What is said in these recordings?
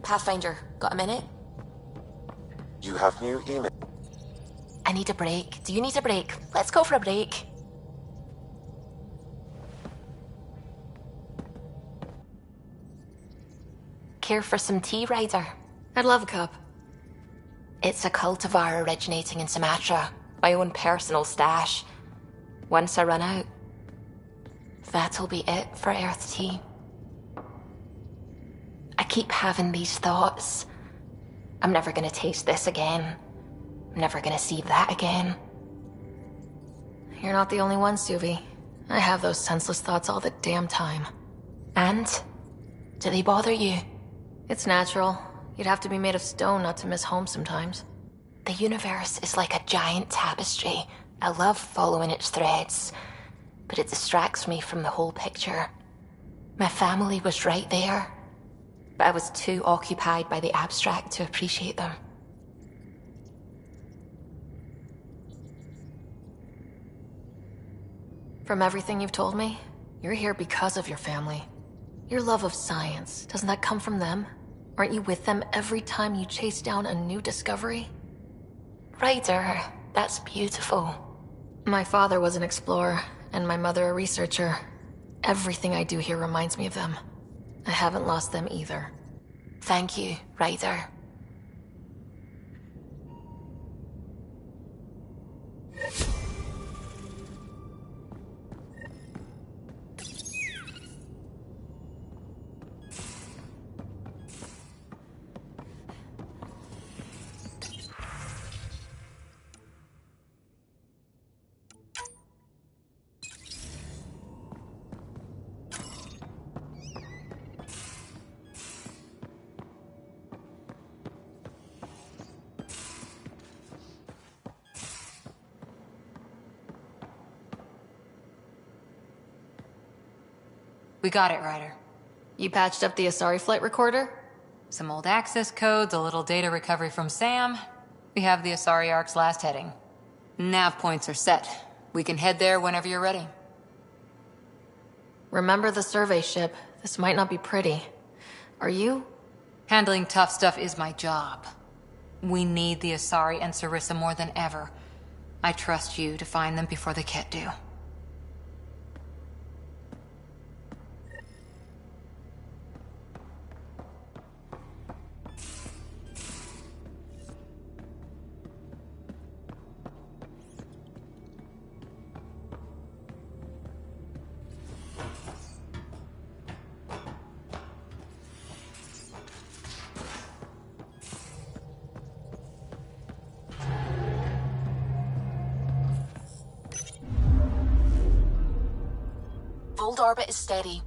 Pathfinder, got a minute? You have new email. I need a break. Do you need a break? Let's go for a break. Care for some tea, Ryder? I'd love a cup. It's a cultivar originating in Sumatra. My own personal stash. Once I run out, that'll be it for Earth tea. I keep having these thoughts. I'm never gonna taste this again. I'm never gonna see that again. You're not the only one, Suvi. I have those senseless thoughts all the damn time. And? Do they bother you? It's natural. You'd have to be made of stone not to miss home sometimes. The universe is like a giant tapestry. I love following its threads, but it distracts me from the whole picture. My family was right there, but I was too occupied by the abstract to appreciate them. From everything you've told me, you're here because of your family. Your love of science, doesn't that come from them? Aren't you with them every time you chase down a new discovery? Ryder, that's beautiful. My father was an explorer, and my mother a researcher. Everything I do here reminds me of them. I haven't lost them either. Thank you, Ryder. We got it, Ryder. You patched up the Asari flight recorder? Some old access codes, a little data recovery from Sam. We have the Asari Ark's last heading. Nav points are set. We can head there whenever you're ready. Remember the survey ship. This might not be pretty. Are you? Handling tough stuff is my job. We need the Asari and Sarissa more than ever. I trust you to find them before the Ket do. Old orbit is steady.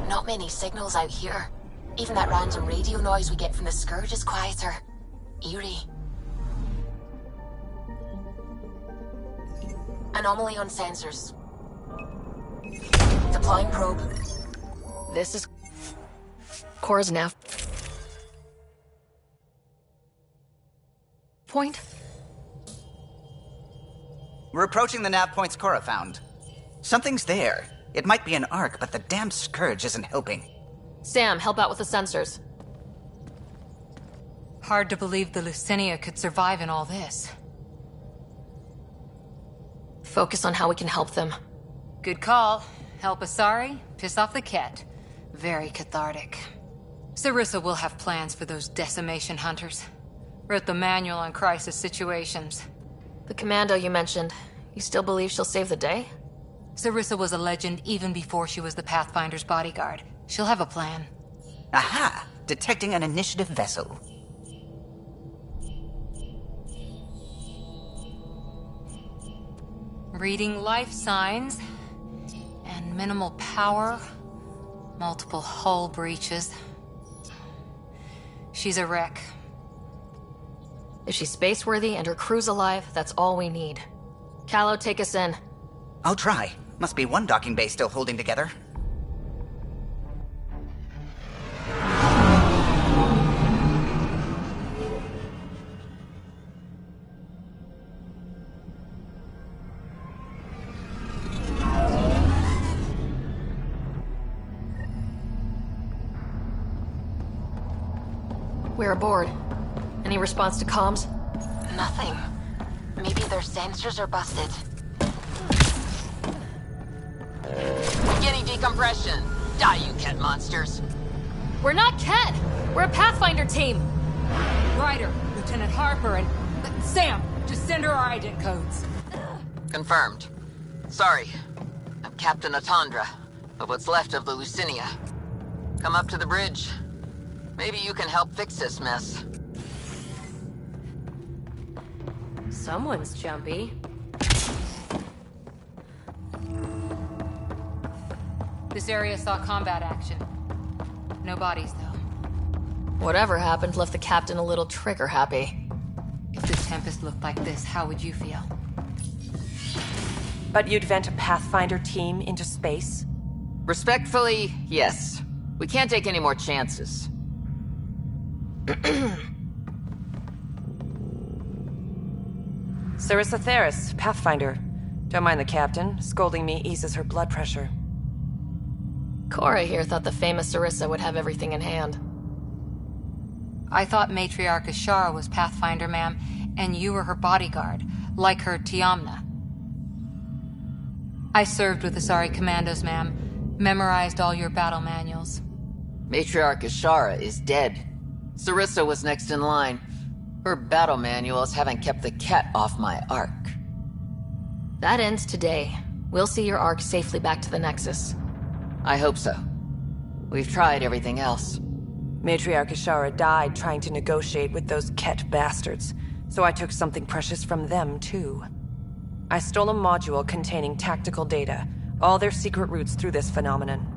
Not many signals out here. Even that random radio noise we get from the Scourge is quieter. Eerie. Anomaly on sensors. Deploying probe. This is Core's nav point? We're approaching the nav points Cora found. Something's there. It might be an Ark, but the damn Scourge isn't helping. Sam, help out with the sensors. Hard to believe the Lucinia could survive in all this. Focus on how we can help them. Good call. Help Asari, piss off the Ket. Very cathartic. Sarissa will have plans for those decimation hunters. Wrote the manual on crisis situations. The commando you mentioned, you still believe she'll save the day? Sarissa was a legend even before she was the Pathfinder's bodyguard. She'll have a plan. Aha! Detecting an initiative vessel. Reading life signs. And minimal power. Multiple hull breaches. She's a wreck. If she's space-worthy and her crew's alive, that's all we need. Callow, take us in. I'll try. Must be one docking bay still holding together. We're aboard. Any response to comms? Nothing. Maybe their sensors are busted. Beginning decompression. Die, you cat monsters. We're not Ket! We're a Pathfinder team! Ryder, Lieutenant Harper, and Sam, just send her our ident codes. Confirmed. Sorry. I'm Captain Atandra, of what's left of the Lucinia. Come up to the bridge. Maybe you can help fix this mess. Someone's jumpy. This area saw combat action. No bodies, though. Whatever happened left the captain a little trigger happy. If the Tempest looked like this, how would you feel? But you'd vent a Pathfinder team into space? Respectfully, yes. We can't take any more chances. Sarissa Theris, Pathfinder. Don't mind the captain. Scolding me eases her blood pressure. Cora here thought the famous Sarissa would have everything in hand. I thought Matriarch Ashara was Pathfinder, ma'am, and you were her bodyguard, like her Tiamna. I served with Asari Commandos, ma'am. Memorized all your battle manuals. Matriarch Ashara is dead. Sarissa was next in line. Her battle manuals haven't kept the cat off my ark. That ends today. We'll see your ark safely back to the Nexus. I hope so. We've tried everything else. Matriarch Ashara died trying to negotiate with those Ket bastards, so I took something precious from them, too. I stole a module containing tactical data, all their secret routes through this phenomenon.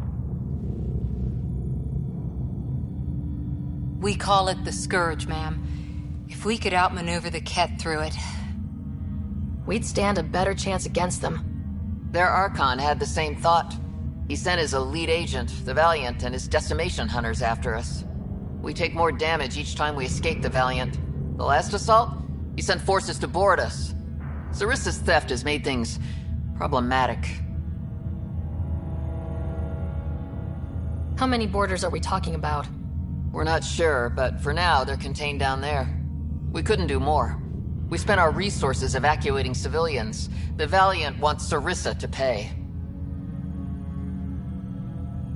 We call it the Scourge, ma'am. If we could outmaneuver the Ket through it... We'd stand a better chance against them. Their Archon had the same thought. He sent his elite agent, the Valiant, and his decimation hunters after us. We take more damage each time we escape the Valiant. The last assault, he sent forces to board us. Sarissa's theft has made things problematic. How many boarders are we talking about? We're not sure, but for now, they're contained down there. We couldn't do more. We spent our resources evacuating civilians. The Valiant wants Sarissa to pay.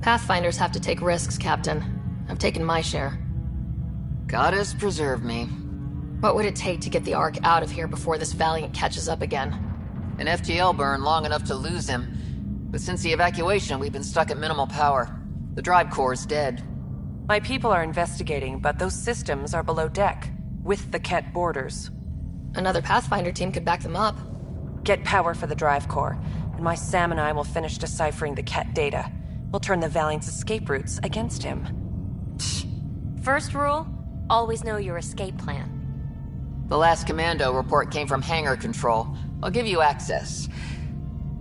Pathfinders have to take risks, Captain. I've taken my share. Goddess preserve me. What would it take to get the Ark out of here before this Valiant catches up again? An FTL burn long enough to lose him. But since the evacuation, we've been stuck at minimal power. The drive core is dead. My people are investigating, but those systems are below deck, with the Ket boarders. Another Pathfinder team could back them up. Get power for the drive core, and my Sam and I will finish deciphering the Ket data. We'll turn the Valiant's escape routes against him. First rule, always know your escape plan. The last commando report came from hangar control. I'll give you access.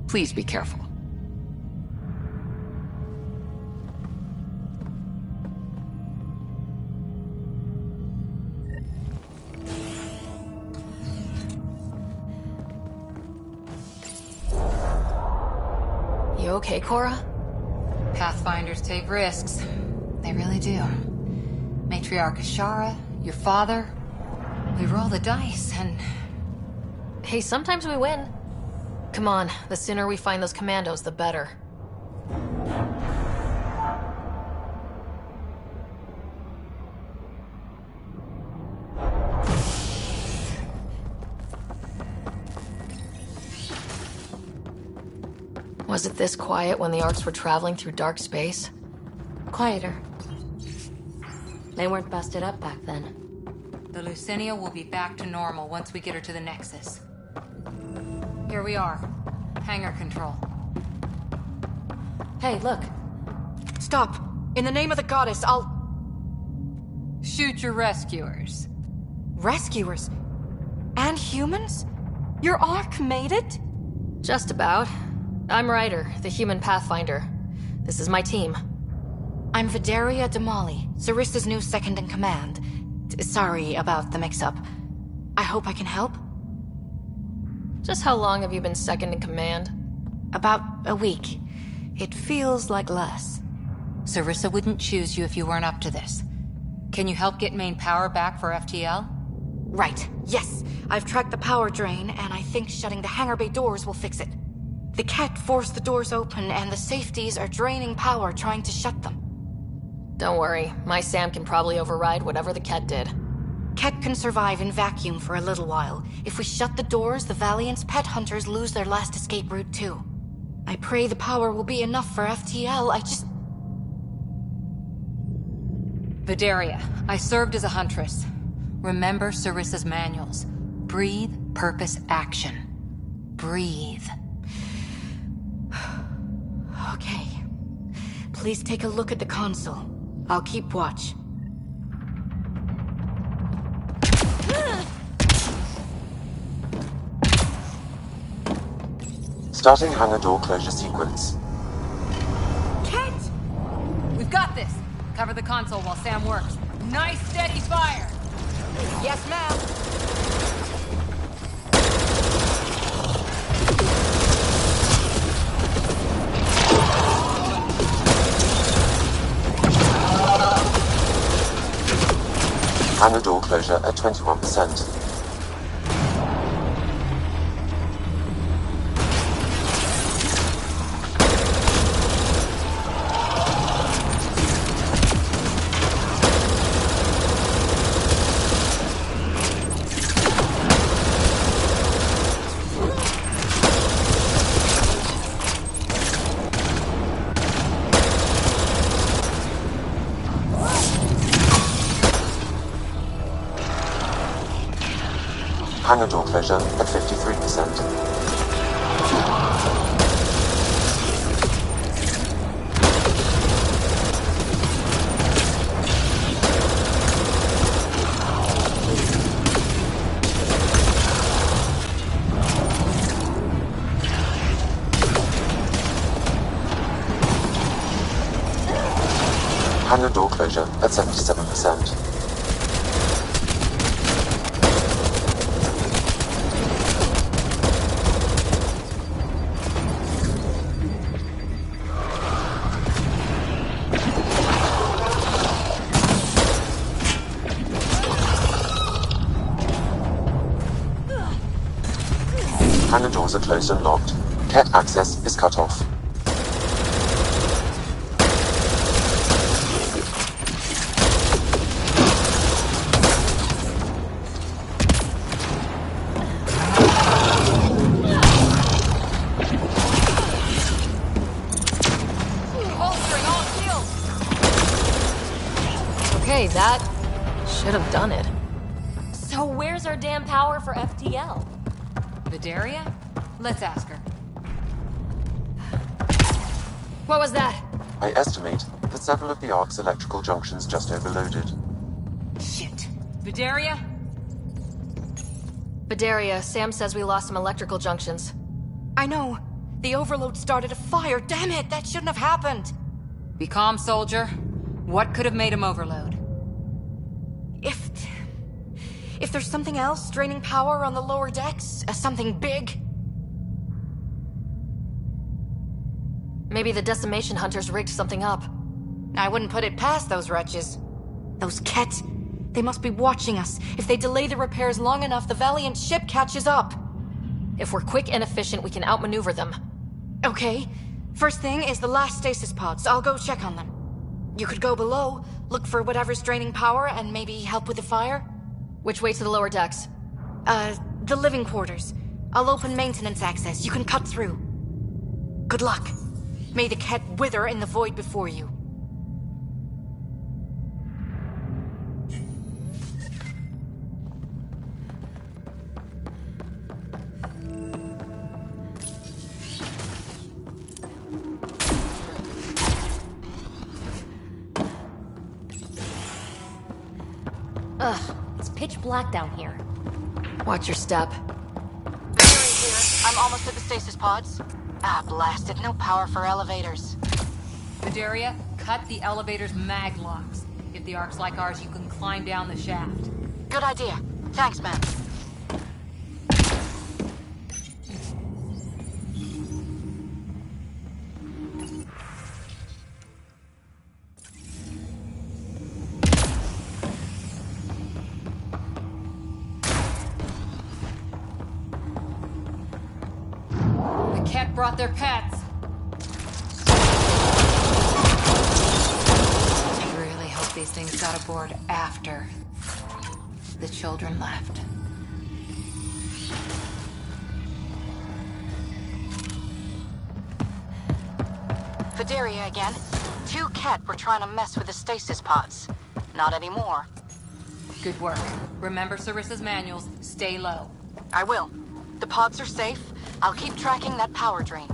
Please be careful. You okay, Cora? Pathfinders take risks. They really do. Matriarch Ashara, your father. We roll the dice and... Hey, sometimes we win. Come on, the sooner we find those commandos, the better. Was it this quiet when the Arks were traveling through dark space? Quieter. They weren't busted up back then. The Lucinia will be back to normal once we get her to the Nexus. Here we are. Hangar control. Hey, look. Stop. In the name of the goddess, I'll... Shoot your rescuers. Rescuers? And humans? Your Ark made it? Just about. I'm Ryder, the human pathfinder. This is my team. I'm Vidaria Damali, Sarissa's new second-in-command. Sorry about the mix-up. I hope I can help? Just how long have you been second in command? About a week. It feels like less. Sarissa wouldn't choose you if you weren't up to this. Can you help get main power back for FTL? Right, yes. I've tracked the power drain, and I think shutting the hangar bay doors will fix it. The Ket forced the doors open, and the safeties are draining power trying to shut them. Don't worry, my Sam can probably override whatever the Ket did. Ket can survive in vacuum for a little while. If we shut the doors, the Valiant's pet hunters lose their last escape route too. I pray the power will be enough for FTL, Vidaria, I served as a huntress. Remember Sarissa's manuals. Breathe, purpose, action. Breathe. Okay. Please take a look at the console. I'll keep watch. Starting hangar door closure sequence. Ket! We've got this. Cover the console while Sam works. Nice steady fire! Yes, ma'am. Hangar door closure at 21%. Hangar door closure at 53%. Hangar door closure at 77%. Hangar doors are closed and locked. Ket access is cut off. Okay, that should have done it. So where's our damn power for FTL? Vidaria? Let's ask her. What was that? I estimate that several of the Ark's electrical junctions just overloaded. Shit. Vidaria? Vidaria, Sam says we lost some electrical junctions. I know. The overload started a fire. Damn it, that shouldn't have happened. Be calm, soldier. What could have made him overload? If there's something else draining power on the lower decks, something big. Maybe the decimation hunters rigged something up. I wouldn't put it past those wretches. Those Ket, they must be watching us. If they delay the repairs long enough, the Valiant ship catches up. If we're quick and efficient, we can outmaneuver them. Okay. First thing is the last stasis pods. I'll go check on them. You could go below, look for whatever's draining power, and maybe help with the fire? Which way to the lower decks? The living quarters. I'll open maintenance access. You can cut through. Good luck. May the Ket wither in the void before you. Ugh, it's pitch black down here. Watch your step. Victory here. I'm almost at the stasis pods. Ah, blasted. No power for elevators. Vidaria, cut the elevator's mag locks. If the ark's like ours, you can climb down the shaft. Good idea. Thanks, man. The Ket brought their pets. I really hope these things got aboard after the children left. Vidaria again. 2 Ket were trying to mess with the stasis pods. Not anymore. Good work. Remember Sarissa's manuals. Stay low. I will. The pods are safe. I'll keep tracking that power drain.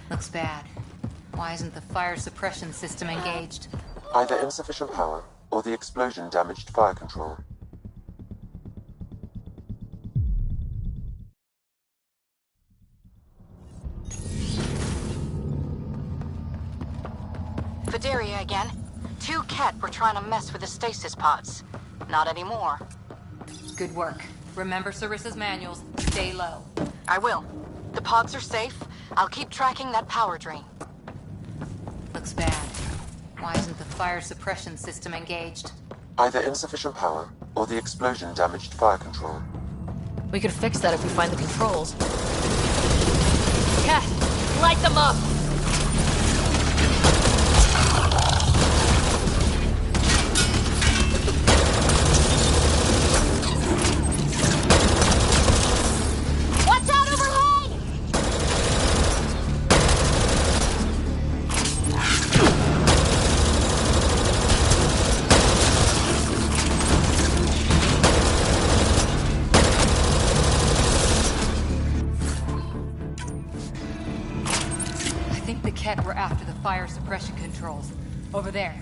Looks bad. Why isn't the fire suppression system engaged? Either insufficient power, or the explosion damaged fire control. Vidaria again. 2 Ket were trying to mess with the stasis pods. Not anymore. Good work. Remember Sarissa's manuals. Stay low. I will. The pods are safe. I'll keep tracking that power drain. Looks bad. Why isn't the fire suppression system engaged? Either insufficient power, or the explosion damaged fire control. We could fix that if we find the controls. Cat, light them up! Watch out overhead! I think the Ket were after the fire suppression controls. Over there.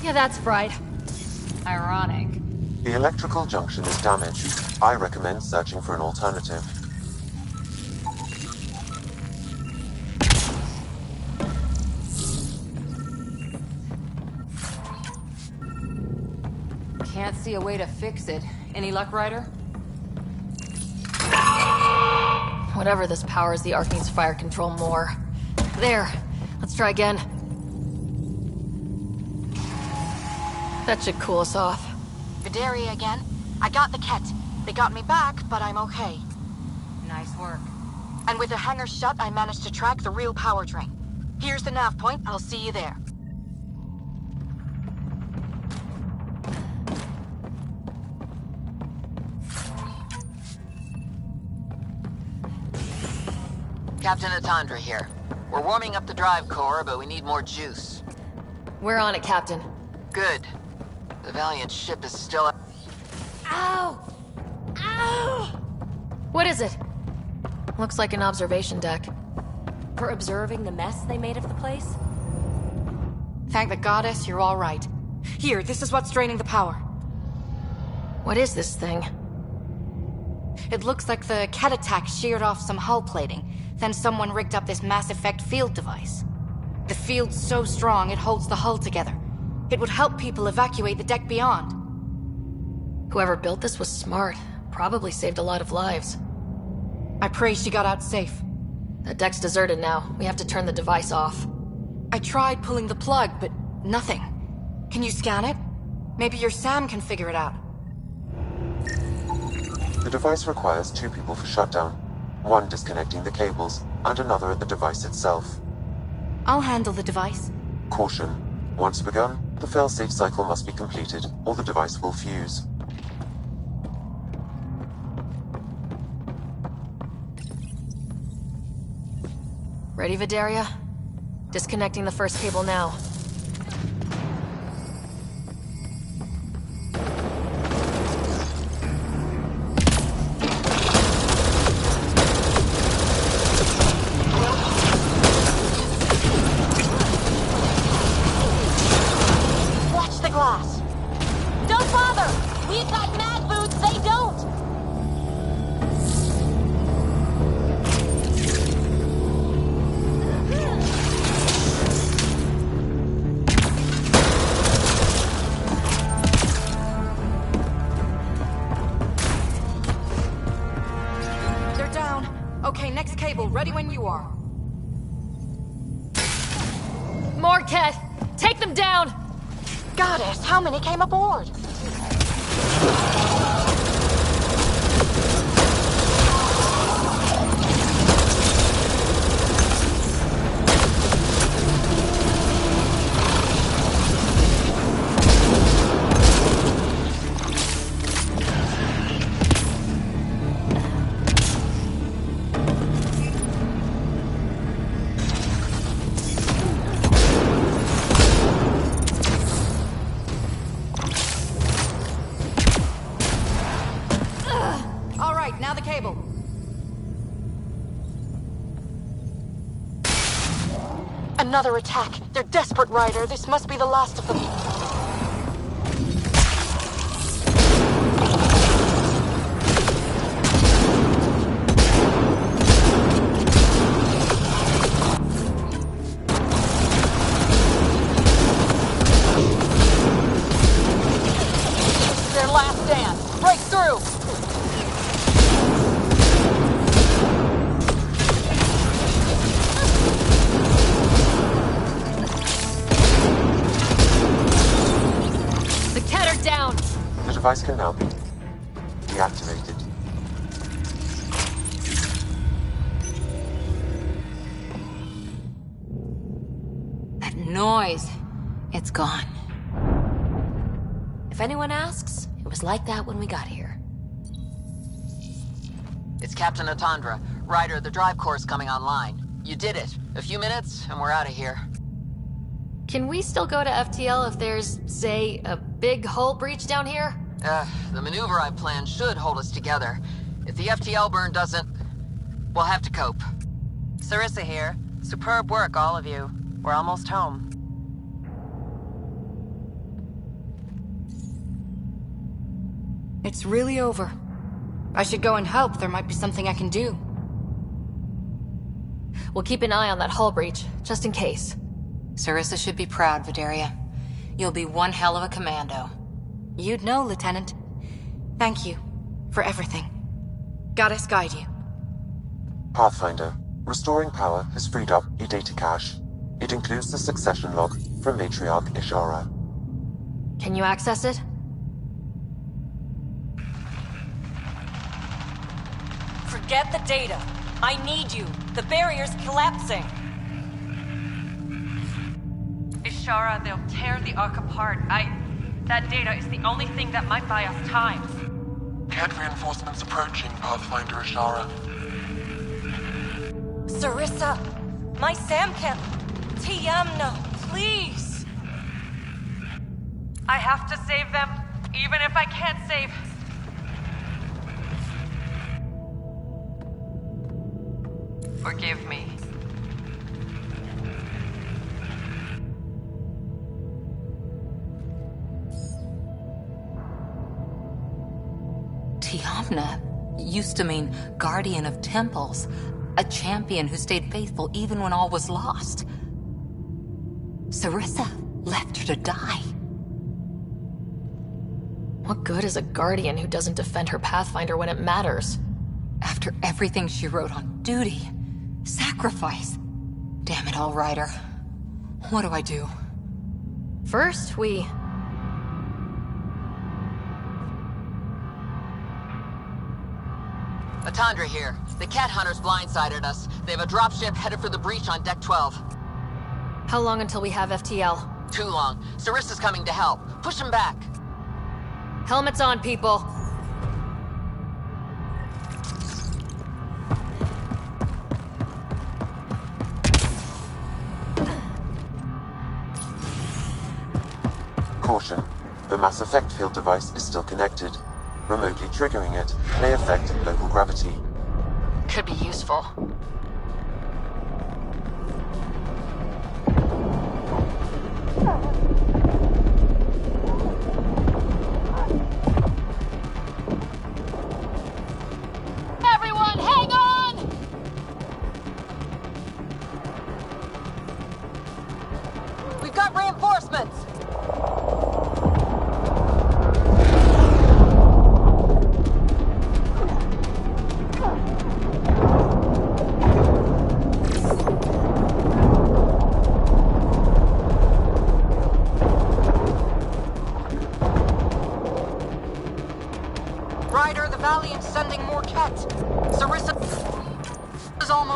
Yeah, that's fried. Ironic. The electrical junction is damaged. I recommend searching for an alternative. Can't see a way to fix it. Any luck, Ryder? Whatever this powers, the Ark needs fire control more. There. Let's try again. That should cool us off. Vidaria again. I got the Ket. They got me back, but I'm okay. Nice work. And with the hangar shut, I managed to track the real power drain. Here's the nav point. I'll see you there. Captain Atandra here. We're warming up the drive core, but we need more juice. We're on it, Captain. Good. The Valiant ship is still up. Ow! Ow! What is it? Looks like an observation deck. For observing the mess they made of the place? Thank the goddess you're all right. Here, this is what's draining the power. What is this thing? It looks like the Ket attack sheared off some hull plating. Then someone rigged up this Mass Effect field device. The field's so strong it holds the hull together. It would help people evacuate the deck beyond. Whoever built this was smart. Probably saved a lot of lives. I pray she got out safe. That deck's deserted now. We have to turn the device off. I tried pulling the plug, but nothing. Can you scan it? Maybe your Sam can figure it out. The device requires 2 people for shutdown. 1 disconnecting the cables, and another at the device itself. I'll handle the device. Caution. Once begun, the failsafe cycle must be completed, or the device will fuse. Ready, Vidaria? Disconnecting the first cable now. Watch the glass. Don't bother! We've got mag boots, they don't! Okay, next cable, ready when you are. More Ket! Take them down! Goddess, how many came aboard? Now the cable. Another attack. They're desperate, Ryder. This must be the last of them. This is their last stand. Break through! Down! The device can now be deactivated. That noise. It's gone. If anyone asks, it was like that when we got here. It's Captain Atandra. Ryder, the drive core is coming online. You did it. A few minutes, and we're out of here. Can we still go to FTL if there's, say, a big hull breach down here? The maneuver I planned should hold us together. If the FTL burn doesn't, we'll have to cope. Sarissa here. Superb work, all of you. We're almost home. It's really over. I should go and help. There might be something I can do. We'll keep an eye on that hull breach, just in case. Sarissa should be proud, Vidaria. You'll be one hell of a commando. You'd know, Lieutenant. Thank you for everything. Goddess guide you. Pathfinder, restoring power has freed up a data cache. It includes the succession log from Matriarch Ishara. Can you access it? Forget the data. I need you. The barrier's collapsing. Ishara, they'll tear the Ark apart. That data is the only thing that might buy us time. Cat reinforcements approaching, Pathfinder Ishara. Sarissa, my Samcat. Tiamna, please. I have to save them, even if I can't save. Forgive me. Tiamna used to mean guardian of temples, a champion who stayed faithful even when all was lost. Sarissa left her to die. What good is a guardian who doesn't defend her Pathfinder when it matters? After everything she wrote on duty, sacrifice. Damn it all, Ryder. What do I do? First, we... Atandra here. The cat hunters blindsided us. They have a dropship headed for the breach on Deck 12. How long until we have FTL? Too long. Sarissa's coming to help. Push him back. Helmets on, people. Caution. The Mass Effect field device is still connected. Remotely triggering it may affect local gravity. Could be useful. Everyone, hang on! We've got reinforcements!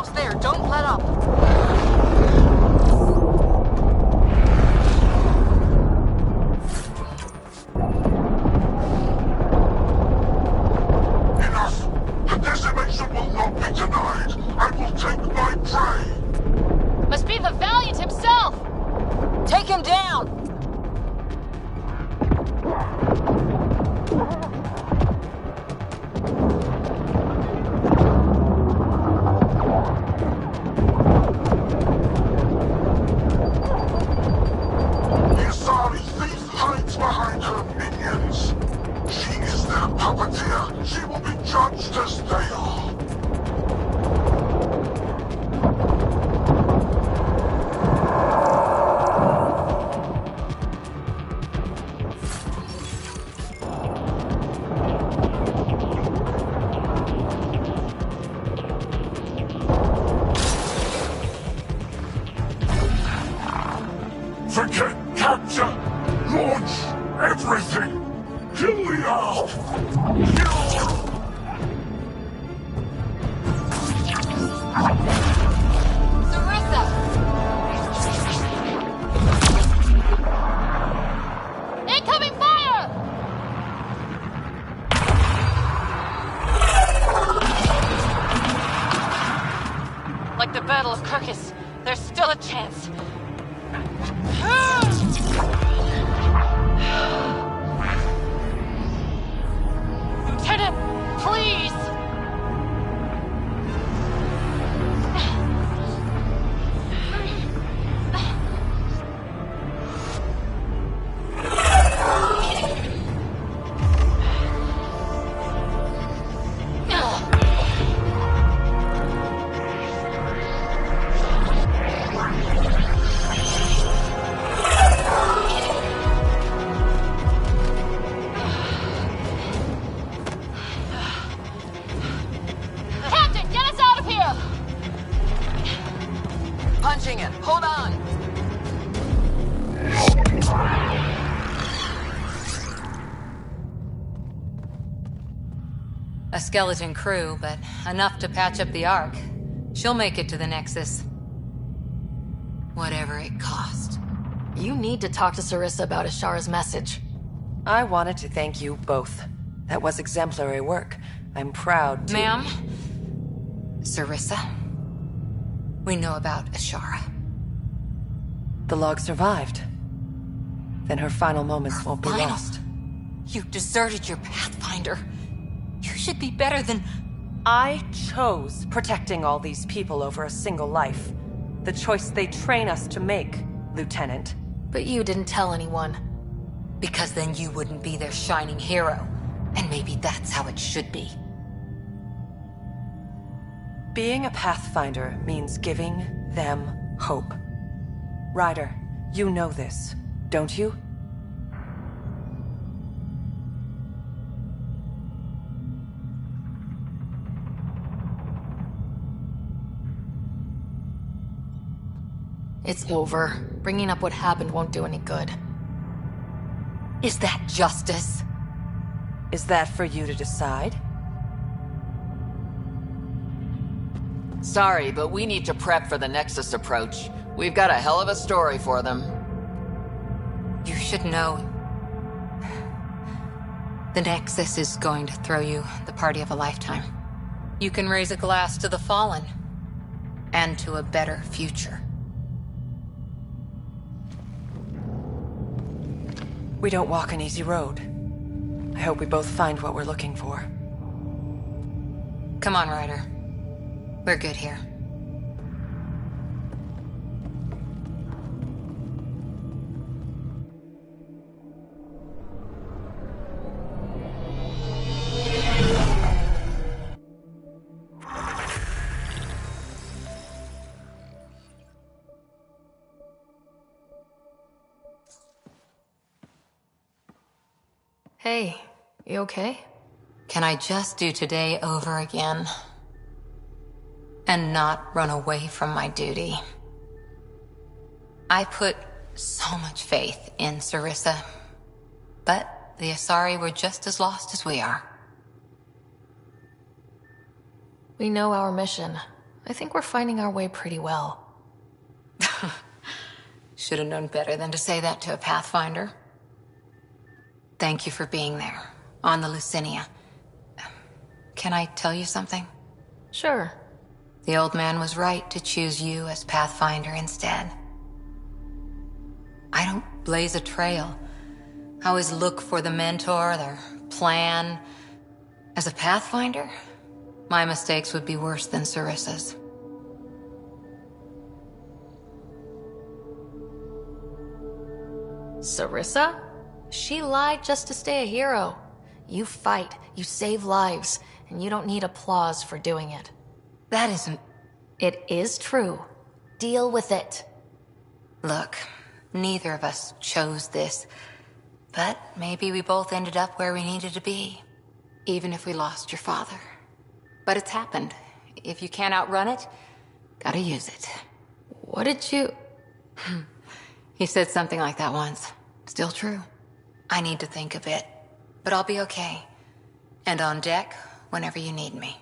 almost there. Don't let up. Enough! The decimation will not be denied! I will take my prey! Must be the Valiant himself! Take him down! The Asari thief hides behind her minions. She is their puppeteer. She will be judged as they are. Forget capture! Launch everything! Kill the Ark! Kill! Sarissa! Incoming fire! Like the Battle of Kirkus, there's still a chance. Lieutenant, please! Captain, get us out of here! Punching it. Hold on. A skeleton crew, but enough to patch up the Ark. She'll make it to the Nexus. Whatever it cost. You need to talk to Sarissa about Ashara's message. I wanted to thank you both. That was exemplary work. I'm proud to... Ma'am? Sarissa? We know about Ashara. The log survived. Then her final moments won't be Final? lost. You deserted your Pathfinder. You should be better than... I chose protecting all these people over a single life. The choice they train us to make, Lieutenant. But you didn't tell anyone. Because then you wouldn't be their shining hero. And maybe that's how it should be. Being a Pathfinder means giving them hope. Ryder, you know this, don't you? It's over. Bringing up what happened won't do any good. Is that justice? Is that for you to decide? Sorry, but we need to prep for the Nexus approach. We've got a hell of a story for them. You should know. The Nexus is going to throw you the party of a lifetime. You can raise a glass to the fallen. And to a better future. We don't walk an easy road. I hope we both find what we're looking for. Come on, Ryder. We're good here. Hey, you okay? Can I just do today over again? And not run away from my duty? I put so much faith in Sarissa. But the Asari were just as lost as we are. We know our mission. I think we're finding our way pretty well. Should have known better than to say that to a Pathfinder. Thank you for being there, on the Lucinia. Can I tell you something? Sure. The old man was right to choose you as Pathfinder instead. I don't blaze a trail. I always look for the mentor, their plan. As a Pathfinder, my mistakes would be worse than Sarissa's. Sarissa? She lied just to stay a hero. You fight, you save lives, and you don't need applause for doing it. That isn't... It is true. Deal with it. Look, neither of us chose this, but maybe we both ended up where we needed to be, even if we lost your father. But it's happened. If you can't outrun it, gotta use it. What did you... He said something like that once. Still true. I need to think a bit, but I'll be okay. And on deck whenever you need me.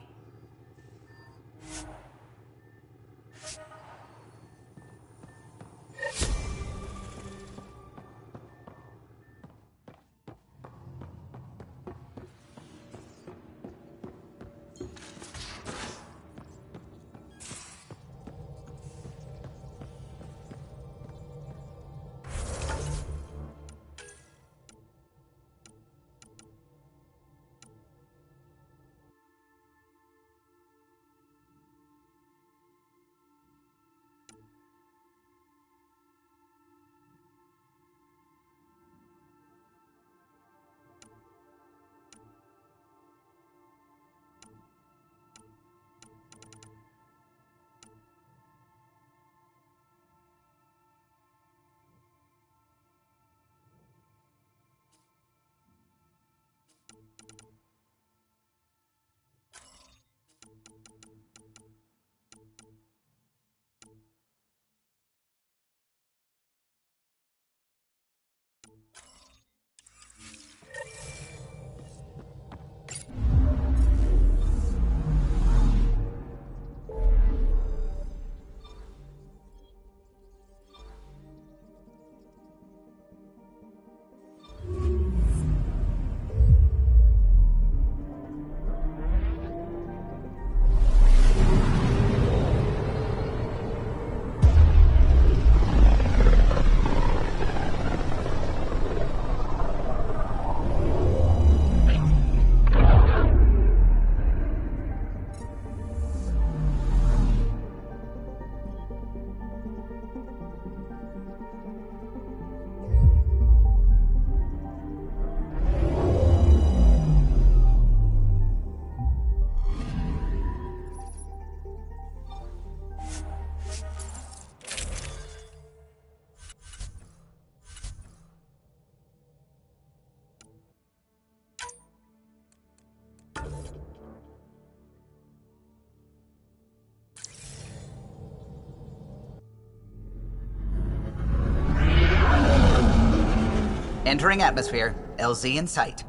Entering atmosphere. LZ in sight.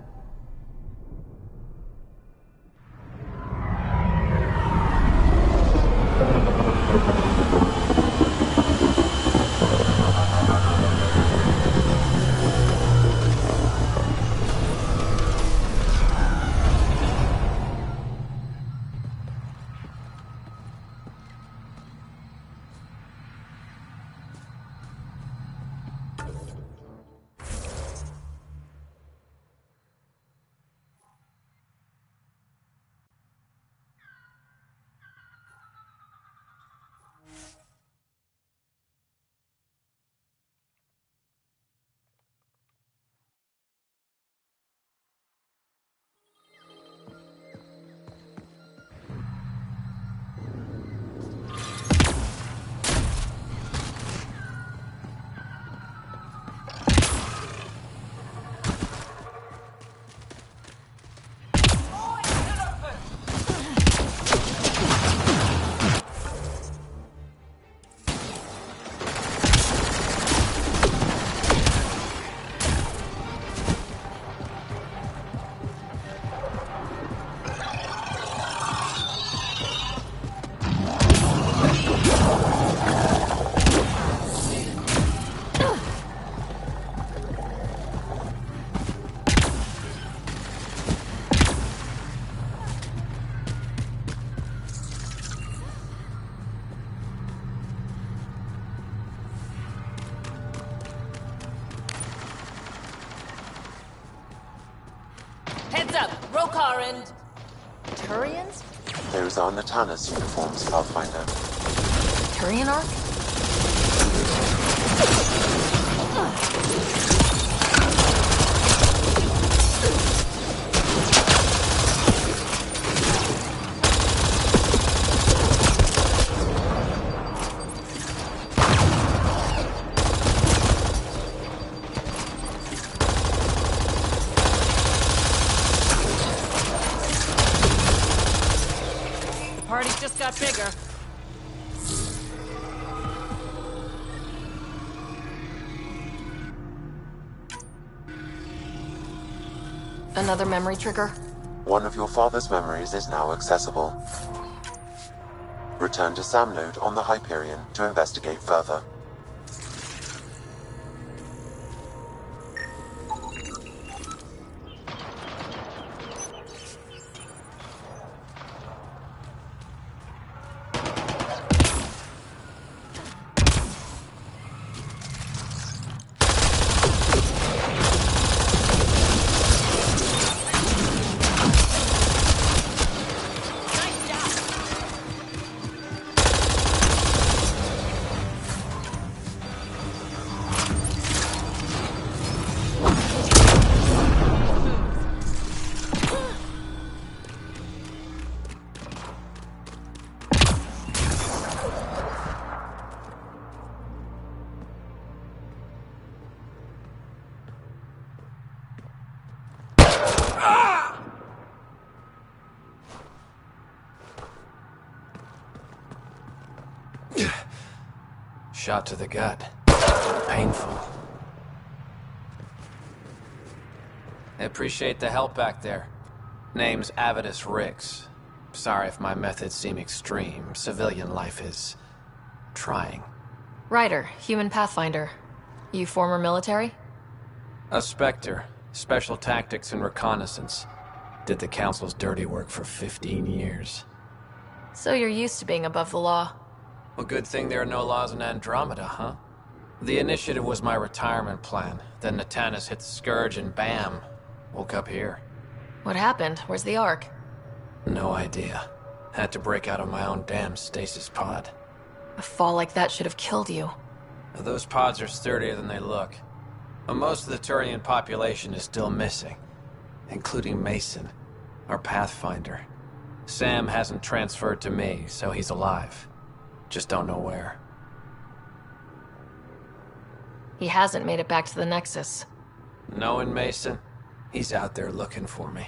Turians? Those are Natanus uniforms, Pathfinder. Turian arc? Party's just got bigger. Another memory trigger? One of your father's memories is now accessible. Return to Sam Node on the Hyperion to investigate further. Shot to the gut. Painful. I appreciate the help back there. Name's Avidus Rix. Sorry if my methods seem extreme. Civilian life is trying. Ryder, human pathfinder. You former military? A Spectre. Special tactics and reconnaissance. Did the Council's dirty work for 15 years. So you're used to being above the law. Well, good thing there are no laws in Andromeda, huh? The initiative was my retirement plan. Then Natanus hit the Scourge and bam, woke up here. What happened? Where's the Ark? No idea. Had to break out of my own damn stasis pod. A fall like that should have killed you. Those pods are sturdier than they look. But most of the Turian population is still missing, including Mason, our Pathfinder. Sam hasn't transferred to me, so he's alive. Just don't know where. He hasn't made it back to the Nexus. Knowing Mason, he's out there looking for me.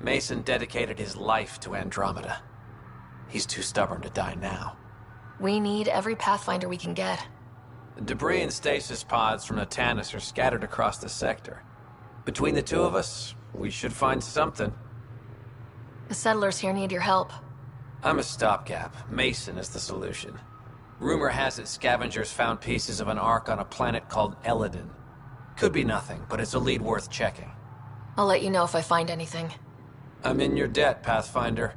Mason dedicated his life to Andromeda. He's too stubborn to die now. We need every Pathfinder we can get. The debris and stasis pods from Natanus are scattered across the sector. Between the two of us, we should find something. The settlers here need your help. I'm a stopgap. Mason is the solution. Rumor has it scavengers found pieces of an Ark on a planet called Elidon. Could be nothing, but it's a lead worth checking. I'll let you know if I find anything. I'm in your debt, Pathfinder.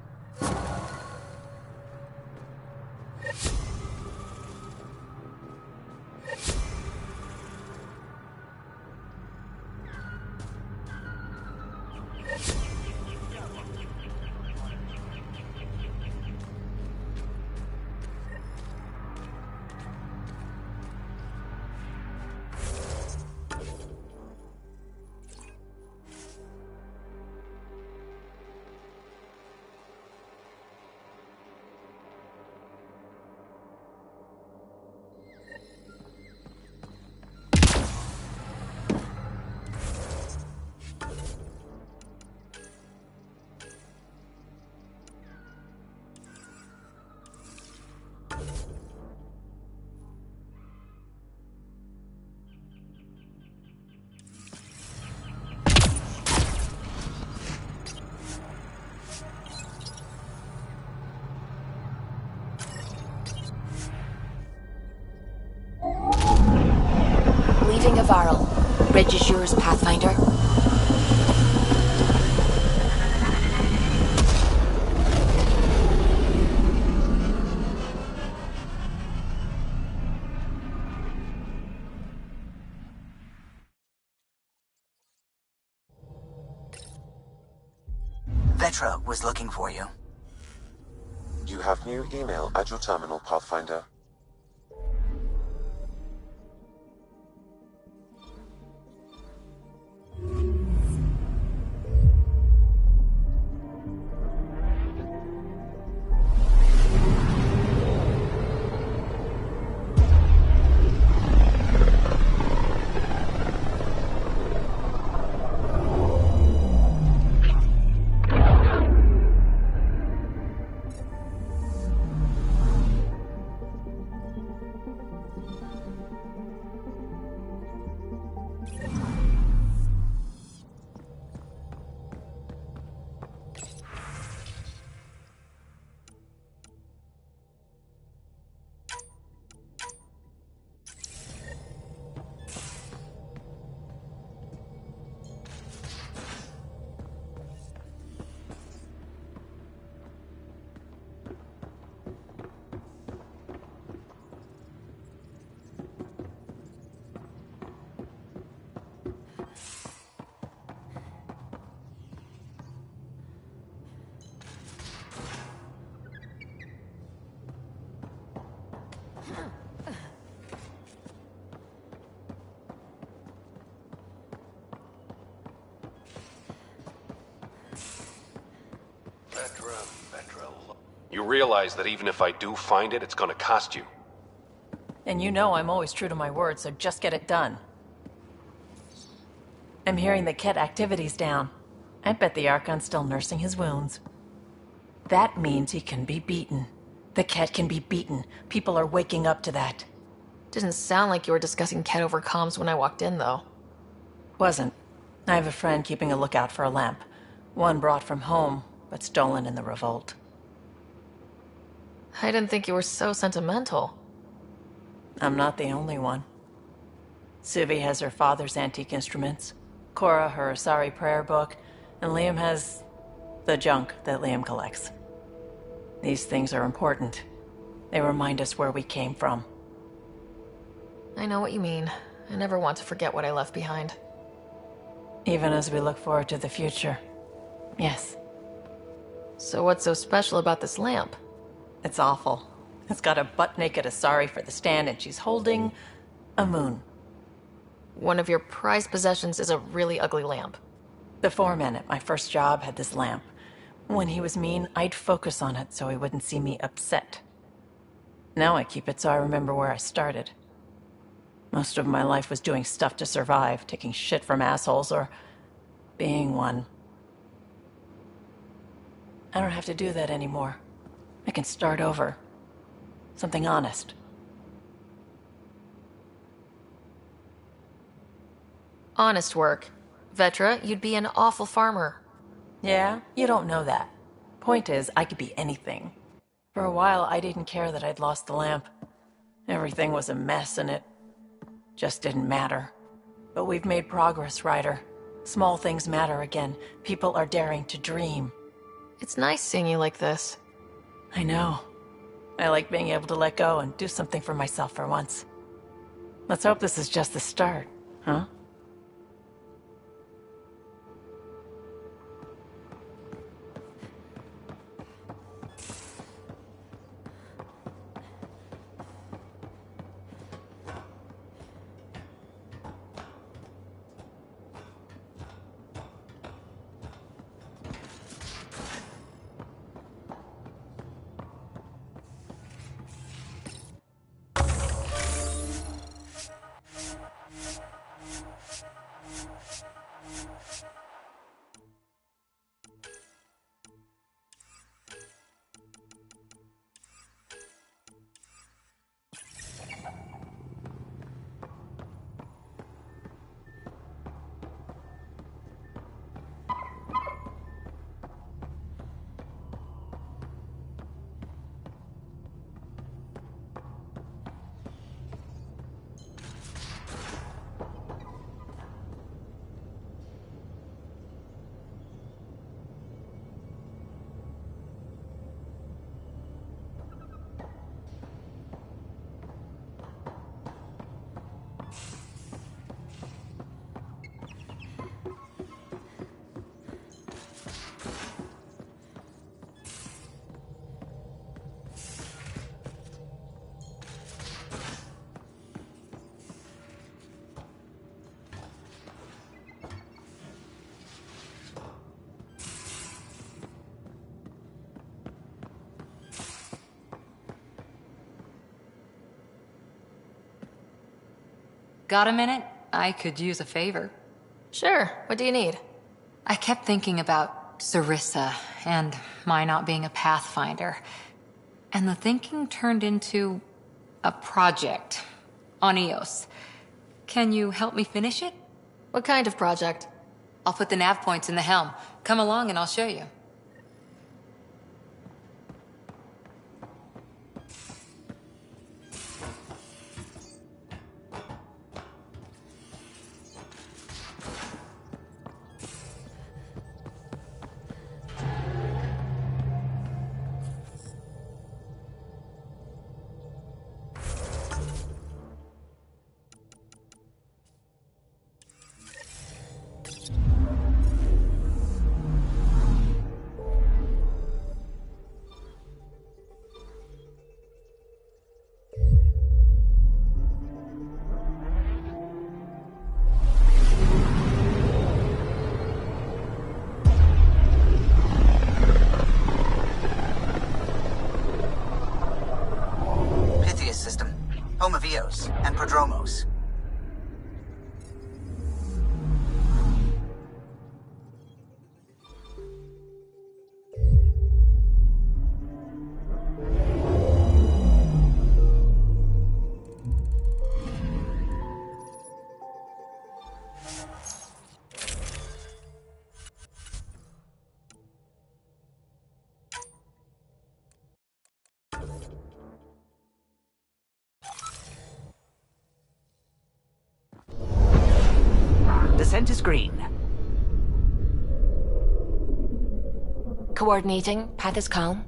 Leaving Avaril. Bridge is yours, Pathfinder. Vetra was looking for you. You have new email at your terminal, Pathfinder. You realize that even if I do find it, it's gonna cost you. And you know I'm always true to my word, so just get it done. I'm hearing the Ket activity's down. I bet the Archon's still nursing his wounds. That means he can be beaten. The Ket can be beaten. People are waking up to that. Didn't sound like you were discussing Ket over comms when I walked in, though. Wasn't. I have a friend keeping a lookout for a lamp. One brought from home, but stolen in the revolt. I didn't think you were so sentimental. I'm not the only one. Suvi has her father's antique instruments, Cora her Asari prayer book, and Liam has the junk that Liam collects. These things are important. They remind us where we came from. I know what you mean. I never want to forget what I left behind. Even as we look forward to the future. Yes. So what's so special about this lamp? It's awful. It's got a butt-naked Asari for the stand, and she's holding a moon. One of your prized possessions is a really ugly lamp. The foreman at my first job had this lamp. When he was mean, I'd focus on it so he wouldn't see me upset. Now I keep it so I remember where I started. Most of my life was doing stuff to survive, taking shit from assholes, or being one. I don't have to do that anymore. I can start over. Something honest. Honest work. Vetra, you'd be an awful farmer. Yeah? You don't know that. Point is, I could be anything. For a while, I didn't care that I'd lost the lamp. Everything was a mess, and it just didn't matter. But we've made progress, Ryder. Small things matter again. People are daring to dream. It's nice seeing you like this. I know. I like being able to let go and do something for myself for once. Let's hope this is just the start, huh? Got a minute? I could use a favor. Sure, what do you need? I kept thinking about Sarissa and my not being a Pathfinder. And the thinking turned into a project on Eos. Can you help me finish it? What kind of project? I'll put the nav points in the helm. Come along and I'll show you. Home of Eos and Prodromos. Descent is green. Coordinating. Path is calm.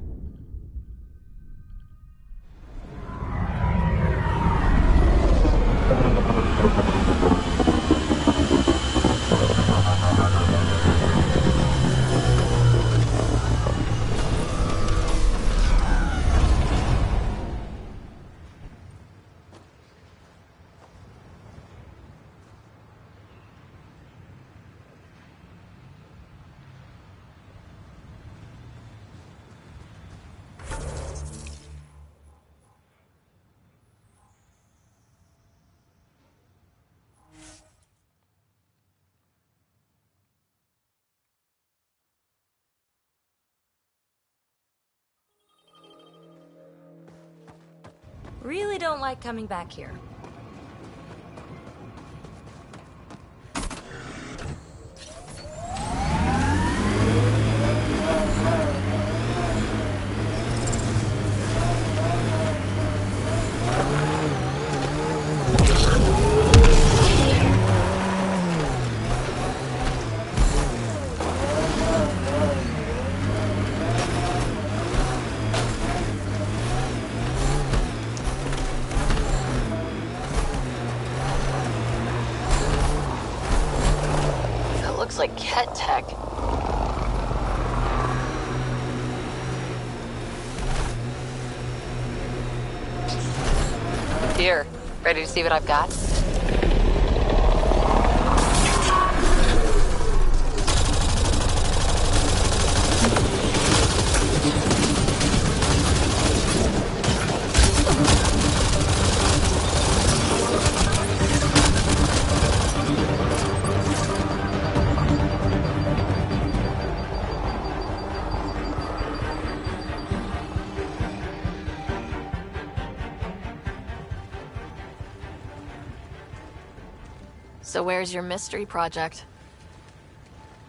Really don't like coming back here. Looks like Ket tech. Here, ready to see what I've got? So where's your mystery project?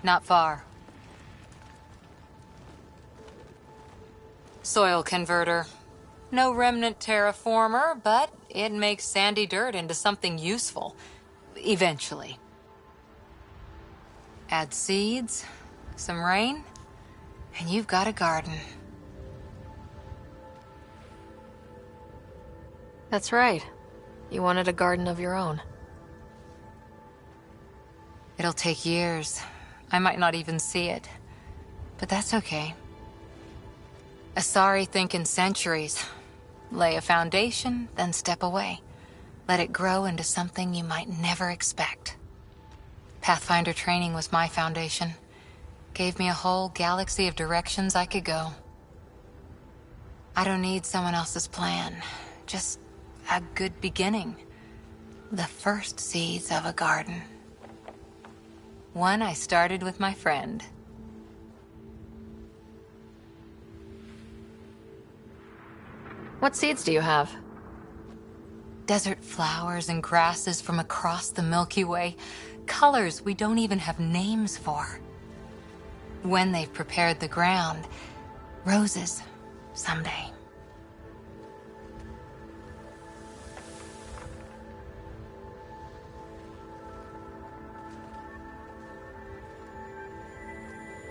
Not far. Soil converter. No remnant terraformer, but it makes sandy dirt into something useful. Eventually. Add seeds, some rain, and you've got a garden. That's right. You wanted a garden of your own. It'll take years. I might not even see it. But that's okay. Asari think in centuries. Lay a foundation, then step away. Let it grow into something you might never expect. Pathfinder training was my foundation. Gave me a whole galaxy of directions I could go. I don't need someone else's plan. Just a good beginning. The first seeds of a garden. One I started with my friend. What seeds do you have? Desert flowers and grasses from across the Milky Way. Colors we don't even have names for. When they've prepared the ground, roses someday.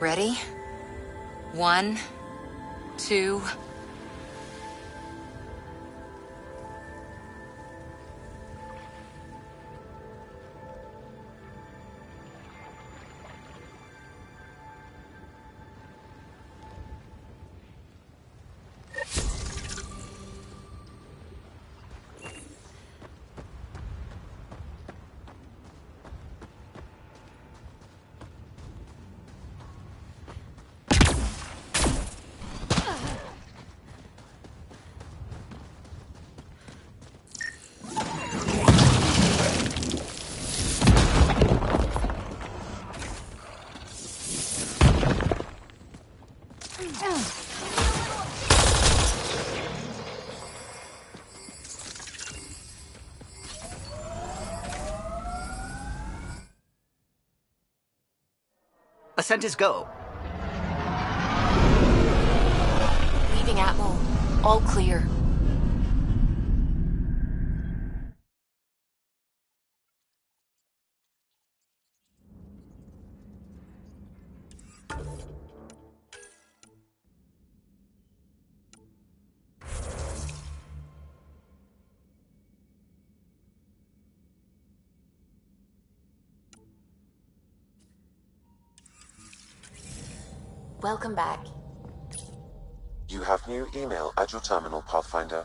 Ready? 1, 2... Ascent is go. Leaving Atmo. All clear. Welcome back. You have new email at your terminal, Pathfinder.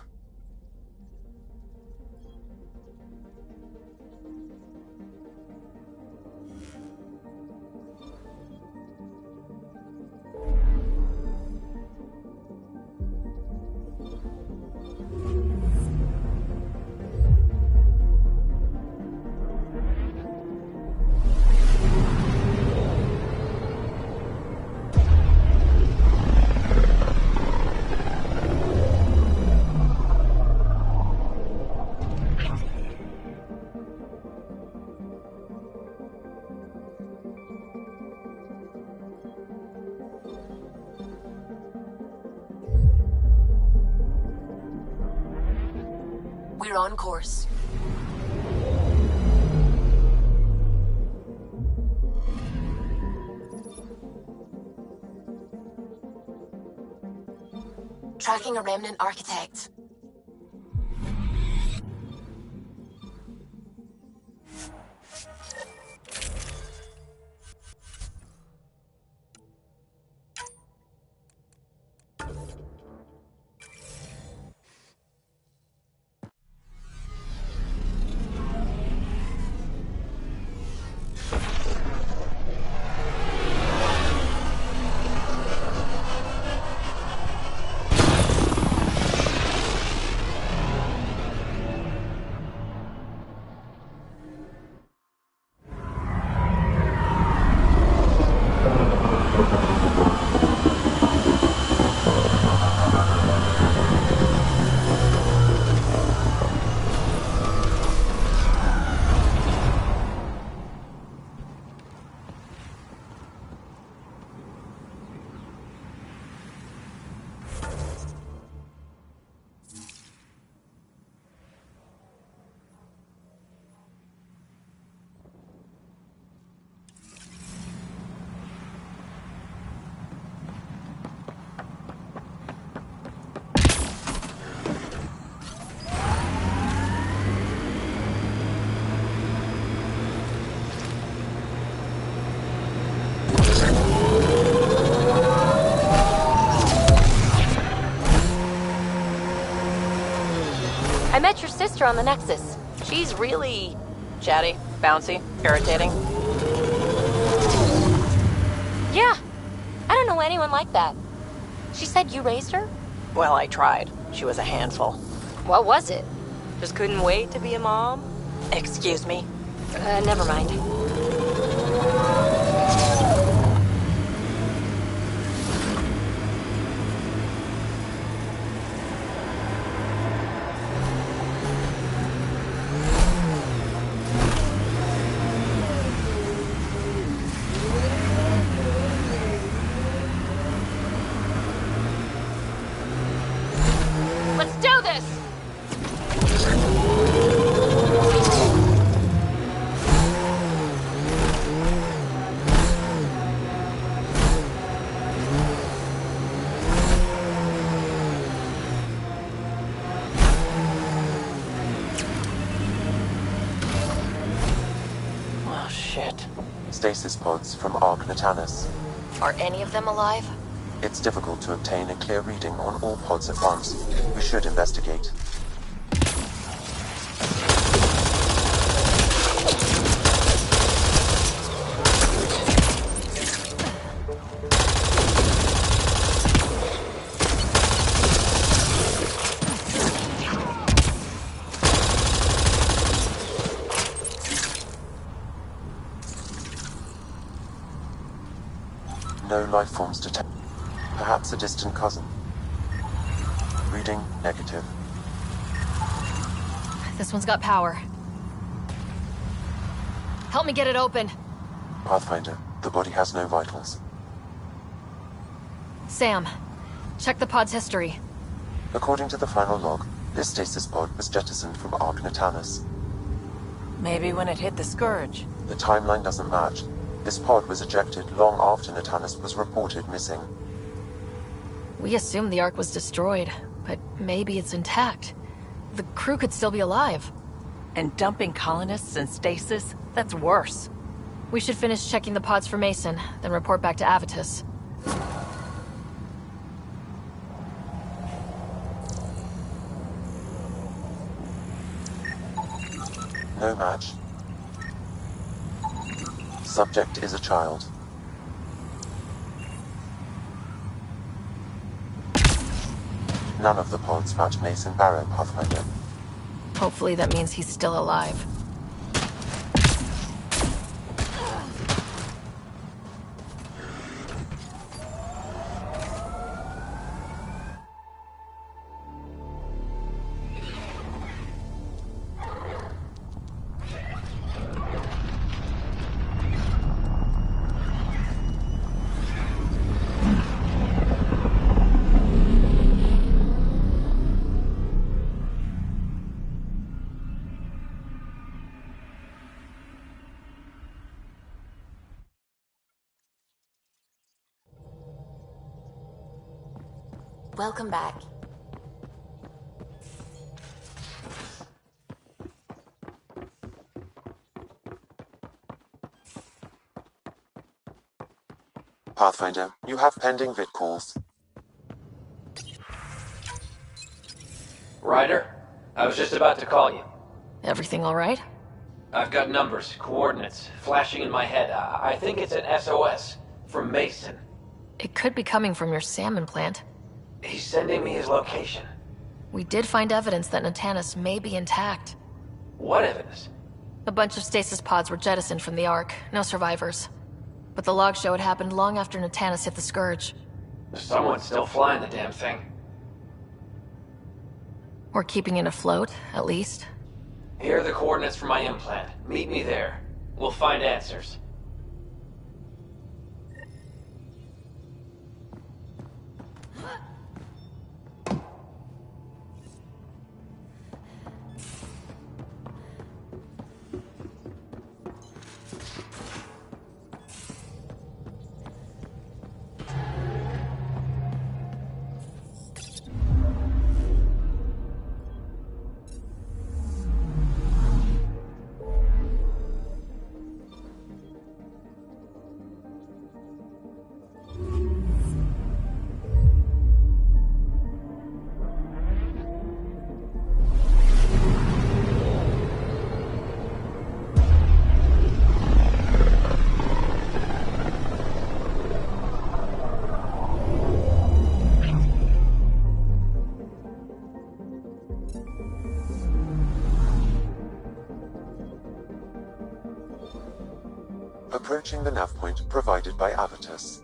We're on course. Tracking a remnant architect. I met your sister on the Nexus. She's really chatty, bouncy, irritating. Yeah. I don't know anyone like that. She said you raised her? Well, I tried. She was a handful. What was it? Just couldn't wait to be a mom. Excuse me? Never mind. Let's do this! Oh, shit. Stasis pods from Ark Natanus. Are any of them alive? It's difficult to obtain a clear reading on all pods at once. We should investigate. No life forms detected. Perhaps a distant cousin. Reading negative. This one's got power. Help me get it open. Pathfinder, the body has no vitals. Sam, check the pod's history. According to the final log, this stasis pod was jettisoned from Ark Natanus. Maybe when it hit the Scourge. The timeline doesn't match. This pod was ejected long after Natanus was reported missing. We assumed the Ark was destroyed, but maybe it's intact. The crew could still be alive. And dumping colonists in stasis? That's worse. We should finish checking the pods for Mason, then report back to Avitus. No match. Subject is a child. None of the pods match Mason Barrow, Pathfinder. Hopefully that means he's still alive. Welcome back. Pathfinder, you have pending vid calls. Ryder, I was just about to call you. Everything all right? I've got numbers, coordinates, flashing in my head. I think it's an SOS from Mason. It could be coming from your salmon plant. He's sending me his location. We did find evidence that Natanus may be intact. What evidence? A bunch of stasis pods were jettisoned from the Ark. No survivors. But the logs show it happened long after Natanus hit the Scourge. Someone's still flying the damn thing. Or keeping it afloat, at least. Here are the coordinates for my implant. Meet me there. We'll find answers. Approaching the nav point provided by Avitus.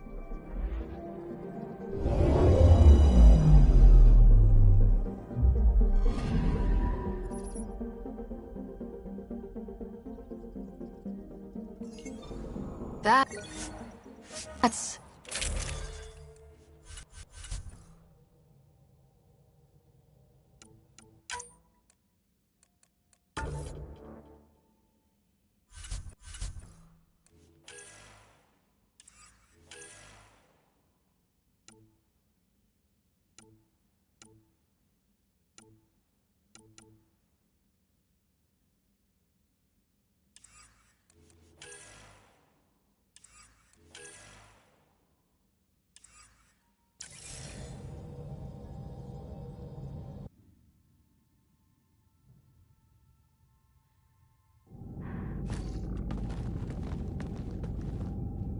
That's...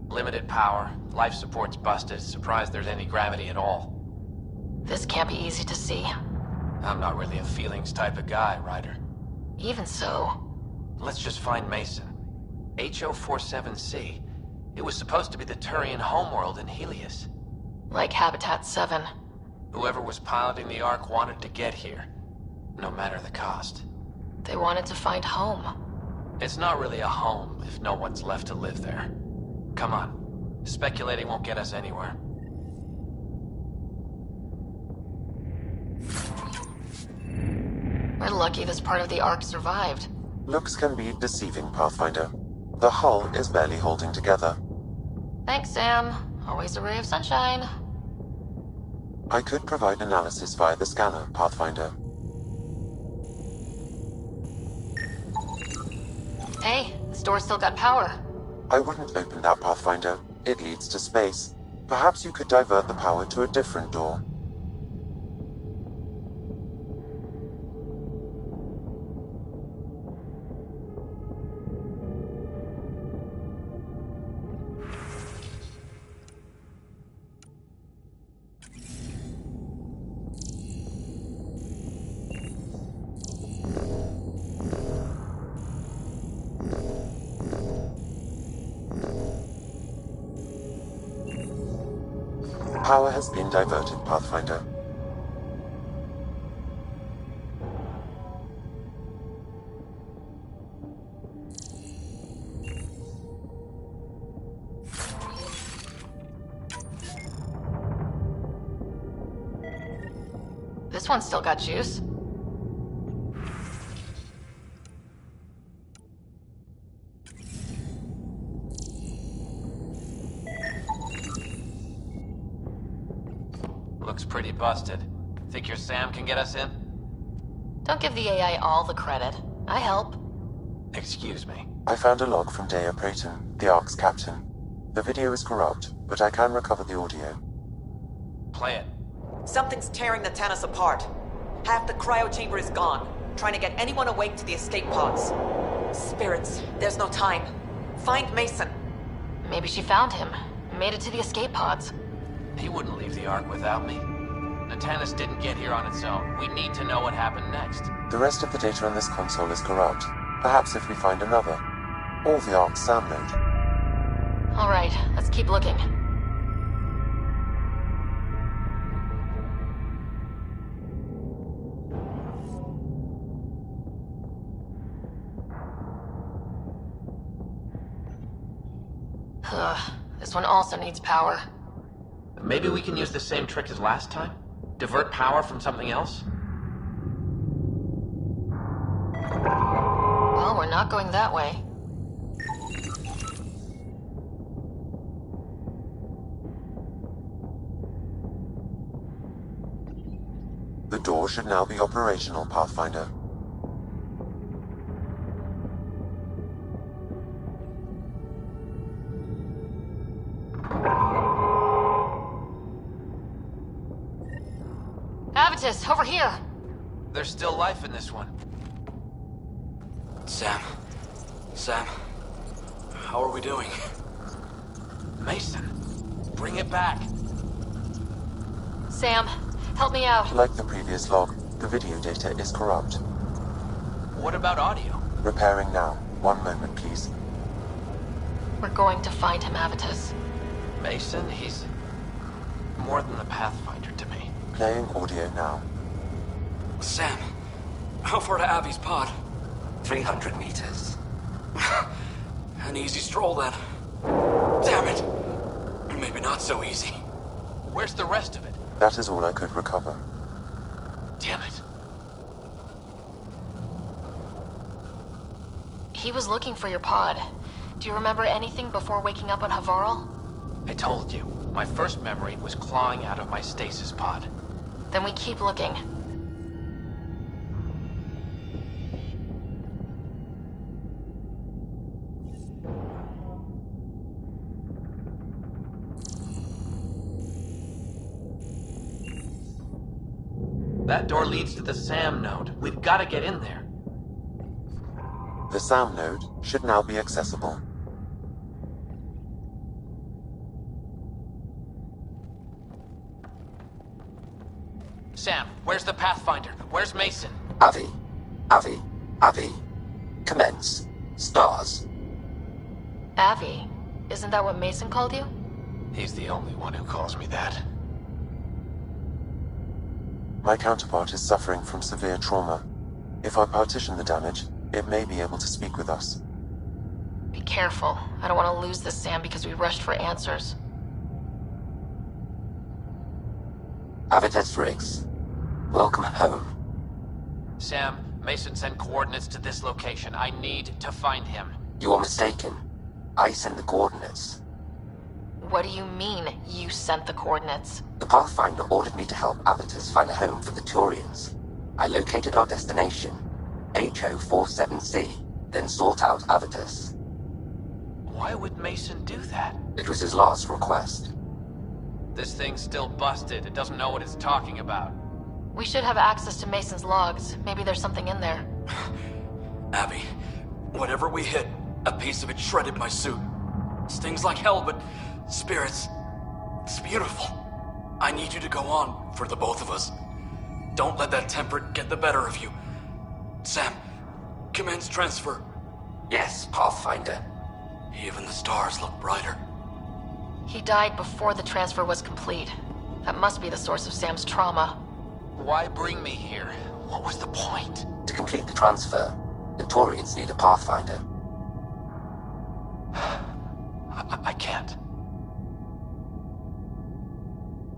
Limited power. Life support's busted. Surprised there's any gravity at all. This can't be easy to see. I'm not really a feelings type of guy, Ryder. Even so... Let's just find Mason. HO47C. It was supposed to be the Turian homeworld in Helios. Like Habitat 7. Whoever was piloting the Ark wanted to get here. No matter the cost. They wanted to find home. It's not really a home if no one's left to live there. Come on. Speculating won't get us anywhere. We're lucky this part of the Ark survived. Looks can be deceiving, Pathfinder. The hull is barely holding together. Thanks, Sam. Always a ray of sunshine. I could provide analysis via the scanner, Pathfinder. Hey, this door's still got power. I wouldn't open that, Pathfinder. It leads to space. Perhaps you could divert the power to a different door. Power has been diverted, Pathfinder. This one's still got juice. Looks pretty busted. Think your Sam can get us in? Don't give the AI all the credit. I help. Excuse me. I found a log from Dea Prayton, the Ark's captain. The video is corrupt, but I can recover the audio. Play it. Something's tearing the Tannis apart. Half the cryo chamber is gone, trying to get anyone awake to the escape pods. Spirits, there's no time. Find Mason. Maybe she found him. Made it to the escape pods. He wouldn't leave the Ark without me. Natanus didn't get here on its own. We need to know what happened next. The rest of the data on this console is corrupt. Perhaps if we find another. Or the Ark's SAM node. Alright, let's keep looking. This one also needs power. Maybe we can use the same trick as last time? Divert power from something else? Well, we're not going that way. The door should now be operational, Pathfinder. Avitus, over here! There's still life in this one. Sam, how are we doing? Mason, bring it back. Sam, help me out. Like the previous log, the video data is corrupt. What about audio? Repairing now. 1 moment, please. We're going to find him, Avitus. Mason, he's more than the Pathfinder to me. Playing audio now. Sam, how far to Avi's pod? 300 meters. An easy stroll then. Damn it! Maybe not so easy. Where's the rest of it? That is all I could recover. Damn it. He was looking for your pod. Do you remember anything before waking up on Havarl? I told you, my first memory was clawing out of my stasis pod. Then we keep looking. That door leads to the SAM node. We've got to get in there. The SAM node should now be accessible. Sam, where's the Pathfinder? Where's Mason? Avi. Commence. Stars. Avi? Isn't that what Mason called you? He's the only one who calls me that. My counterpart is suffering from severe trauma. If I partition the damage, it may be able to speak with us. Be careful. I don't want to lose this Sam because we rushed for answers. Avitus Riggs. Welcome home. Sam, Mason sent coordinates to this location. I need to find him. You are mistaken. I sent the coordinates. What do you mean, you sent the coordinates? The Pathfinder ordered me to help Avitus find a home for the Turians. I located our destination, HO47C, then sought out Avitus. Why would Mason do that? It was his last request. This thing's still busted. It doesn't know what it's talking about. We should have access to Mason's logs. Maybe there's something in there. Abby, whatever we hit, a piece of it shredded my suit. Stings like hell, but spirits, it's beautiful. I need you to go on for the both of us. Don't let that temper get the better of you. Sam, commence transfer. Yes, Pathfinder. Even the stars look brighter. He died before the transfer was complete. That must be the source of Sam's trauma. Why bring me here? What was the point? To complete the transfer, the Turians need a Pathfinder. I can't.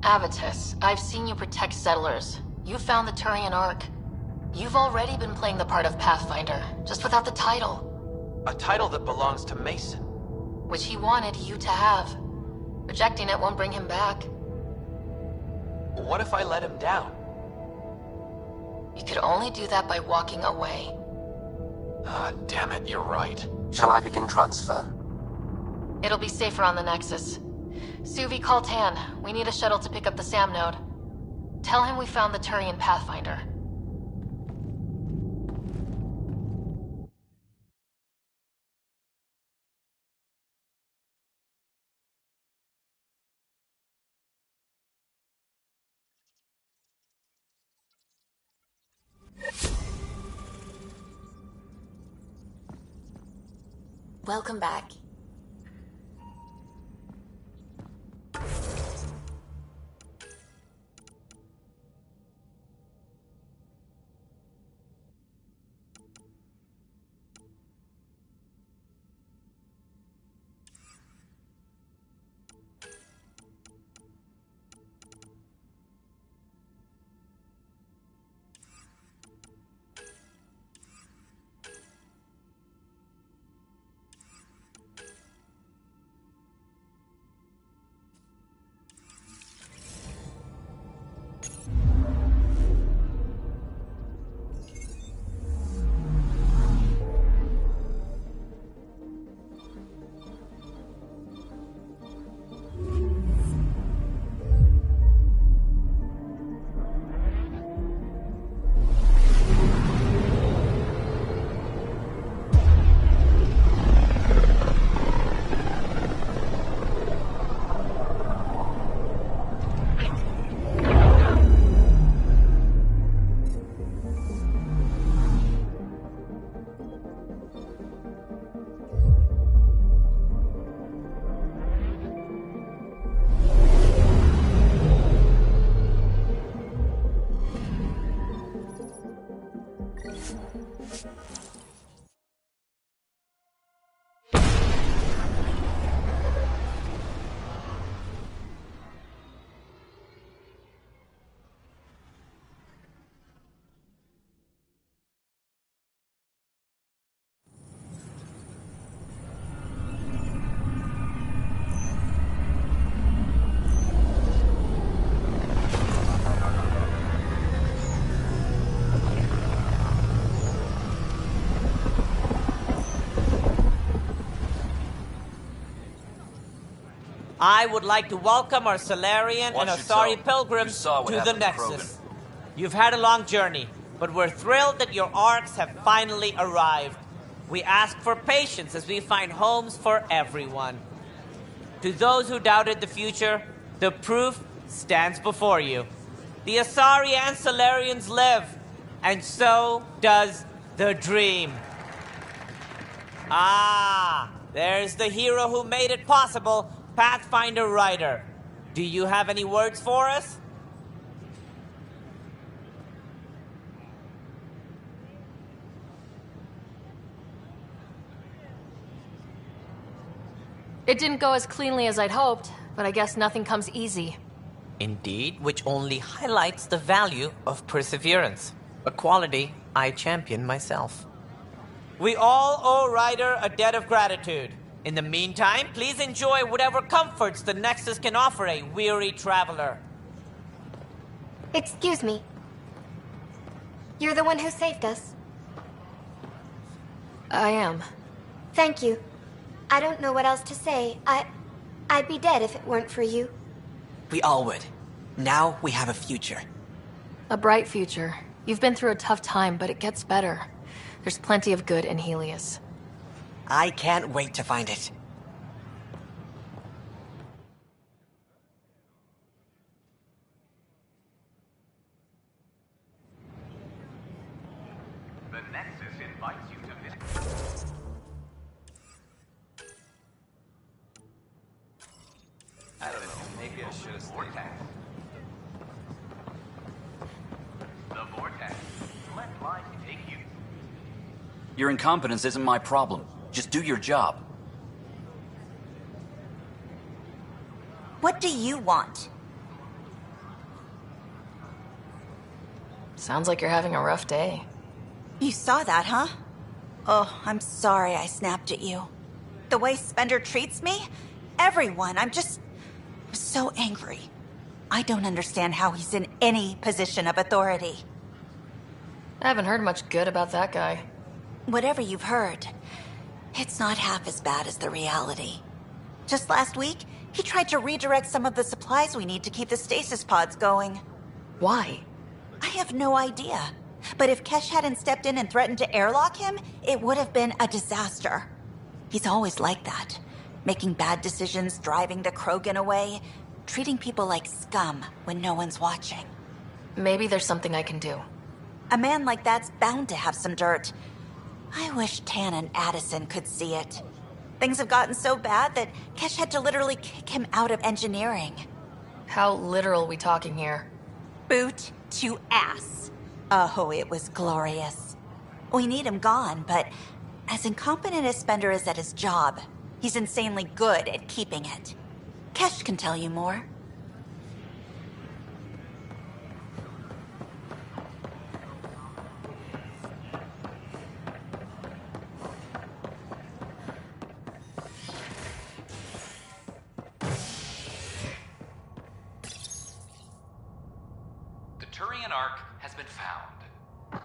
Avitus, I've seen you protect settlers. You found the Turian Ark. You've already been playing the part of Pathfinder, just without the title. A title that belongs to Mason. Which he wanted you to have. Rejecting it won't bring him back. What if I let him down? You could only do that by walking away. Ah, damn it, you're right. Shall I begin transfer? It'll be safer on the Nexus. Suvi, call Tan. We need a shuttle to pick up the SAM node. Tell him we found the Turian Pathfinder. Welcome back. I would like to welcome our Solarian and Asari pilgrims to the Nexus. You've had a long journey, but we're thrilled that your arcs have finally arrived. We ask for patience as we find homes for everyone. To those who doubted the future, the proof stands before you. The Asari and Solarians live, and so does the dream. Ah, there's the hero who made it possible, Pathfinder Ryder. Do you have any words for us? It didn't go as cleanly as I'd hoped, but I guess nothing comes easy. Indeed, which only highlights the value of perseverance, a quality I champion myself. We all owe Ryder a debt of gratitude. In the meantime, please enjoy whatever comforts the Nexus can offer a weary traveler. Excuse me. You're the one who saved us. I am. Thank you. I don't know what else to say. I'd be dead if it weren't for you. We all would. Now we have a future. A bright future. You've been through a tough time, but it gets better. There's plenty of good in Helios. I can't wait to find it. The Nexus invites you to visit. I don't know, maybe I should have stayed. The Vortex. Let life take you. Your incompetence isn't my problem. Just do your job. What do you want? Sounds like you're having a rough day. You saw that, huh? Oh, I'm sorry I snapped at you. The way Spender treats me? Everyone, I'm so angry. I don't understand how he's in any position of authority. I haven't heard much good about that guy. Whatever you've heard, it's not half as bad as the reality. Just last week, he tried to redirect some of the supplies we need to keep the stasis pods going. Why? I have no idea. But if Kesh hadn't stepped in and threatened to airlock him, it would have been a disaster. He's always like that. Making bad decisions, driving the Krogan away, treating people like scum when no one's watching. Maybe there's something I can do. A man like that's bound to have some dirt. I wish Tan and Addison could see it. Things have gotten so bad that Kesh had to literally kick him out of engineering. How literal we talking here? Boot to ass. Oh, it was glorious. We need him gone, but as incompetent as Spender is at his job, he's insanely good at keeping it. Kesh can tell you more. The Turian Ark has been found.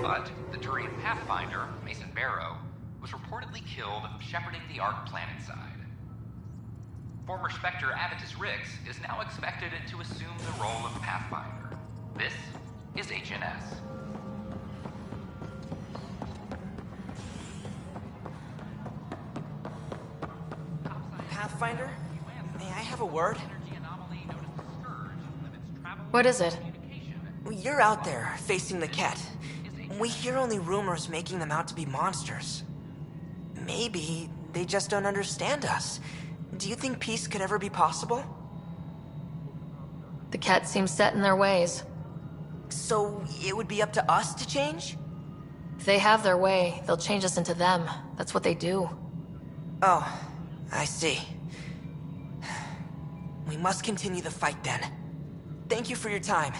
But the Turian Pathfinder, Mason Barrow, was reportedly killed shepherding the Ark planetside. Former Spectre Avitus Rix is now expected to assume the role of Pathfinder. This is HNS. Pathfinder? May I have a word? What is it? You're out there, facing the Ket. We hear only rumors making them out to be monsters. Maybe they just don't understand us. Do you think peace could ever be possible? The Ket seems set in their ways. So it would be up to us to change? If they have their way, they'll change us into them. That's what they do. Oh, I see. We must continue the fight then. Thank you for your time.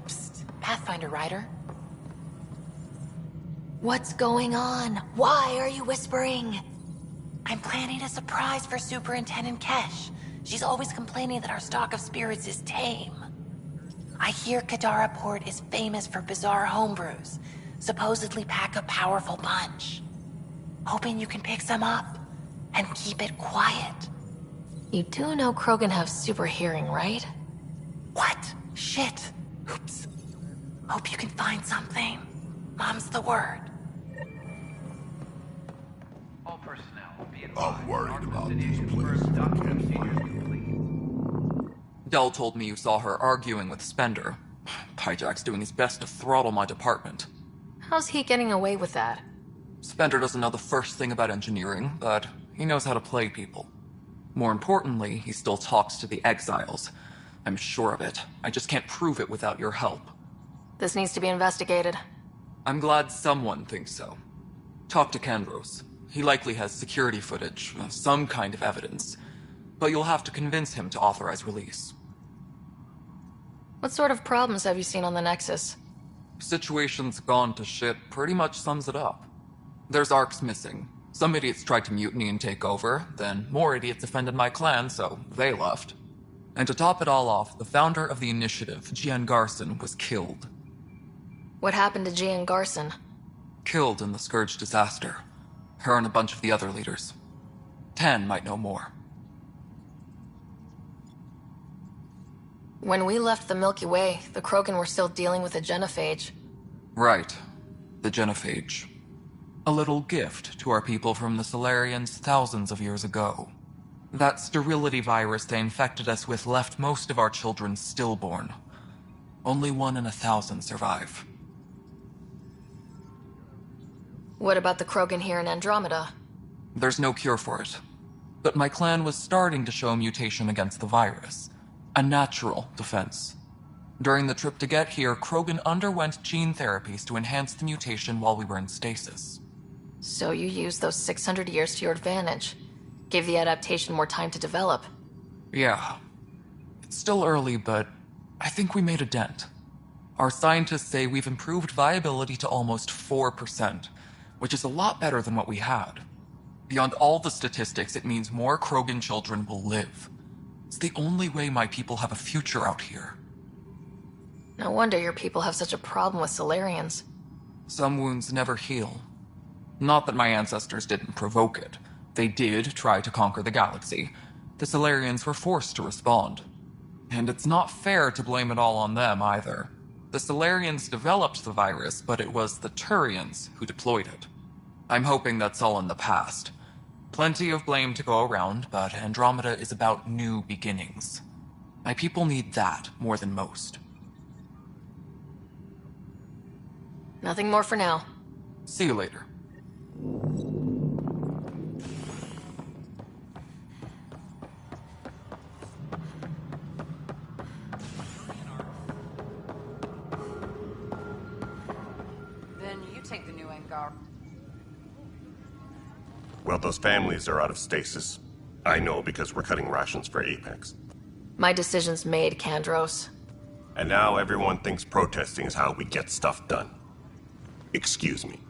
Psst, Pathfinder Rider. What's going on? Why are you whispering? I'm planning a surprise for Superintendent Kesh. She's always complaining that our stock of spirits is tame. I hear Kadara Port is famous for bizarre homebrews, supposedly pack a powerful punch. Hoping you can pick some up and keep it quiet. You do know Krogan have super hearing, right? What? Shit. Oops. Hope you can find something. Mom's the word. All personnel will be I'm worried about this place. Dell told me you saw her arguing with Spender. Pyjack's doing his best to throttle my department. How's he getting away with that? Spender doesn't know the first thing about engineering, but he knows how to play people. More importantly, he still talks to the exiles. I'm sure of it. I just can't prove it without your help. This needs to be investigated. I'm glad someone thinks so. Talk to Kandros. He likely has security footage, some kind of evidence. But you'll have to convince him to authorize release. What sort of problems have you seen on the Nexus? Situation's gone to shit pretty much sums it up. There's arcs missing. Some idiots tried to mutiny and take over, then more idiots offended my clan, so they left. And to top it all off, the founder of the initiative, Gian Garson, was killed. What happened to Gian Garson? Killed in the Scourge disaster. Her and a bunch of the other leaders. Tan might know more. When we left the Milky Way, the Krogan were still dealing with a genophage. Right. The genophage. A little gift to our people from the Solarians thousands of years ago. That sterility virus they infected us with left most of our children stillborn. Only 1 in 1,000 survive. What about the Krogan here in Andromeda? There's no cure for it. But my clan was starting to show a mutation against the virus. A natural defense. During the trip to get here, Krogan underwent gene therapies to enhance the mutation while we were in stasis. So you used those 600 years to your advantage. Gave the adaptation more time to develop. Yeah. It's still early, but I think we made a dent. Our scientists say we've improved viability to almost 4%, which is a lot better than what we had. Beyond all the statistics, it means more Krogan children will live. It's the only way my people have a future out here. No wonder your people have such a problem with Solarians. Some wounds never heal. Not that my ancestors didn't provoke it. They did try to conquer the galaxy. The Solarians were forced to respond. And it's not fair to blame it all on them either. The Solarians developed the virus, but it was the Turians who deployed it. I'm hoping that's all in the past. Plenty of blame to go around, but Andromeda is about new beginnings. My people need that more than most. Nothing more for now. See you later. Then you take the new Angar. Well, those families are out of stasis. I know because we're cutting rations for Apex. My decision's made, Kandros. And now everyone thinks protesting is how we get stuff done. Excuse me.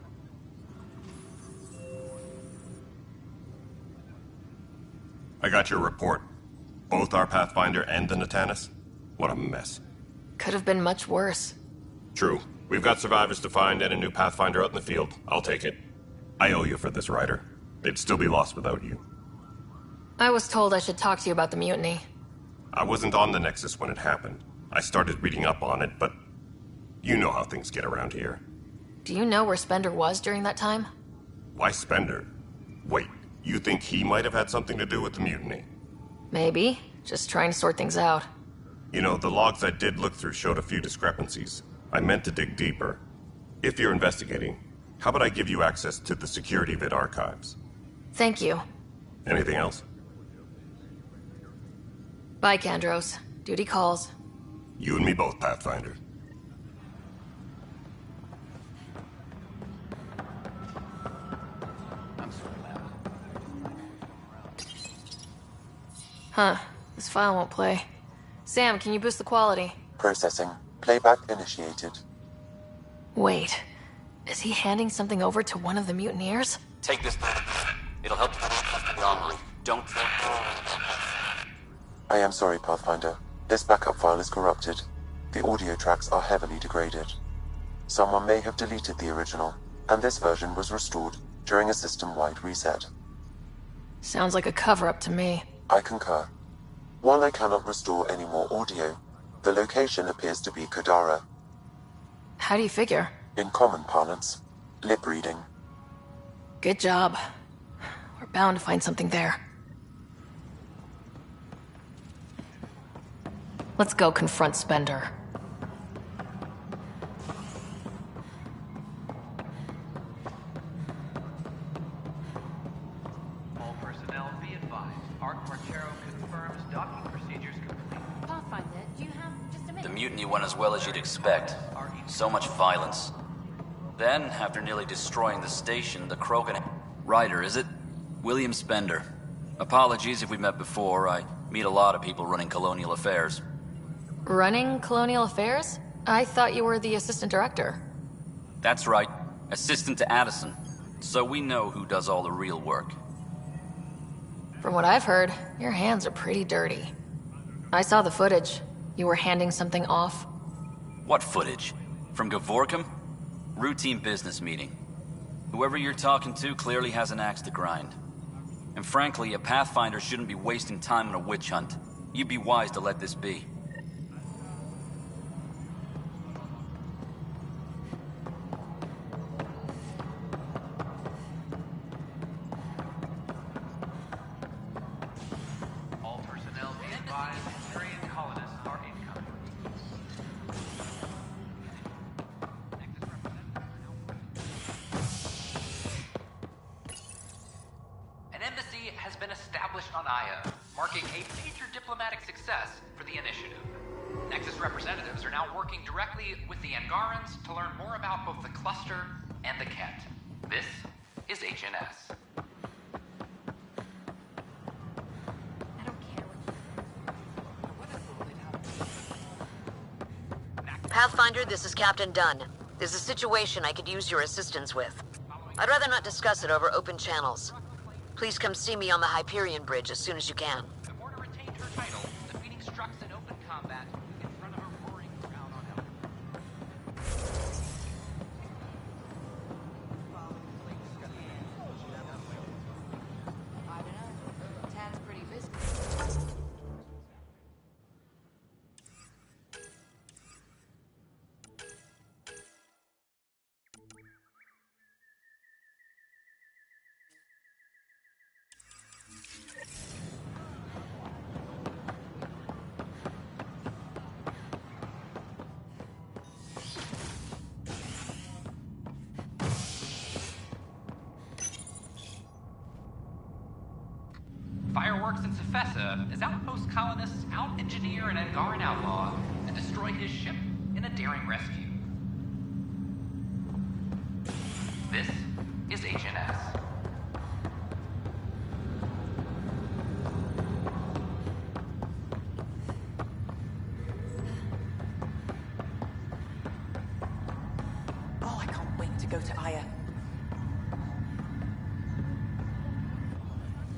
I got your report. Both our Pathfinder and the Natanis. What a mess. Could have been much worse. True. We've got survivors to find and a new Pathfinder out in the field. I'll take it. I owe you for this, Ryder. They'd still be lost without you. I was told I should talk to you about the mutiny. I wasn't on the Nexus when it happened. I started reading up on it, but you know how things get around here. Do you know where Spender was during that time? Why Spender? Wait, you think he might have had something to do with the mutiny? Maybe. Just trying to sort things out. You know, the logs I did look through showed a few discrepancies. I meant to dig deeper. If you're investigating, how about I give you access to the security vid archives? Thank you. Anything else? Bye, Kandros. Duty calls. You and me both, Pathfinder. Huh. This file won't play. Sam, can you boost the quality? Processing. Playback initiated. Wait. Is he handing something over to one of the mutineers? Take this. It'll help the armory. Don't... I am sorry, Pathfinder. This backup file is corrupted. The audio tracks are heavily degraded. Someone may have deleted the original, and this version was restored during a system-wide reset. Sounds like a cover-up to me. I concur. While I cannot restore any more audio, the location appears to be Kadara. How do you figure? In common parlance, lip reading. Good job. We're bound to find something there. Let's go confront Spender. All personnel be advised. Arc Marchero confirms docking procedures complete. Pathfinder, do you have just a minute? The mutiny went as well as you'd expect. So much violence. Then, after nearly destroying the station, the Krogan... Ryder, is it? William Spender. Apologies if we met before. I meet a lot of people running colonial affairs. Running Colonial Affairs? I thought you were the assistant director. That's right. Assistant to Addison. So we know who does all the real work. From what I've heard, your hands are pretty dirty. I saw the footage. You were handing something off. What footage? From Gavorkum? Routine business meeting. Whoever you're talking to clearly has an axe to grind. And frankly, a Pathfinder shouldn't be wasting time on a witch hunt. You'd be wise to let this be. All personnel be advised. Syrian colonists are incoming. An embassy has been established on Aya, marking a major diplomatic success for the initiative. Nexus representatives are now working directly with the Angarans to learn more about both the cluster and the Ket. This is HNS. Pathfinder, this is Captain Dunn. There's a situation I could use your assistance with. I'd rather not discuss it over open channels. Please come see me on the Hyperion Bridge as soon as you can. The Border retained her title, defeating Strux in open combat in front of a roaring crowd on Elm. I don't know. Tad's pretty busy. Fireworks in Cephessa as outpost colonists out-engineer an Angaran outlaw and destroy his ship in a daring rescue. This is HNS. Oh, I can't wait to go to Aya.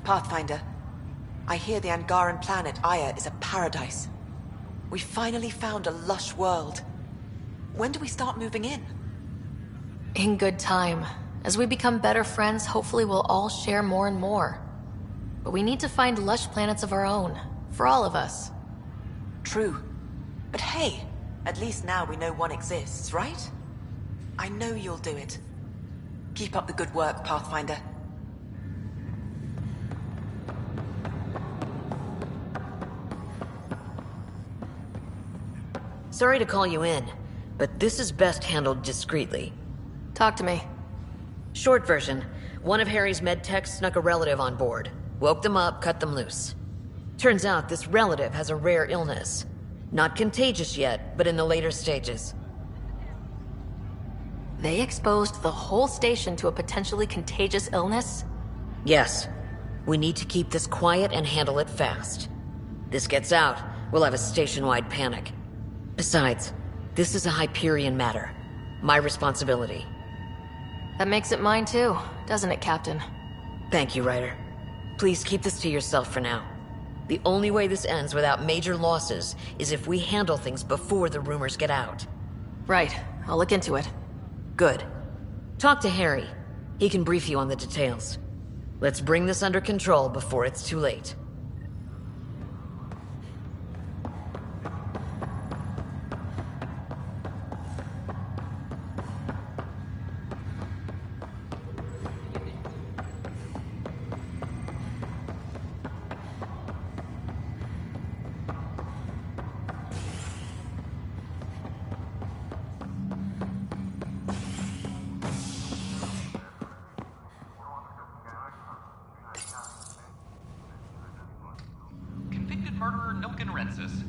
Pathfinder, I hear the Angaran planet Aya is a paradise. We finally found a lush world. When do we start moving in? In good time. As we become better friends, hopefully we'll all share more and more. But we need to find lush planets of our own. For all of us. True. But hey, at least now we know one exists, right? I know you'll do it. Keep up the good work, Pathfinder. Sorry to call you in, but this is best handled discreetly. Talk to me. Short version, one of Harry's med techs snuck a relative on board. Woke them up, cut them loose. Turns out this relative has a rare illness. Not contagious yet, but in the later stages. They exposed the whole station to a potentially contagious illness? Yes. We need to keep this quiet and handle it fast. This gets out, we'll have a station-wide panic. Besides, this is a Hyperion matter. My responsibility. That makes it mine too, doesn't it, Captain? Thank you, Ryder. Please keep this to yourself for now. The only way this ends without major losses is if we handle things before the rumors get out. Right. I'll look into it. Good. Talk to Harry. He can brief you on the details. Let's bring this under control before it's too late.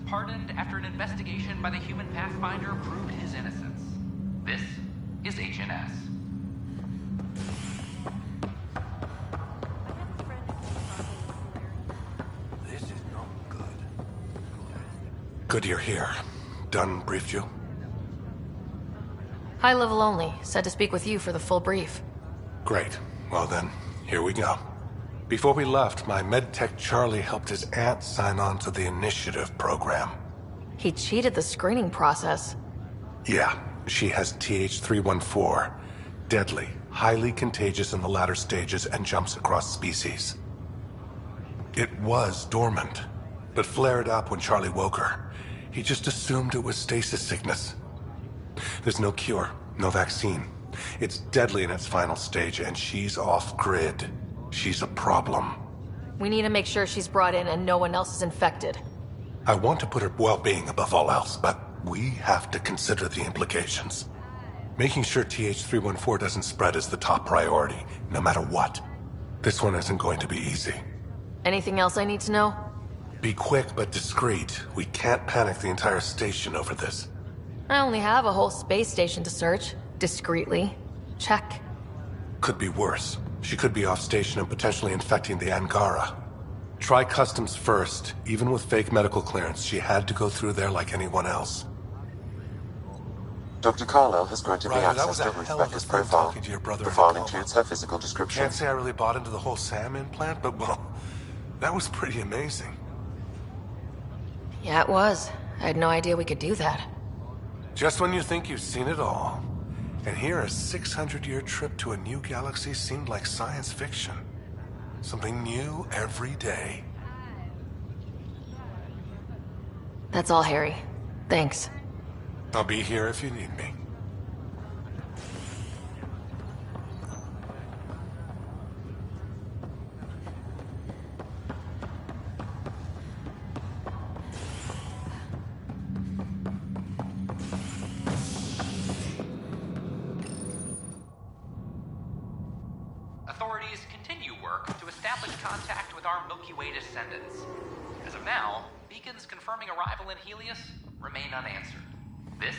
Pardoned after an investigation by the human Pathfinder proved his innocence. This is HNS. This is not good. Good you're here. Dunn briefed you? High level only. Said to speak with you for the full brief. Great. Well then, here we go. Before we left, my medtech Charlie helped his aunt sign on to the initiative program. He cheated the screening process. Yeah, she has TH314. Deadly, highly contagious in the latter stages and jumps across species. It was dormant, but flared up when Charlie woke her. He just assumed it was stasis sickness. There's no cure, no vaccine. It's deadly in its final stage, and she's off-grid. She's a problem. We need to make sure she's brought in and no one else is infected. I want to put her well-being above all else, but we have to consider the implications. Making sure TH314 doesn't spread is the top priority, no matter what. This one isn't going to be easy. Anything else I need to know? Be quick but discreet. We can't panic the entire station over this. I only have a whole space station to search. Discreetly. Check. Could be worse. She could be off station and potentially infecting the Angara. Try customs first. Even with fake medical clearance, she had to go through there like anyone else. Dr. Carlyle has granted me access to Rebecca's profile. The file includes her physical description. Can't say I really bought into the whole Sam implant, but well, that was pretty amazing. Yeah, it was. I had no idea we could do that. Just when you think you've seen it all. And here, a 600-year trip to a new galaxy seemed like science fiction. Something new every day. That's all, Harry. Thanks. I'll be here if you need me. Authorities continue work to establish contact with our Milky Way descendants. As of now, beacons confirming arrival in Helios remain unanswered. This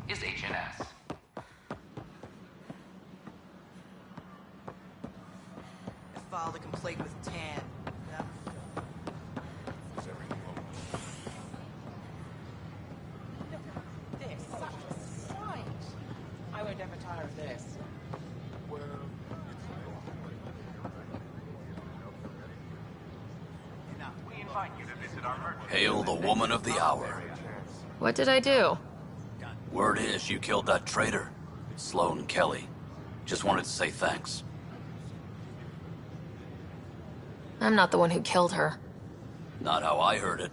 is HNS. I filed a complaint with Tan. This is such a sight. I won't ever tire of this. Hail the woman of the hour. What did I do? Word is you killed that traitor, Sloane Kelly. Just wanted to say thanks. I'm not the one who killed her. Not how I heard it.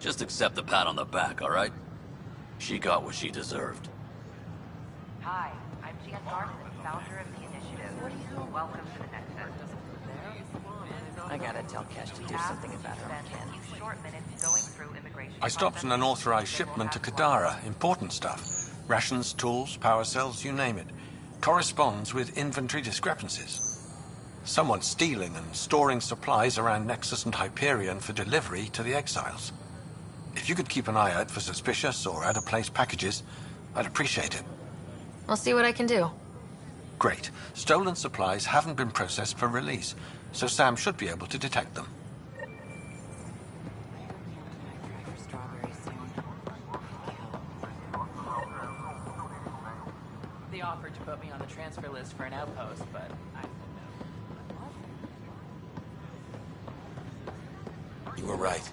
Just accept the pat on the back, all right? She got what she deserved. Hi, I'm Jan Garson, founder of the initiative. Welcome to the Nexus. I gotta tell Cash to do something about her mechanics. I stopped an unauthorized shipment to Kadara. Important stuff. Rations, tools, power cells, you name it. Corresponds with inventory discrepancies. Someone's stealing and storing supplies around Nexus and Hyperion for delivery to the Exiles. If you could keep an eye out for suspicious or out-of-place packages, I'd appreciate it. I'll see what I can do. Great. Stolen supplies haven't been processed for release, so Sam should be able to detect them. They offered to put me on the transfer list for an outpost, but I said no. You were right.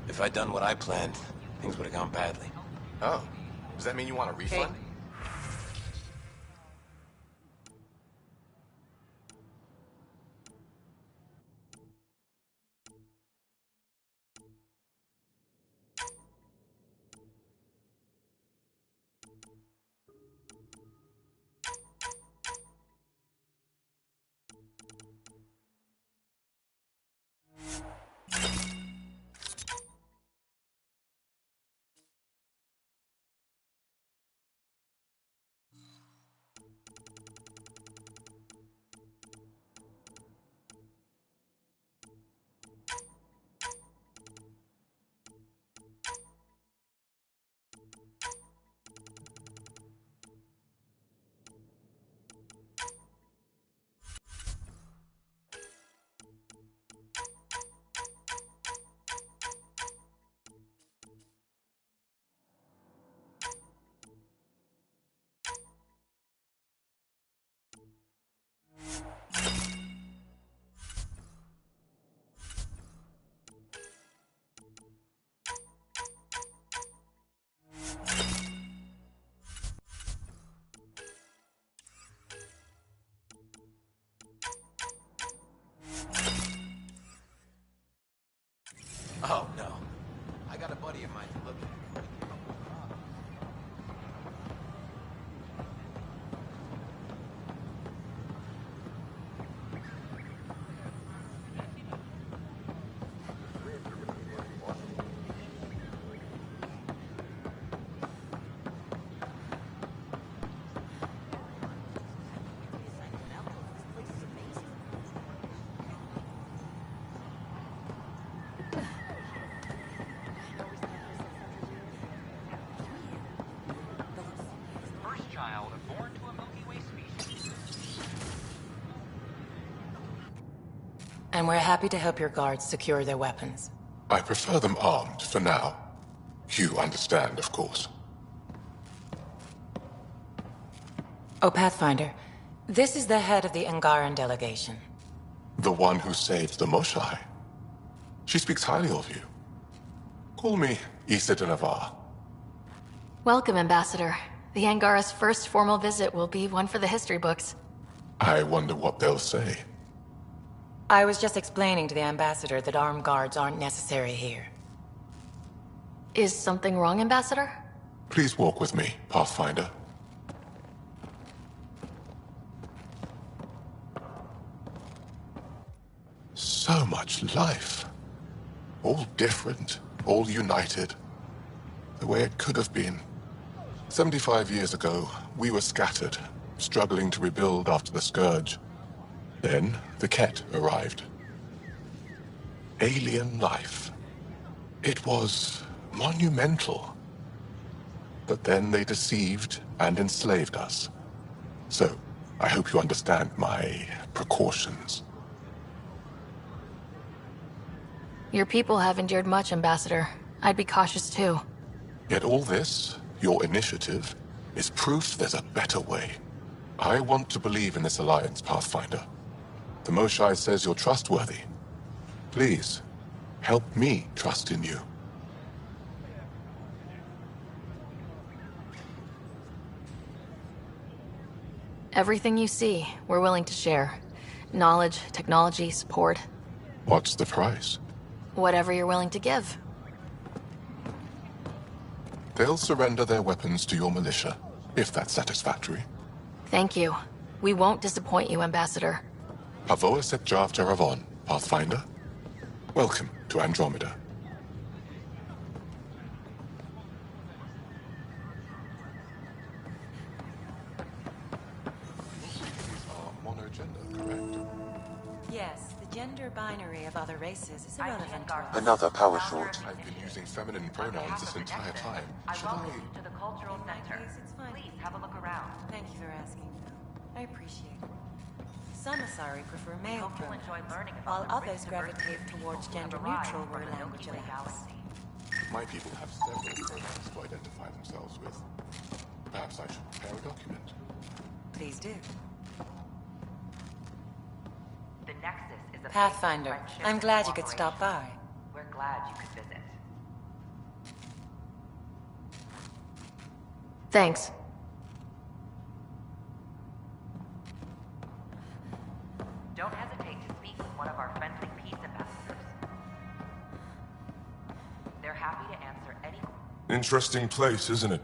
If I'd done what I planned, things would have gone badly. Oh. Does that mean you want a refund? Hey. Oh, no. I got a buddy of mine who looked at it. And we're happy to help your guards secure their weapons. I prefer them armed for now. You understand, of course. Oh, Pathfinder, this is the head of the Angaran delegation. The one who saved the Moshai. She speaks highly of you. Call me Issa de Navarre. Welcome, Ambassador. The Angara's first formal visit will be one for the history books. I wonder what they'll say. I was just explaining to the Ambassador that armed guards aren't necessary here. Is something wrong, Ambassador? Please walk with me, Pathfinder. So much life. All different, all united. The way it could have been. 75 years ago, we were scattered, struggling to rebuild after the Scourge. Then, the Ket arrived. Alien life. It was monumental. But then they deceived and enslaved us. So, I hope you understand my precautions. Your people have endured much, Ambassador. I'd be cautious too. Yet all this, your initiative, is proof there's a better way. I want to believe in this alliance, Pathfinder. The Moshai says you're trustworthy. Please, help me trust in you. Everything you see, we're willing to share. Knowledge, technology, support. What's the price? Whatever you're willing to give. They'll surrender their weapons to your militia, if that's satisfactory. Thank you. We won't disappoint you, Ambassador. Pavois et Jav Jaravon, Pathfinder. Welcome to Andromeda. These are monogender, correct? gender binary of other races is irrelevant to us. Another power short. I've been using feminine pronouns this entire time. Should welcome I? you to the Cultural Center. Please have a look around. Thank you for asking, though. I appreciate it. Some Asari prefer male Hope you'll pronouns, enjoy learning while about the others rich diversity gravitate of towards people who have gender-neutral arrived where from the language Milky Way allows. galaxy. My people have several pronouns to identify themselves with. Perhaps I should prepare a document. Please do. The Nexus is a Pathfinder, place of friendship I'm and glad you could stop cooperation. by. We're glad you could visit. Thanks. Don't hesitate to speak with one of our friendly peace ambassadors. They're happy to answer any... Interesting place, isn't it?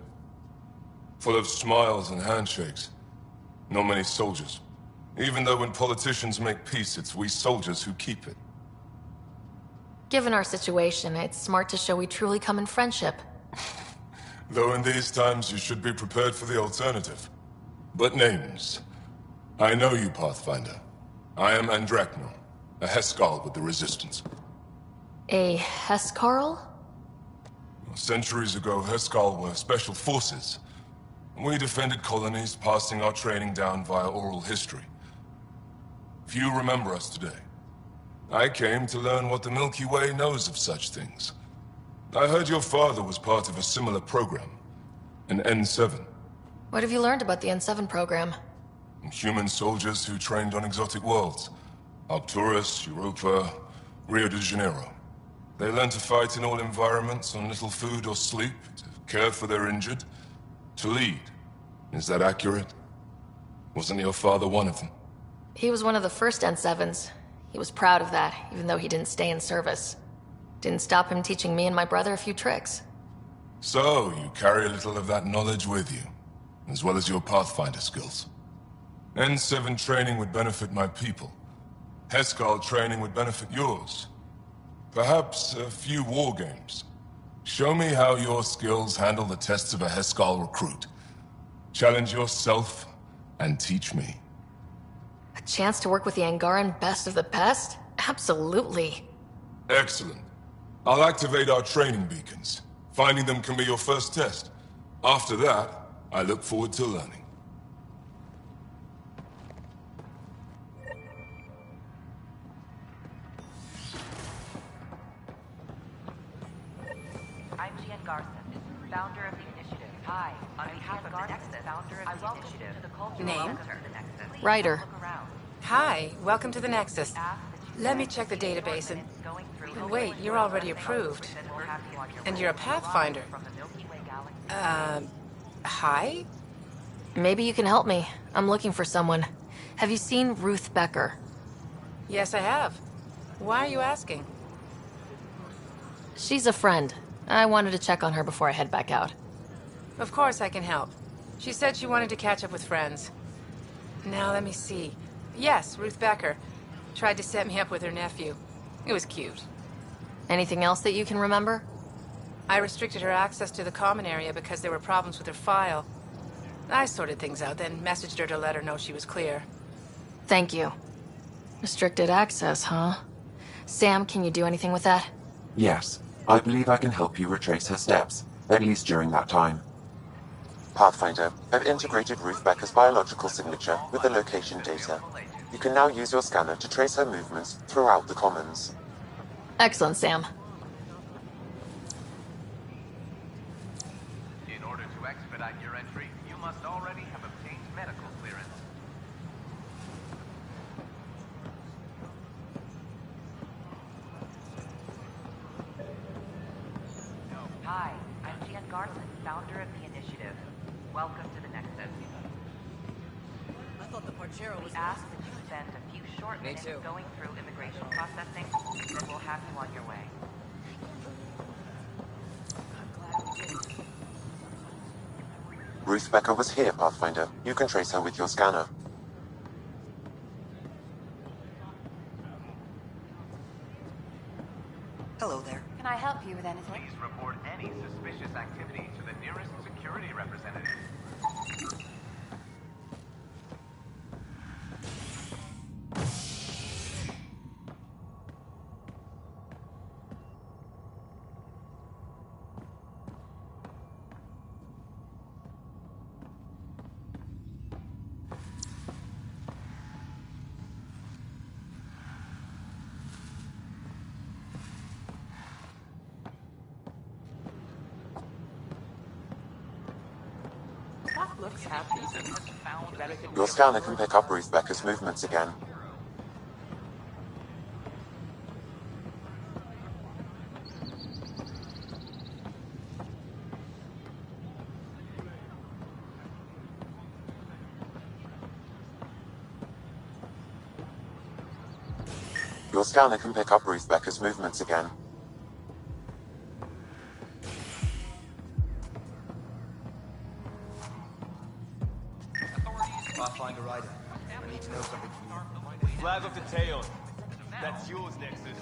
Full of smiles and handshakes. Not many soldiers. Even though when politicians make peace, it's we soldiers who keep it. Given our situation, it's smart to show we truly come in friendship. Though in these times you should be prepared for the alternative. But names. I know you, Pathfinder. I am Andraknor, a Heskal with the Resistance. A Hescarl? Centuries ago, Heskal were special forces. We defended colonies, passing our training down via oral history. Few remember us today. I came to learn what the Milky Way knows of such things. I heard your father was part of a similar program, an N7. What have you learned about the N7 program? Human soldiers who trained on exotic worlds. Arcturus, Europa, Rio de Janeiro. They learned to fight in all environments, on little food or sleep, to care for their injured, to lead. Is that accurate? Wasn't your father one of them? He was one of the first N7s. He was proud of that, even though he didn't stay in service. Didn't stop him teaching me and my brother a few tricks. So, you carry a little of that knowledge with you, as well as your Pathfinder skills. N7 training would benefit my people. Heskal training would benefit yours. Perhaps a few war games. Show me how your skills handle the tests of a Heskal recruit. Challenge yourself, and teach me. A chance to work with the Angaran best of the best? Absolutely. Excellent. I'll activate our training beacons. Finding them can be your first test. After that, I look forward to learning. I'm Gian Garson, founder of the initiative. Hi, on behalf of the Nexus, founder of the initiative, to the Cultural Name? Center. Ryder. Hi, welcome to the Nexus. Let me check the database and... Wait, you're already approved. And you're a Pathfinder. Hi? Maybe you can help me. I'm looking for someone. Have you seen Ruth Becker? Yes, I have. Why are you asking? She's a friend. I wanted to check on her before I head back out. Of course I can help. She said she wanted to catch up with friends. Now, let me see. Yes, Ruth Becker. Tried to set me up with her nephew. It was cute. Anything else that you can remember? I restricted her access to the common area because there were problems with her file. I sorted things out, then messaged her to let her know she was clear. Thank you. Restricted access, huh? Sam, can you do anything with that? Yes, I believe I can help you retrace her steps, at least during that time. Pathfinder, I've integrated Ruth Becker's biological signature with the location data. You can now use your scanner to trace her movements throughout the Commons. Excellent, Sam. In order to expedite your entry, you must already have obtained medical clearance. Hi, I'm Gian Garson, founder of the initiative. Welcome to the Nexus. I thought the Parchero was... We ask that you spend a few short minutes going through immigration processing, then we'll have you on your way. Ruth Becker was here, Pathfinder. You can trace her with your scanner. Hello there. Can I help you with anything? Please report any suspicious activity to the nearest security representative. looks happy. Your scanner can pick up Ruth Becker's movements again. Your scanner can pick up Ruth Becker's movements again. Pathfinder Ryder, I need to know something from you. Flag of the tail. That's yours, Nexus.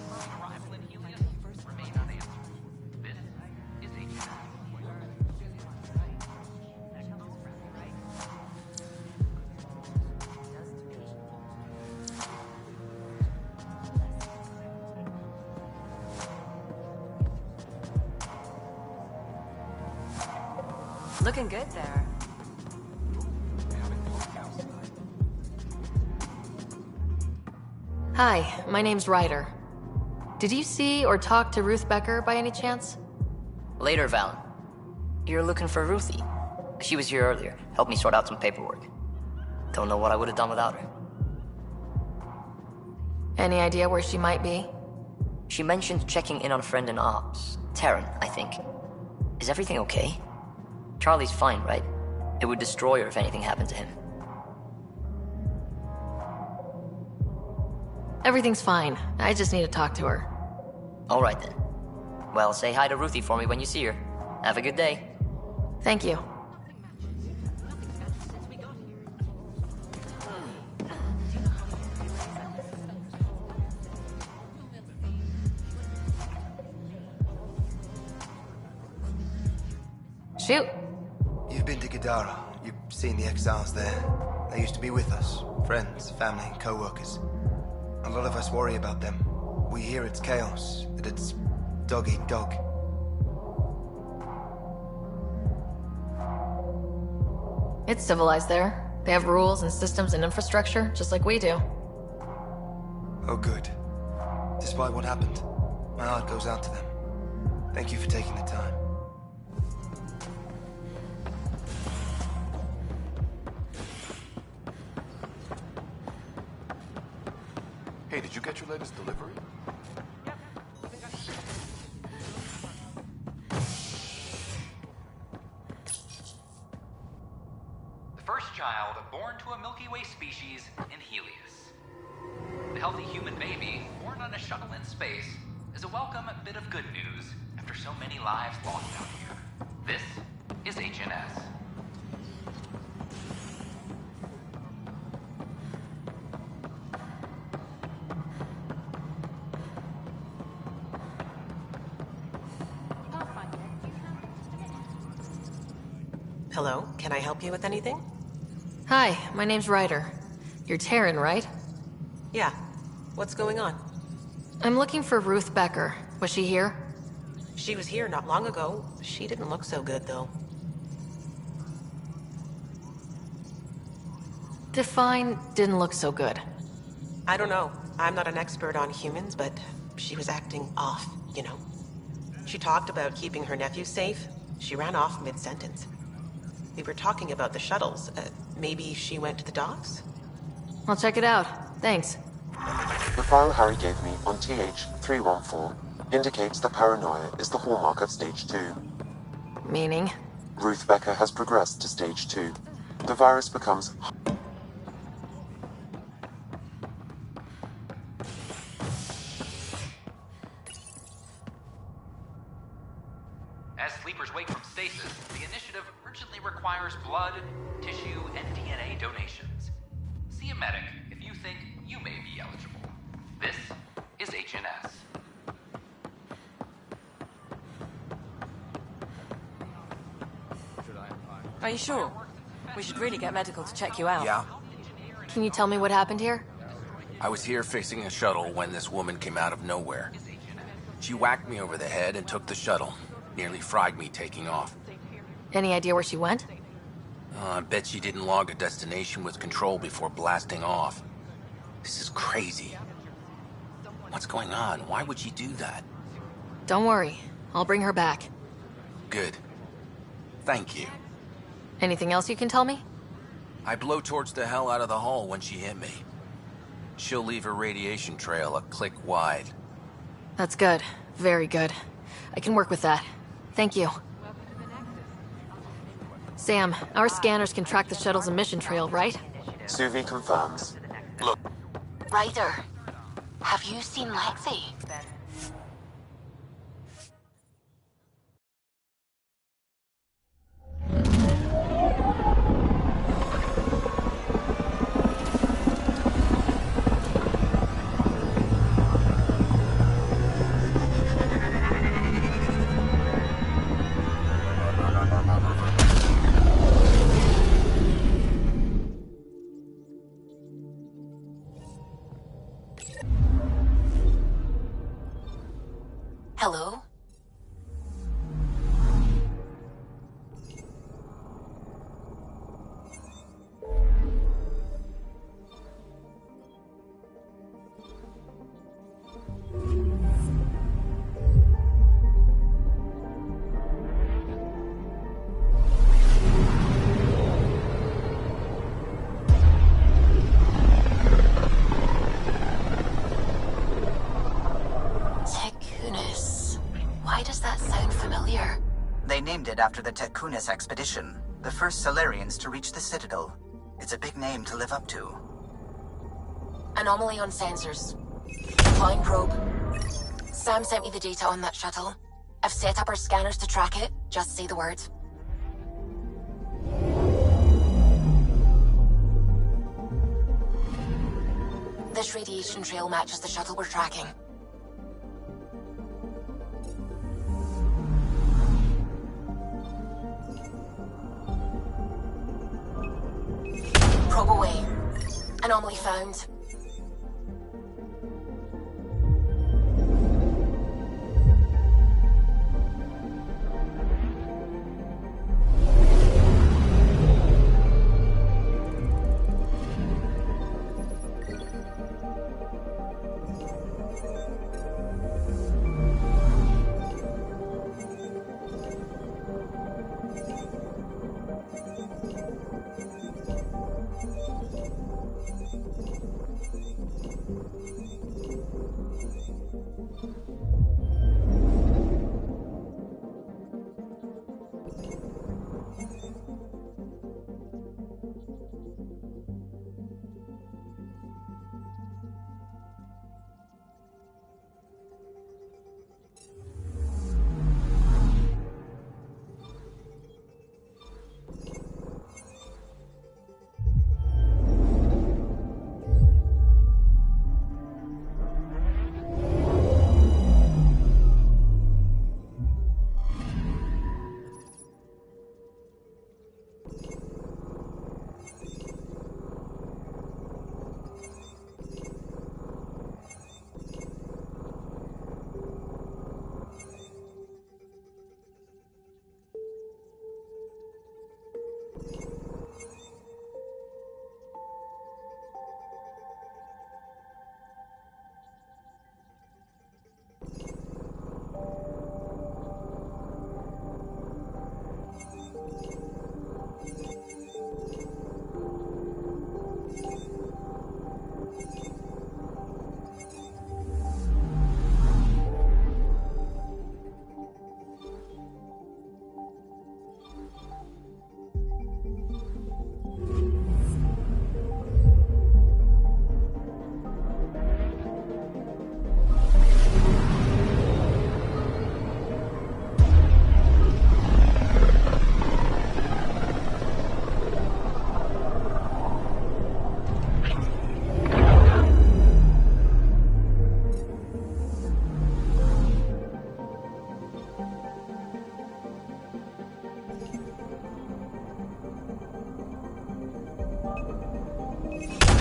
Looking good there. Hi, my name's Ryder. Did you see or talk to Ruth Becker by any chance? Later, Valen. You're looking for Ruthie. She was here earlier. Helped me sort out some paperwork. Don't know what I would have done without her. Any idea where she might be? She mentioned checking in on a friend in ops. Taryn, I think. Is everything okay? Charlie's fine, right? It would destroy her if anything happened to him. Everything's fine. I just need to talk to her. All right, then. Well, say hi to Ruthie for me when you see her. Have a good day. Thank you. Shoot. You've been to Gadara. You've seen the exiles there. They used to be with us. Friends, family, co-workers. A lot of us worry about them. We hear it's chaos, that it's dog eat dog. It's civilized there. They have rules and systems and infrastructure, just like we do. Oh, good. Despite what happened, my heart goes out to them. Thank you for taking the time. Hey, did you get your latest delivery? The first child born to a Milky Way species in Helios. The healthy human baby, born on a shuttle in space, is a welcome bit of good news after so many lives lost out here. This is HNS. Hello, can I help you with anything? Hi, my name's Ryder. You're Taryn, right? Yeah. What's going on? I'm looking for Ruth Becker. Was she here? She was here not long ago. She didn't look so good, though. Define didn't look so good. I don't know. I'm not an expert on humans, but she was acting off, you know. She talked about keeping her nephew safe. She ran off mid-sentence. We were talking about the shuttles. Maybe she went to the docks? I'll check it out. Thanks. The file Harry gave me on TH-314 indicates that paranoia is the hallmark of Stage 2. Meaning? Ruth Becker has progressed to Stage 2. The virus becomes... As sleepers wake from stasis, the initiative urgently requires blood, tissue, and DNA donations. See a medic if you think you may be eligible. This is HNS. Are you sure? We should really get medical to check you out. Yeah. Can you tell me what happened here? I was here fixing a shuttle when this woman came out of nowhere. She whacked me over the head and took the shuttle. Nearly fried me taking off. Any idea where she went? I bet she didn't log a destination with control before blasting off. This is crazy. What's going on? Why would she do that? Don't worry. I'll bring her back. Good. Thank you. Anything else you can tell me? I blowtorched the hell out of the hull when she hit me. She'll leave her radiation trail a click wide. That's good. Very good. I can work with that. Thank you. Sam, our scanners can track the shuttle's emission trail, right? Suvi confirms. Look. Ryder, have you seen Lexi? Hello? Why does that sound familiar? They named it after the Tekunis expedition, the first Solarians to reach the Citadel. It's a big name to live up to. Anomaly on sensors. Flying probe. Sam sent me the data on that shuttle. I've set up our scanners to track it. Just say the word. This radiation trail matches the shuttle we're tracking. Probe away. Anomaly found.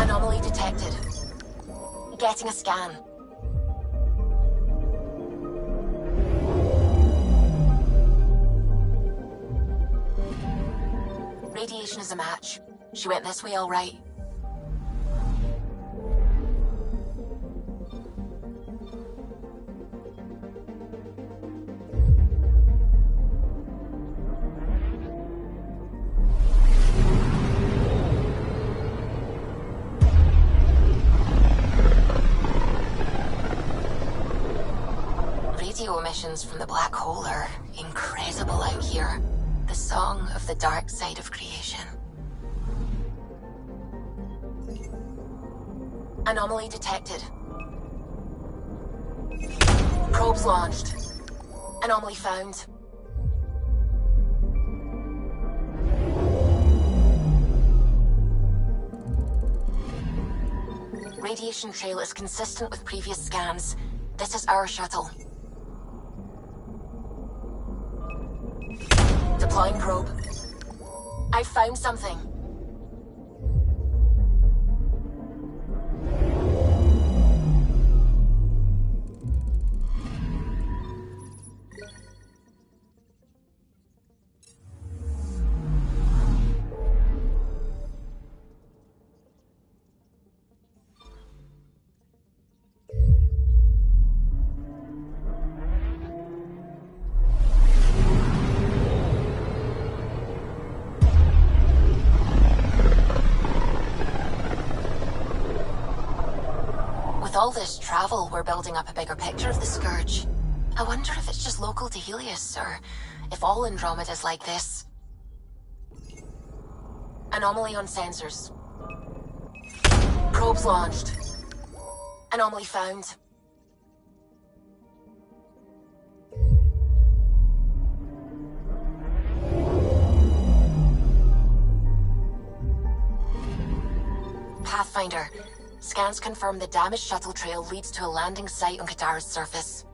Anomaly detected. Getting a scan. Radiation is a match. She went this way all right. radio emissions from the black hole are incredible out here. The song of the dark side of creation. Anomaly detected. Probes launched. Anomaly found. Radiation trail is consistent with previous scans. This is our shuttle. Deploying probe. I found something. With all this travel, we're building up a bigger picture of the Scourge. I wonder if it's just local to Helios, or if all Andromeda's like this. Anomaly on sensors. Probes launched. Anomaly found. Pathfinder. Scans confirm the damaged shuttle trail leads to a landing site on Kadara's surface.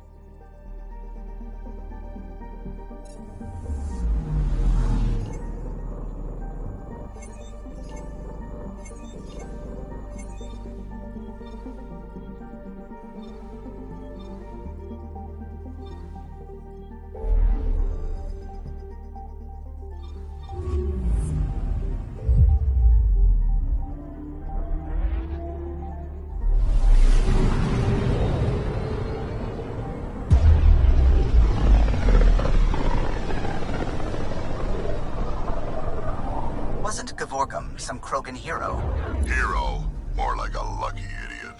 Wasn't Gavorgum some Krogan hero? Hero? More like a lucky idiot.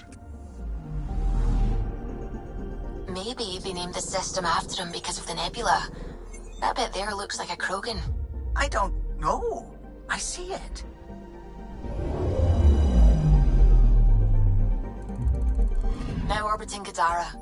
Maybe they named the system after him because of the nebula. That bit there looks like a Krogan. I don't know. I see it. Now orbiting Kadara.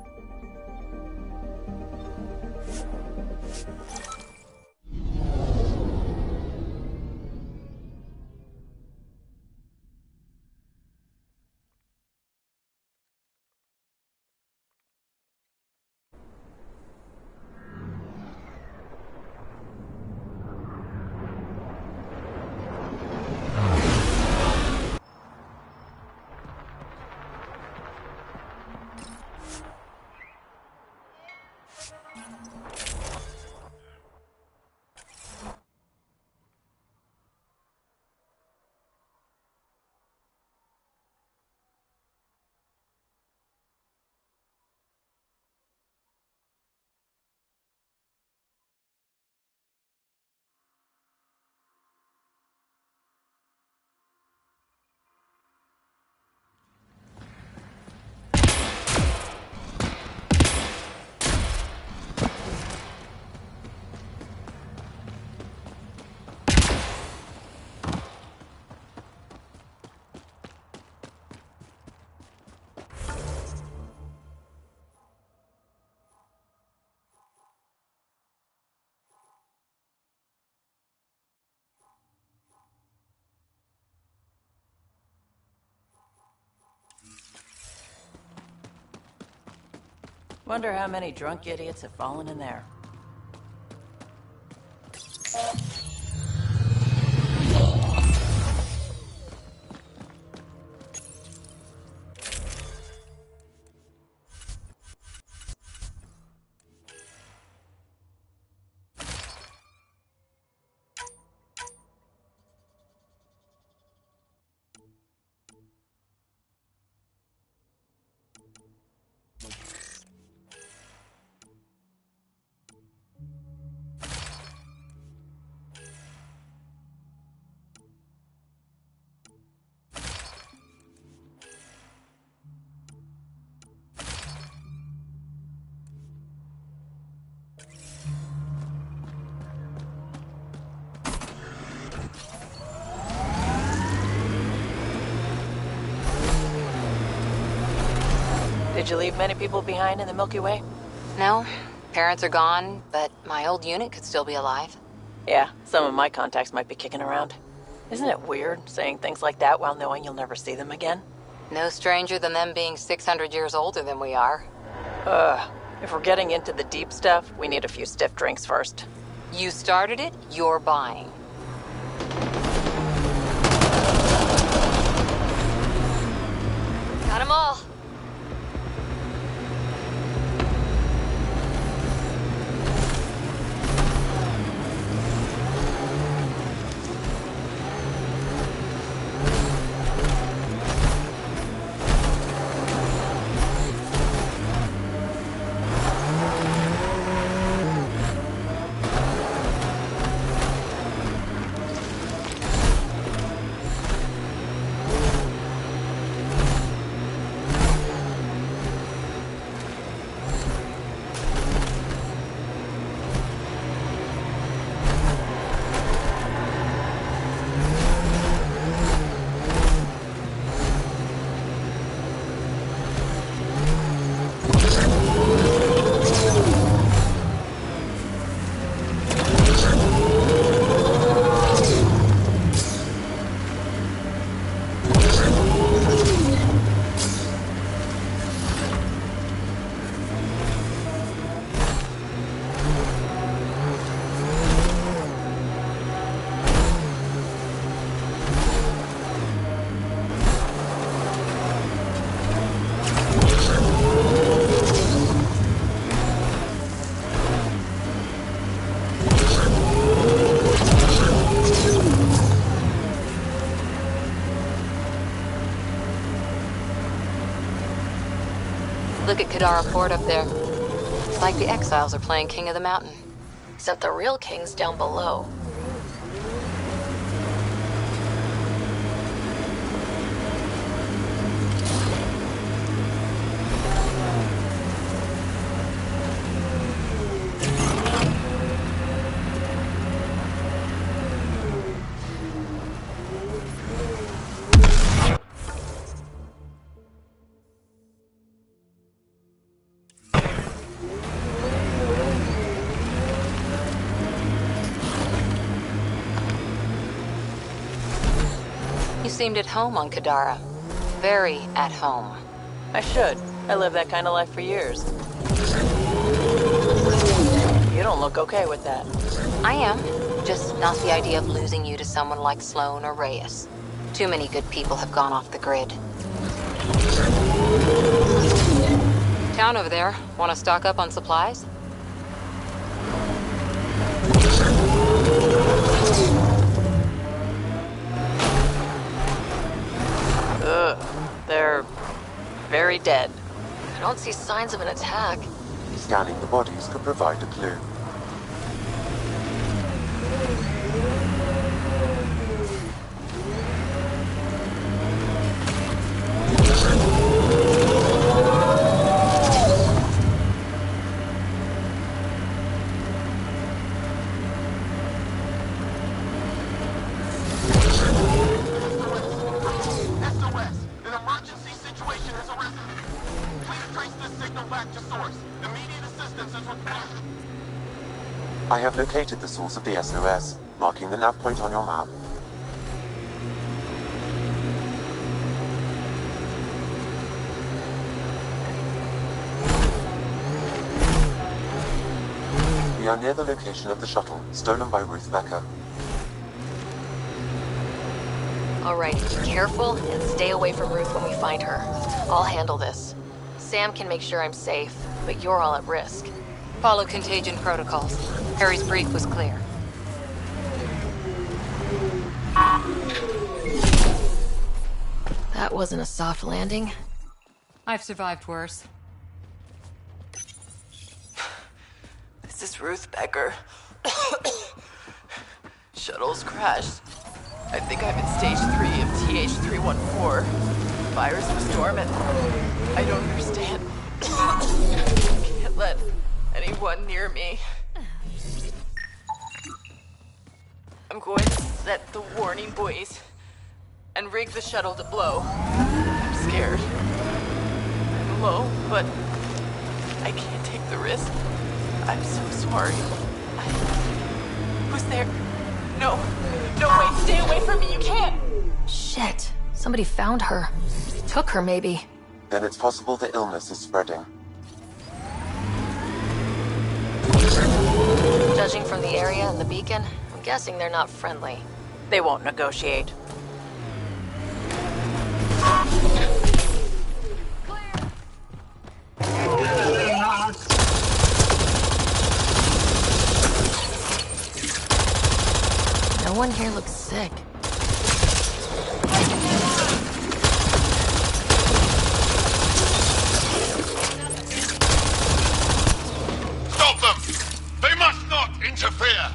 Wonder how many drunk idiots have fallen in there. Did you leave many people behind in the Milky Way? No. Parents are gone, but my old unit could still be alive. Yeah, some of my contacts might be kicking around. Isn't it weird saying things like that while knowing you'll never see them again? No stranger than them being 600 years older than we are. If we're getting into the deep stuff, we need a few stiff drinks first. You started it, you're buying. Got 'em all. Look at Kadara Fort up there. It's like the exiles are playing King of the Mountain. Except the real king's down below. You seemed at home on Kadara. Very at home. I should. I lived that kind of life for years. You don't look okay with that. I am. Just not the idea of losing you to someone like Sloan or Reyes. Too many good people have gone off the grid. Town over there. Want to stock up on supplies? They're very dead. I don't see signs of an attack. Scanning the bodies could provide a clue. I have located the source of the SOS, marking the nav point on your map. We are near the location of the shuttle, stolen by Ruth Becker. All right, be careful and stay away from Ruth when we find her. I'll handle this. Sam can make sure I'm safe, but you're all at risk. Follow contagion protocols. Harry's brief was clear. That wasn't a soft landing. I've survived worse. This is Ruth Becker. Shuttle's crashed. I think I'm in stage 3 of TH314. Virus was dormant. I don't understand. Can't let anyone near me. I'm going to set the warning buoys and rig the shuttle to blow. I'm scared. I'm low, but I can't take the risk. I'm so sorry. Who's there? No, wait, stay away from me, you can't! Shit. Somebody found her. Took her, maybe. Then it's possible the illness is spreading. Judging from the area and the beacon, I'm guessing they're not friendly. They won't negotiate. No one here looks sick. Stop them! They must not interfere!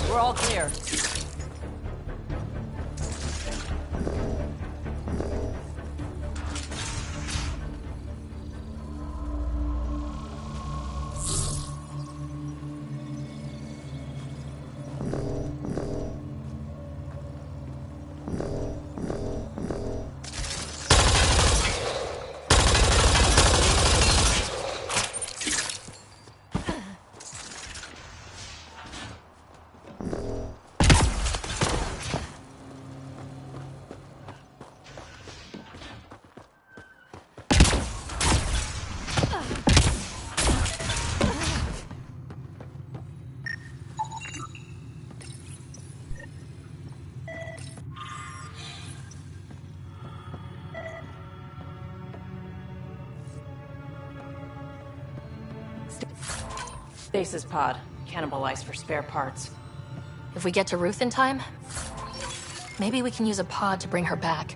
We're all clear. Stasis pod. Cannibalized for spare parts. If we get to Ruth in time, maybe we can use a pod to bring her back.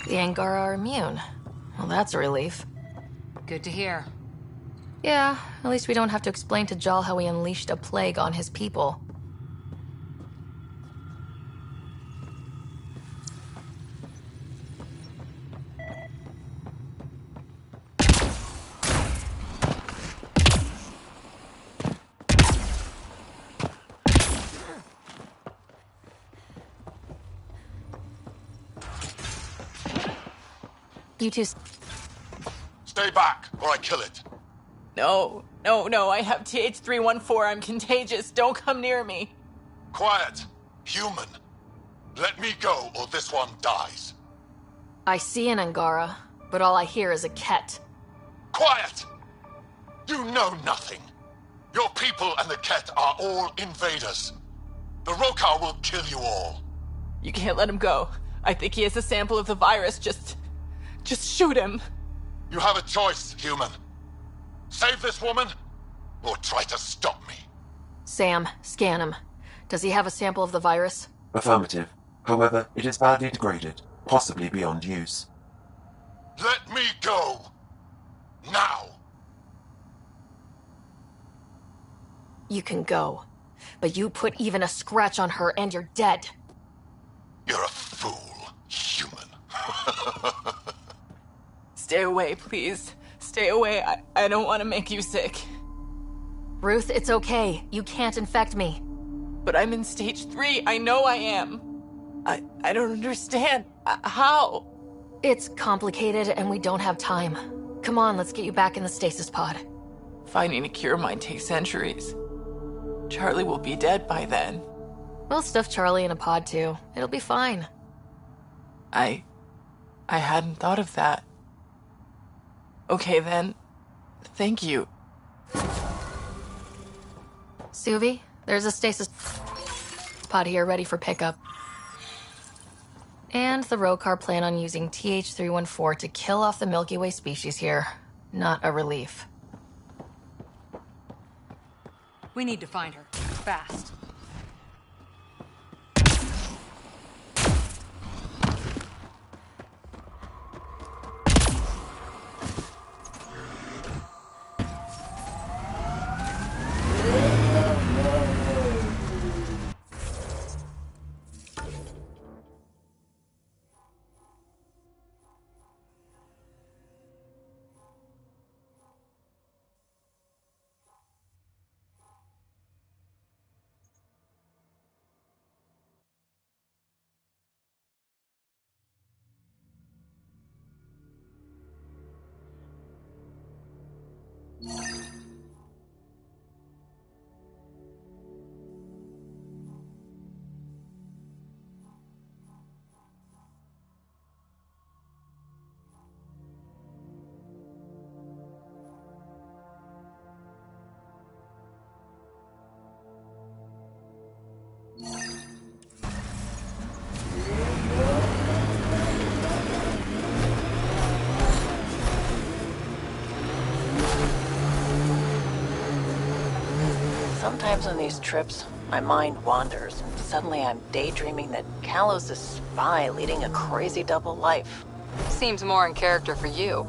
The Angara are immune. Well, that's a relief. Good to hear. Yeah, at least we don't have to explain to Jal how he unleashed a plague on his people. You two... Stay back, or I kill it. No, I have TH314. I'm contagious. Don't come near me. Quiet. Human. Let me go, or this one dies. I see an Angara, but all I hear is a Ket. Quiet! You know nothing. Your people and the Ket are all invaders. The Rokar will kill you all. You can't let him go. I think he has a sample of the virus. Just shoot him. You have a choice, human. Save this woman, or try to stop me. Sam, scan him. Does he have a sample of the virus? Affirmative. However, it is badly degraded, possibly beyond use. Let me go. Now. You can go. But you put even a scratch on her and you're dead. You're a fool, human. Stay away, please. Stay away. I don't want to make you sick. Ruth, it's okay. You can't infect me. But I'm in stage 3. I know I am. I don't understand. How? It's complicated and we don't have time. Come on, let's get you back in the stasis pod. Finding a cure might take centuries. Charlie will be dead by then. We'll stuff Charlie in a pod too. It'll be fine. I hadn't thought of that. Okay then. Thank you. Suvi, there's a stasis pod here ready for pickup. And the Rokar plan on using TH-314 to kill off the Milky Way species here. Not a relief. We need to find her. Fast. Sometimes on these trips, my mind wanders, and suddenly I'm daydreaming that Kalos is a spy leading a crazy double life. Seems more in character for you.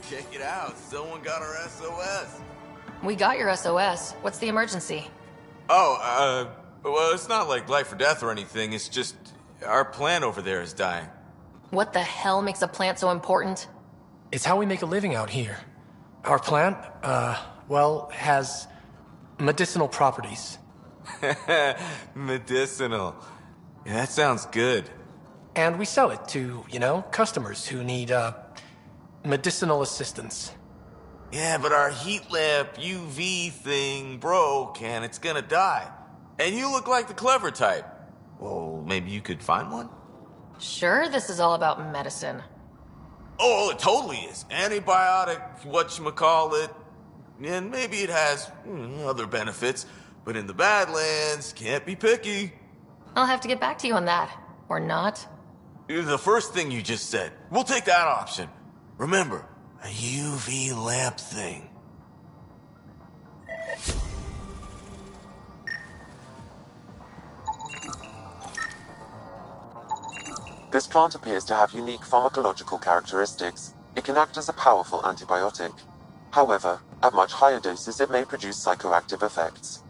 Check it out, someone got our SOS. We got your SOS. What's the emergency? Oh, well, it's not like life or death or anything, it's just our plant over there is dying. What the hell makes a plant so important? It's how we make a living out here. Our plant, well, has medicinal properties. Medicinal. Yeah, that sounds good. And we sell it to, customers who need, medicinal assistance. Yeah, but our heat lamp UV thing broke and it's gonna die. And you look like the clever type. Well, maybe you could find one? Sure, this is all about medicine. Oh, it totally is. Antibiotic, whatchamacallit. And maybe it has other benefits. But in the Badlands, can't be picky. I'll have to get back to you on that. Or not. The first thing you just said. We'll take that option. Remember, a UV lamp thing. This plant appears to have unique pharmacological characteristics. It can act as a powerful antibiotic. However, at much higher doses it may produce psychoactive effects.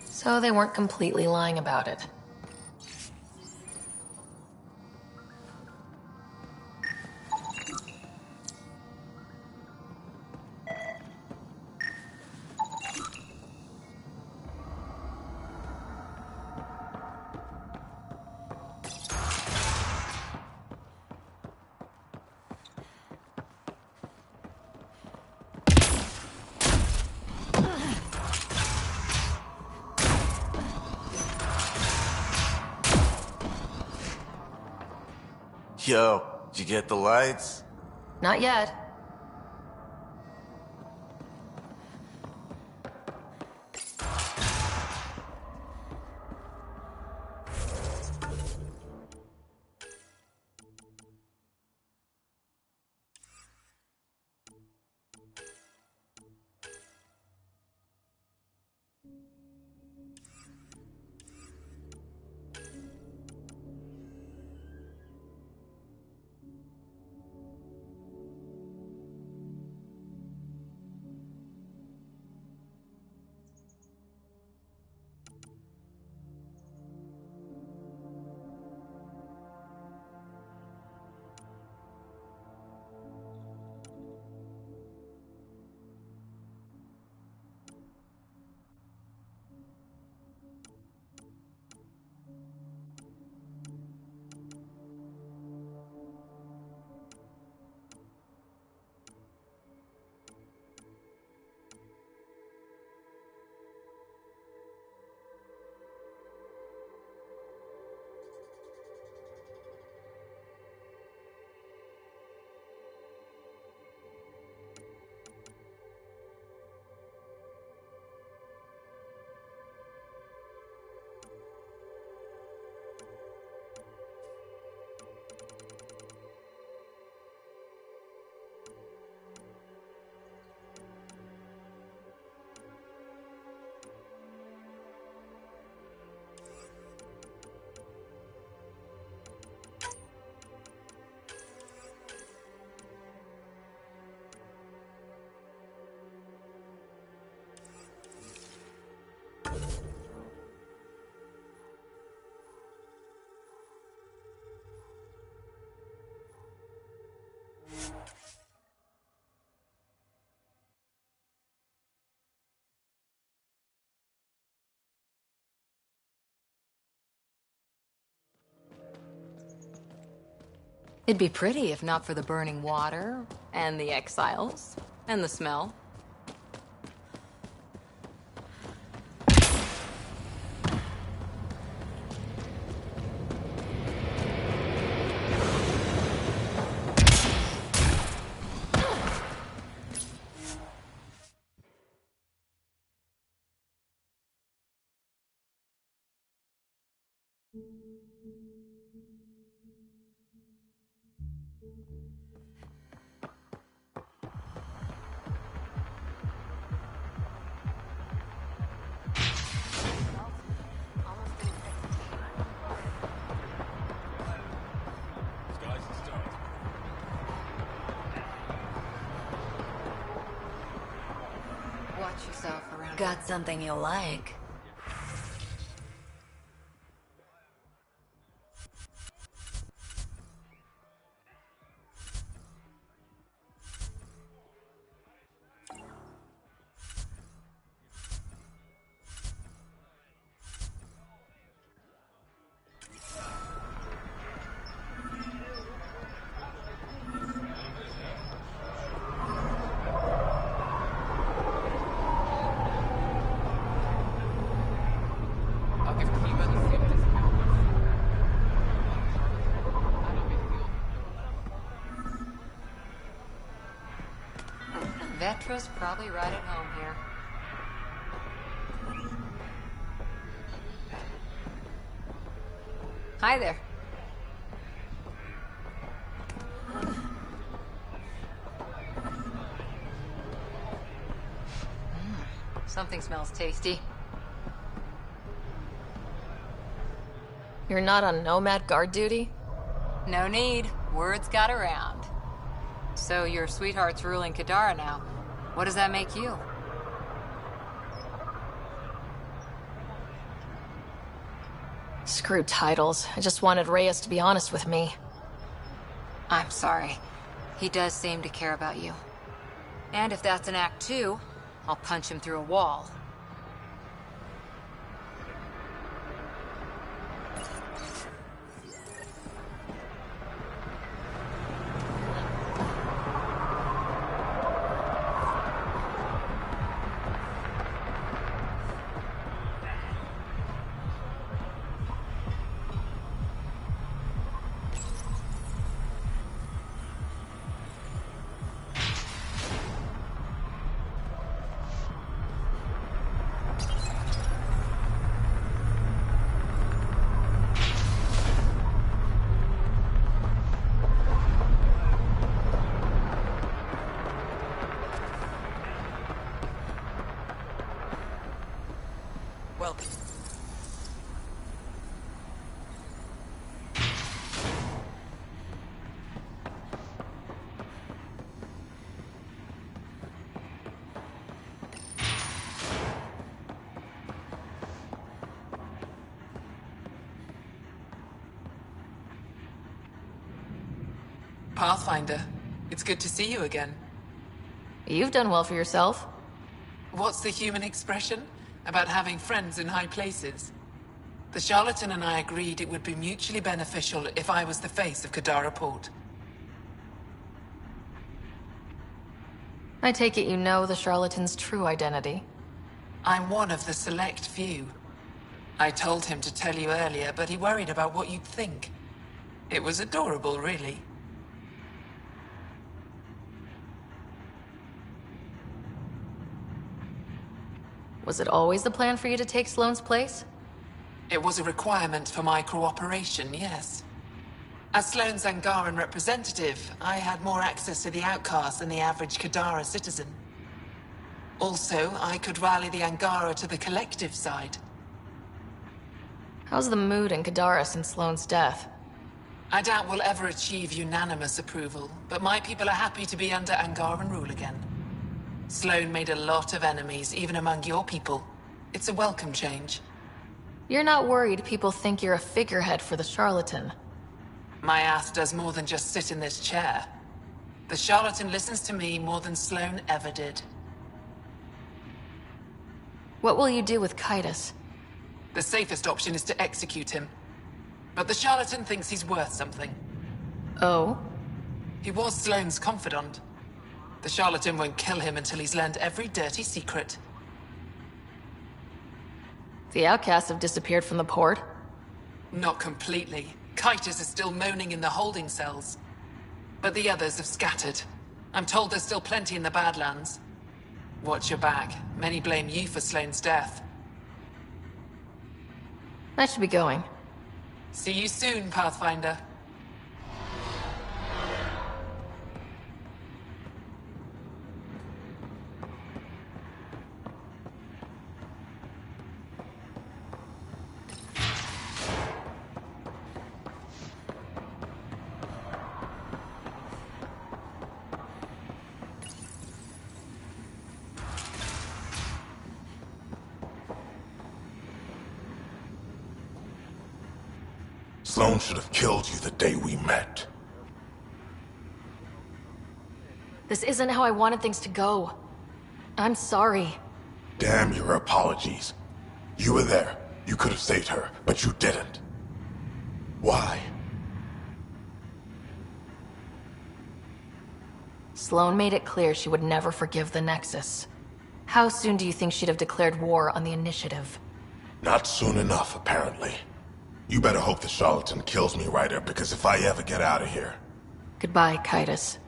So they weren't completely lying about it. Yo, did you get the lights? Not yet. It'd be pretty if not for the burning water, and the exiles, and the smell. Watch yourself around. Got something you'll like. Vetra's probably right at home here. Hi there. Something smells tasty. You're not on Nomad guard duty? No need. Word's got around. So your sweetheart's ruling Kadara now. What does that make you? Screw titles. I just wanted Reyes to be honest with me. I'm sorry. He does seem to care about you. And if that's an act 2, I'll punch him through a wall. Welcome. Pathfinder, it's good to see you again. You've done well for yourself. What's the human expression about having friends in high places? The charlatan and I agreed it would be mutually beneficial if I was the face of Kadara Port. I take it you know the charlatan's true identity. I'm one of the select few. I told him to tell you earlier, but he worried about what you'd think. It was adorable, really. Was it always the plan for you to take Sloane's place? It was a requirement for my cooperation, yes. As Sloane's Angaran representative, I had more access to the outcasts than the average Kadara citizen. Also, I could rally the Angara to the collective side. How's the mood in Kadara since Sloane's death? I doubt we'll ever achieve unanimous approval, but my people are happy to be under Angaran rule again. Sloane made a lot of enemies, even among your people. It's a welcome change. You're not worried people think you're a figurehead for the charlatan? My ass does more than just sit in this chair. The charlatan listens to me more than Sloane ever did. What will you do with Kaitis? The safest option is to execute him. But the charlatan thinks he's worth something. Oh? He was Sloane's confidant. The charlatan won't kill him until he's learned every dirty secret. The outcasts have disappeared from the port? Not completely. Kitus is still moaning in the holding cells. But the others have scattered. I'm told there's still plenty in the Badlands. Watch your back. Many blame you for Sloane's death. I should be going. See you soon, Pathfinder. Sloane should have killed you the day we met. This isn't how I wanted things to go. I'm sorry. Damn your apologies. You were there. You could have saved her, but you didn't. Why? Sloane made it clear she would never forgive the Nexus. How soon do you think she'd have declared war on the Initiative? Not soon enough, apparently. You better hope the charlatan kills me right here, because if I ever get out of here... Goodbye, Kitus.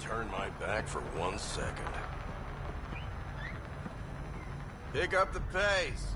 Turn my back for 1 second. Pick up the pace.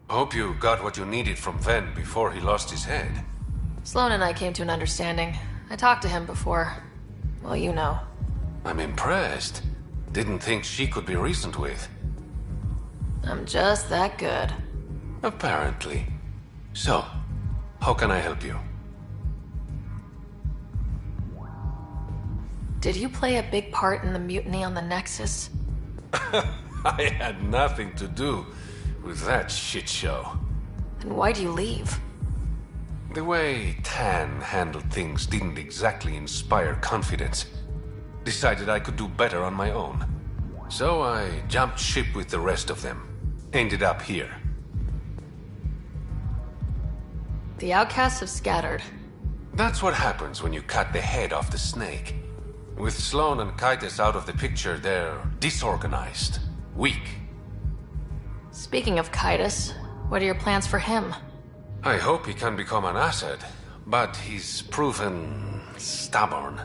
Hope you got what you needed from Ven before he lost his head. Sloane and I came to an understanding. I talked to him before. Well, you know. I'm impressed. Didn't think she could be reasoned with. I'm just that good. Apparently. So, how can I help you? Did you play a big part in the mutiny on the Nexus? I had nothing to do with that shit show. Then why'd you leave? The way Tan handled things didn't exactly inspire confidence. Decided I could do better on my own. So I jumped ship with the rest of them. Ended up here. The outcasts have scattered. That's what happens when you cut the head off the snake. With Sloane and Kitus out of the picture, they're disorganized, weak. Speaking of Kitus, what are your plans for him? I hope he can become an asset, but he's proven stubborn.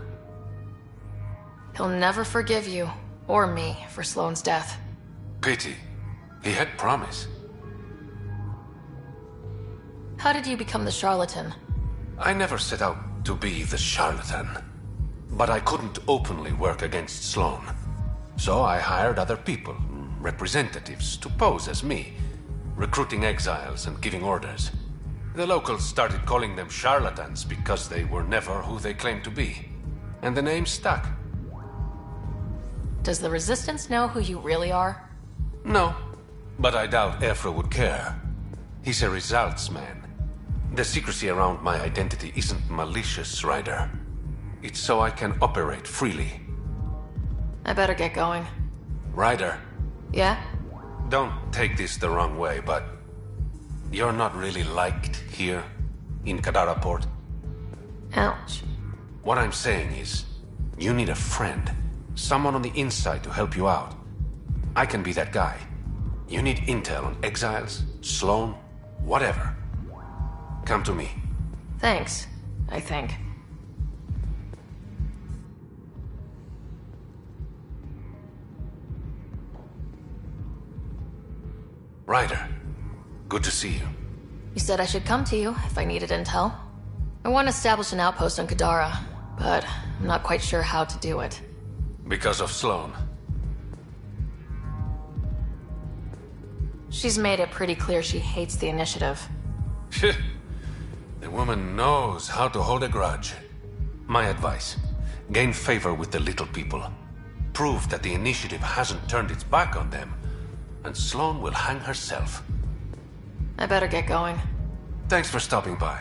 He'll never forgive you, or me, for Sloane's death. Pity. He had promise. How did you become the charlatan? I never set out to be the charlatan. But I couldn't openly work against Sloane. So I hired other people, representatives, to pose as me, recruiting exiles and giving orders. The locals started calling them charlatans because they were never who they claimed to be. And the name stuck. Does the Resistance know who you really are? No, but I doubt Efra would care. He's a results man. The secrecy around my identity isn't malicious, Ryder. It's so I can operate freely. I better get going. Ryder, Yeah? don't take this the wrong way, but you're not really liked here in Kadara Port. Ouch. What I'm saying is, you need a friend. Someone on the inside to help you out. I can be that guy. You need intel on exiles, Sloan, whatever. Come to me. Thanks, I think. Ryder, good to see you. You said I should come to you if I needed intel. I want to establish an outpost on Kadara, but I'm not quite sure how to do it. Because of Sloan. She's made it pretty clear she hates the initiative. The woman knows how to hold a grudge. My advice, gain favor with the little people. Prove that the initiative hasn't turned its back on them, and Sloan will hang herself. I better get going. Thanks for stopping by.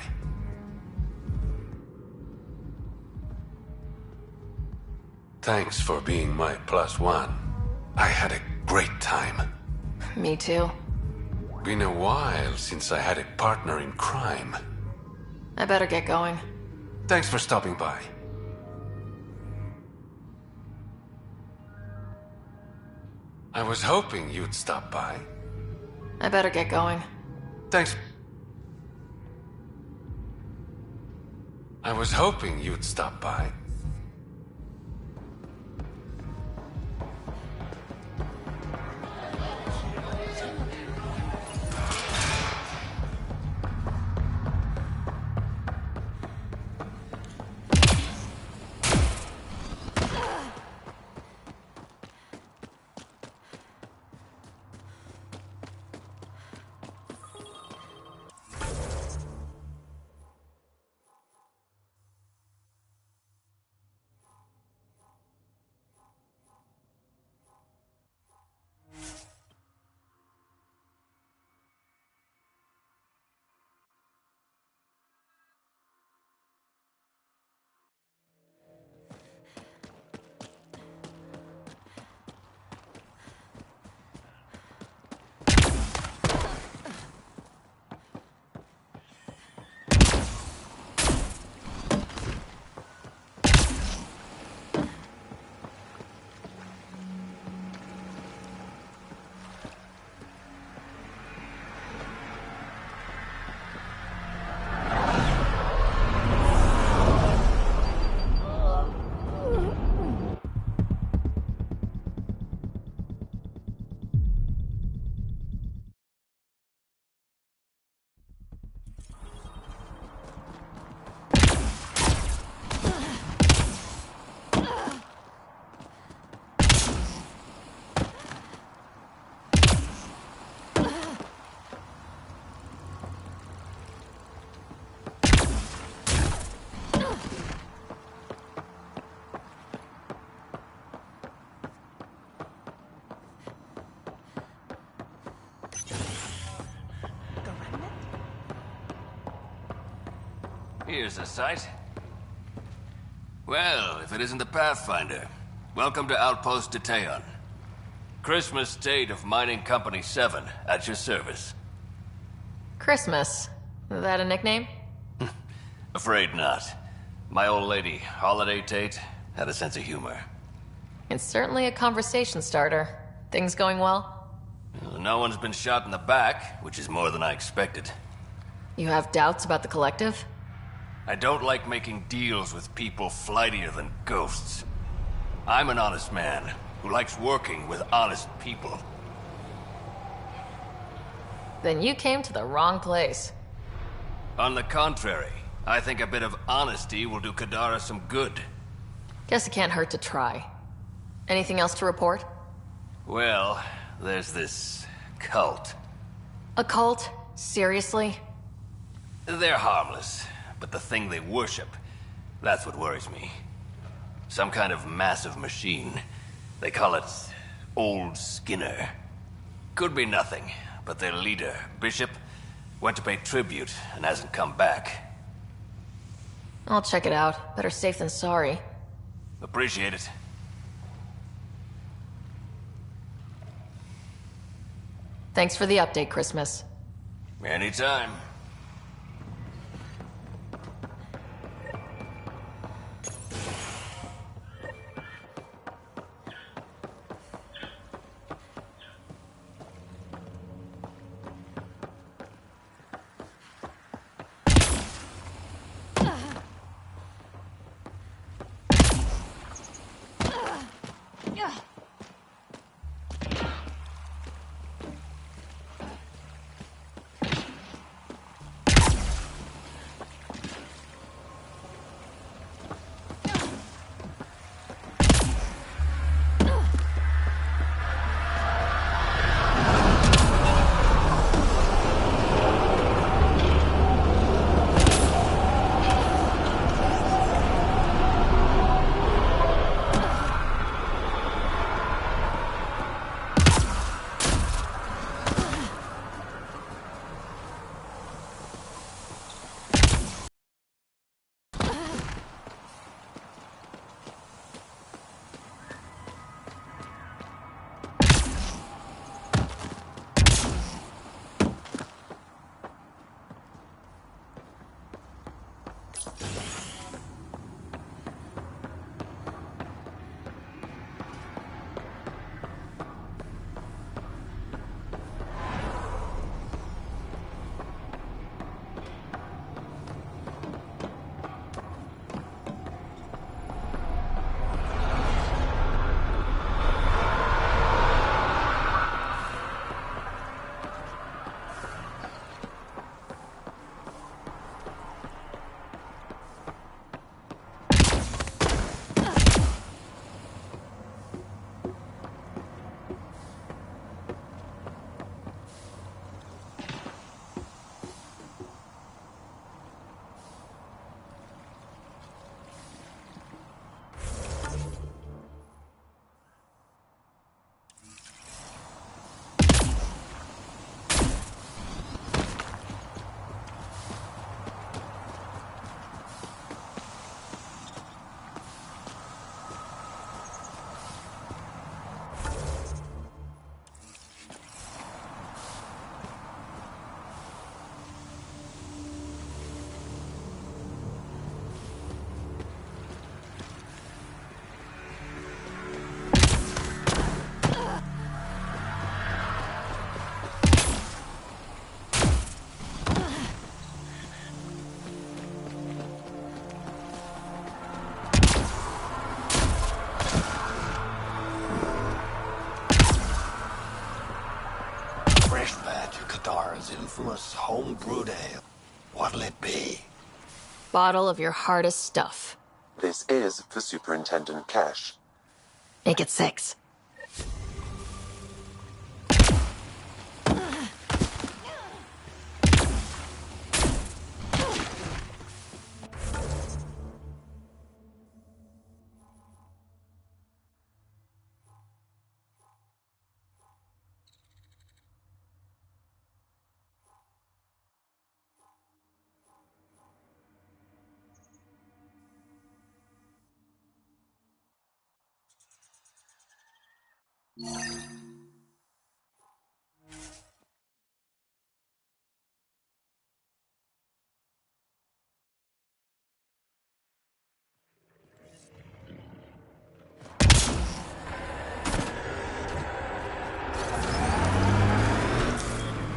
Thanks for being my +1. I had a great time. Me too. Been a while since I had a partner in crime. I better get going. Thanks for stopping by. I was hoping you'd stop by. I better get going. Thanks. I was hoping you'd stop by. Here's a sight. Well, if it isn't the Pathfinder. Welcome to Outpost Detaeon. Christmas State of Mining Company 7, at your service. Christmas. Is that a nickname? Afraid not. My old lady, Holiday Tate, had a sense of humor. It's certainly a conversation starter. Things going well? No one's been shot in the back, which is more than I expected. You have doubts about the collective? I don't like making deals with people flightier than ghosts. I'm an honest man who likes working with honest people. Then you came to the wrong place. On the contrary, I think a bit of honesty will do Kadara some good. Guess it can't hurt to try. Anything else to report? Well, there's this cult. A cult? Seriously? They're harmless, but the thing they worship, that's what worries me. Some kind of massive machine. They call it Old Skinner. Could be nothing, but their leader, Bishop, went to pay tribute and hasn't come back. I'll check it out. Better safe than sorry. Appreciate it. Thanks for the update, Christmas. Anytime. Infamous home-brewed ale. What'll it be? Bottle of your hardest stuff. This is for Superintendent Cash. Make it 6.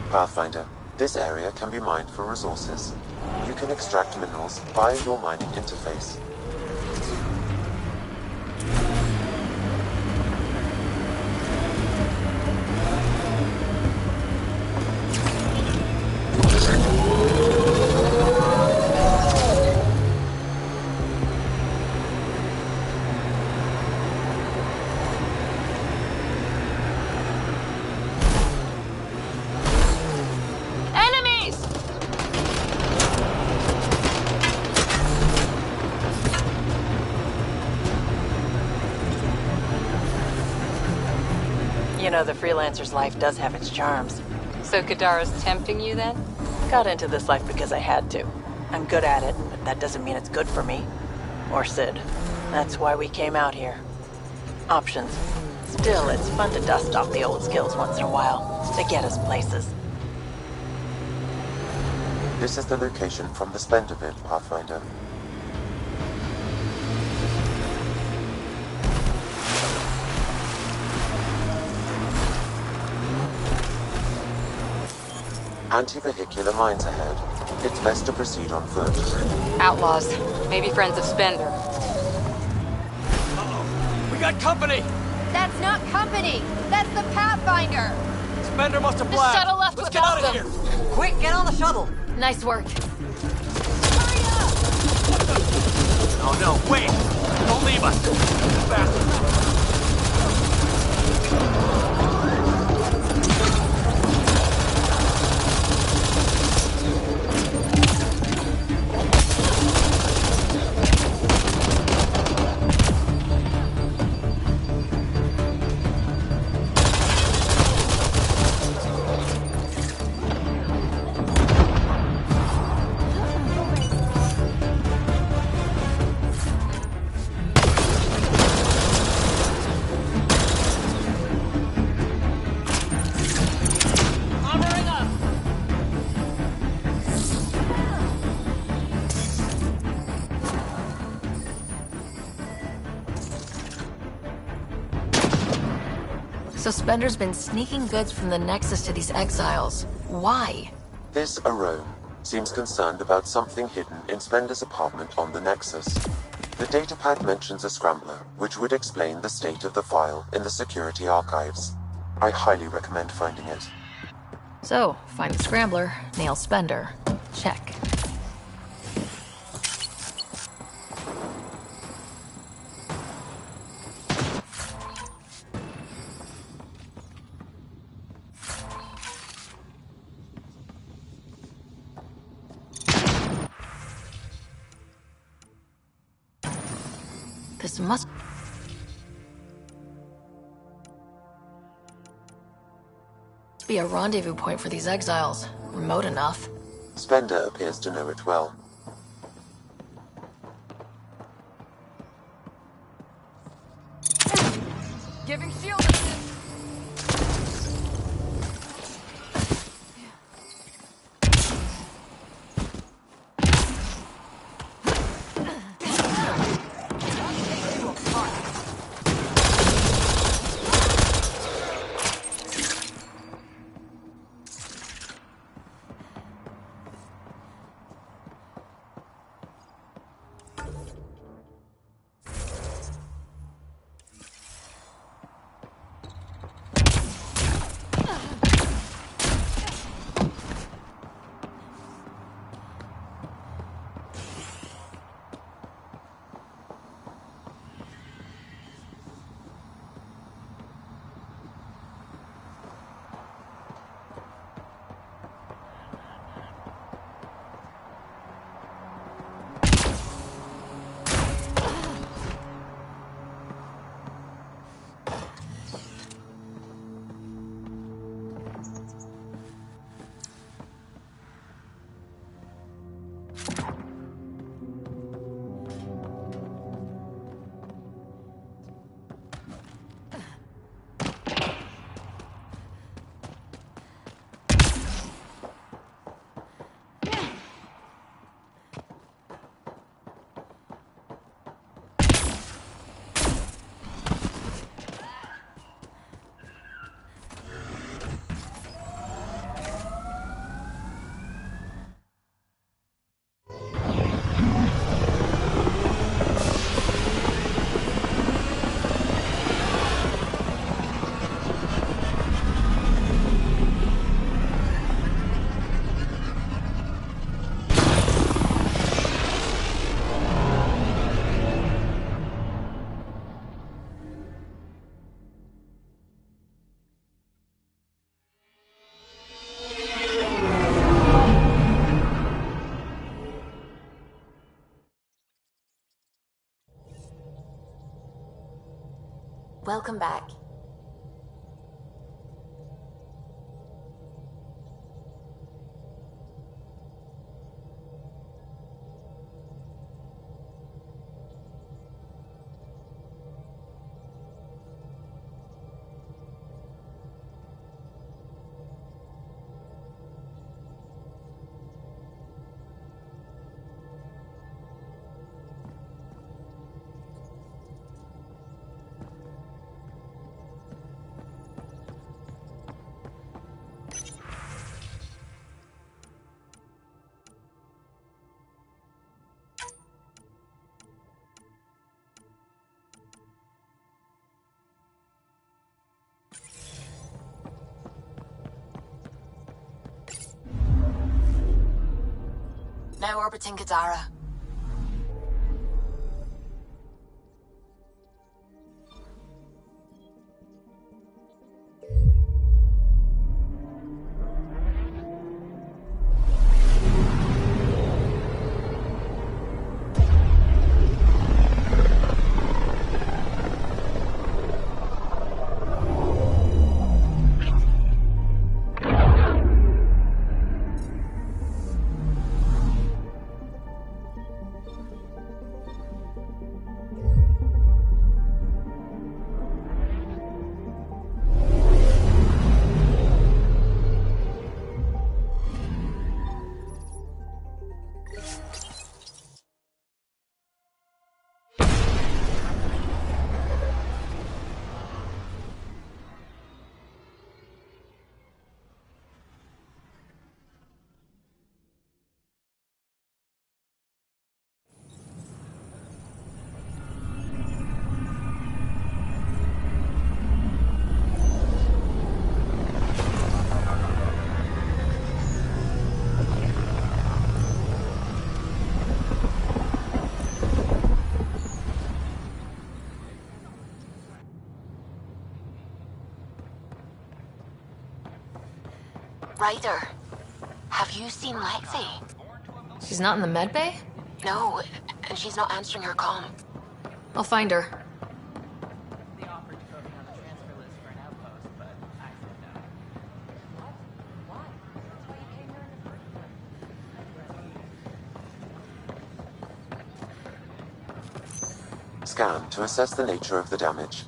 Pathfinder, this area can be mined for resources. You can extract minerals via your mining interface. You know, the freelancer's life does have its charms. So Kadara's tempting you then? Got into this life because I had to. I'm good at it, but that doesn't mean it's good for me. Or Sid. That's why we came out here. Options. Still, it's fun to dust off the old skills once in a while. They get us places. This is the location from the Splendor bit, Pathfinder. Anti-vehicular mines ahead. It's best to proceed on foot. Outlaws. Maybe friends of Spender. Uh-oh. We got company! That's not company! That's the Pathfinder! Spender must have The blacked. shuttle left Let's get without out of them. here! Quick, get on the shuttle! Nice work. Oh no, wait! Don't leave us! Bastard! So Spender's been sneaking goods from the Nexus to these exiles. Why? This Arome seems concerned about something hidden in Spender's apartment on the Nexus. The datapad mentions a scrambler, which would explain the state of the file in the security archives. I highly recommend finding it. So, find the scrambler, nail Spender. Check. This must be a rendezvous point for these exiles. Remote enough. Spender appears to know it well. Giving shield assist. Welcome back. Now orbiting Kadara. Ryder, have you seen Lexi? She's not in the med bay? No, and she's not answering her comm. I'll find her. Scan to assess the nature of the damage.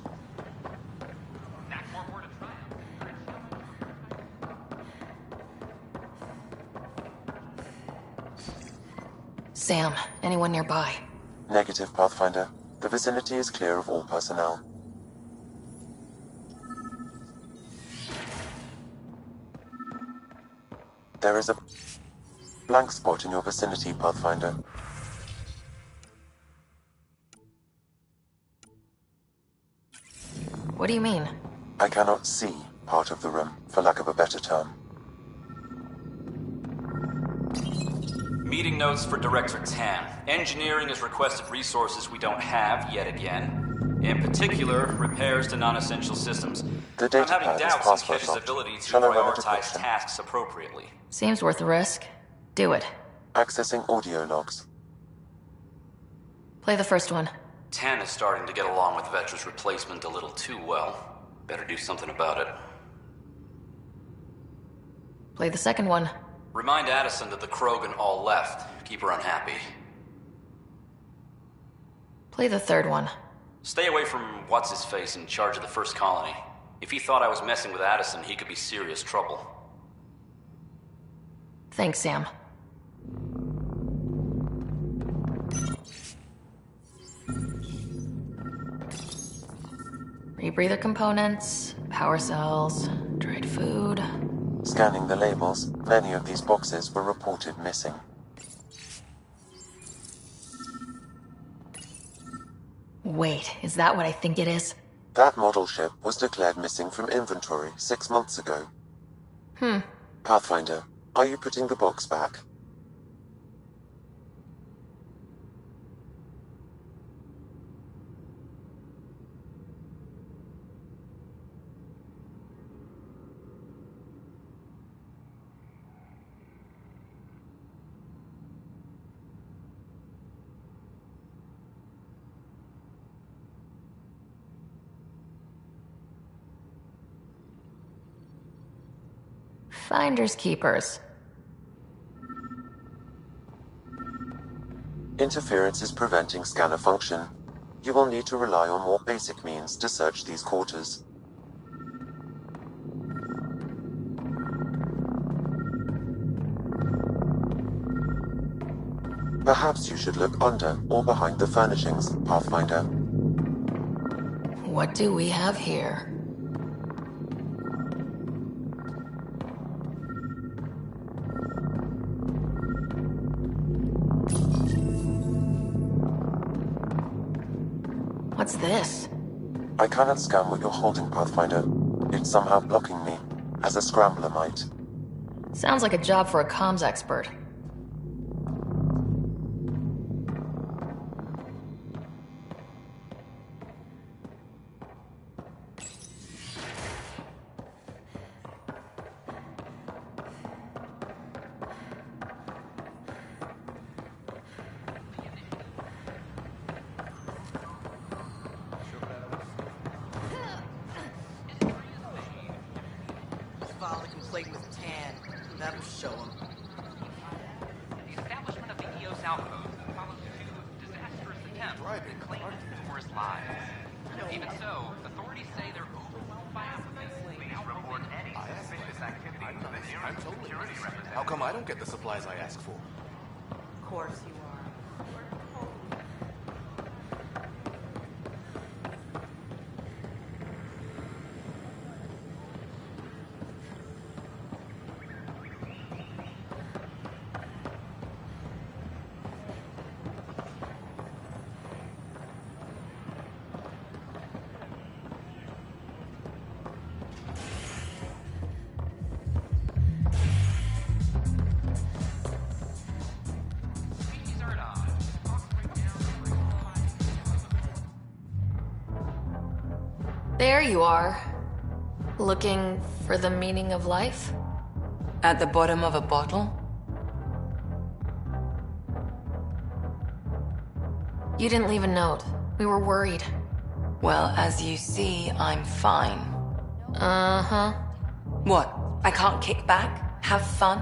Sam, anyone nearby? Negative, Pathfinder. The vicinity is clear of all personnel. There is a blank spot in your vicinity, Pathfinder. What do you mean? I cannot see part of the room, for lack of a better term. Meeting notes for Director Tan. Engineering has requested resources we don't have yet again. In particular, repairs to non-essential systems. The data I'm having pad is doubts in password Ked's locked. ability to Shall I run a prioritize decryption? tasks appropriately. Seems worth the risk. Do it. Accessing audio logs. Play the first one. Tan is starting to get along with Vetra's replacement a little too well. Better do something about it. Play the second one. Remind Addison that the Krogan all left. Keep her unhappy. Play the third one. Stay away from what's-his-face in charge of the first colony. If he thought I was messing with Addison, he could be serious trouble. Thanks, Sam. Rebreather components, power cells, dried food. Scanning the labels, many of these boxes were reported missing. Wait, is that what I think it is? That model ship was declared missing from inventory 6 months ago. Pathfinder, are you putting the box back? Finders keepers. Interference is preventing scanner function. You will need to rely on more basic means to search these quarters. Perhaps you should look under or behind the furnishings, Pathfinder. What do we have here? What's this? I cannot scan what you're holding, Pathfinder. It's somehow blocking me, as a scrambler might. Sounds like a job for a comms expert. filed a complaint with Tan. That'll show him. The establishment of the EOS outpost follows two disastrous attempts to claim numerous lives. Even so, authorities say they're overwhelmed by applicants. Please report any suspicious activity to the nearest security representative. How come I don't get the supplies I ask for? Of course you are. There you are. Looking for the meaning of life? At the bottom of a bottle? You didn't leave a note. We were worried. Well, as you see, I'm fine. Uh-huh. What? I can't kick back? Have fun?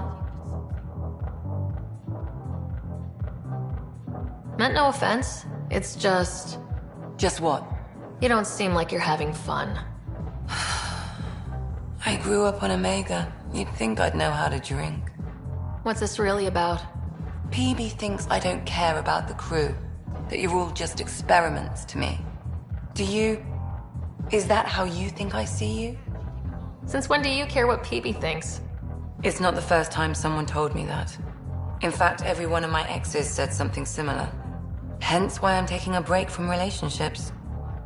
Meant no offense. It's just... Just what? You don't seem like you're having fun. I grew up on Omega. You'd think I'd know how to drink. What's this really about? PB thinks I don't care about the crew. That you're all just experiments to me. Do you... Is that how you think I see you? Since when do you care what PB thinks? It's not the first time someone told me that. In fact, every one of my exes said something similar. Hence why I'm taking a break from relationships.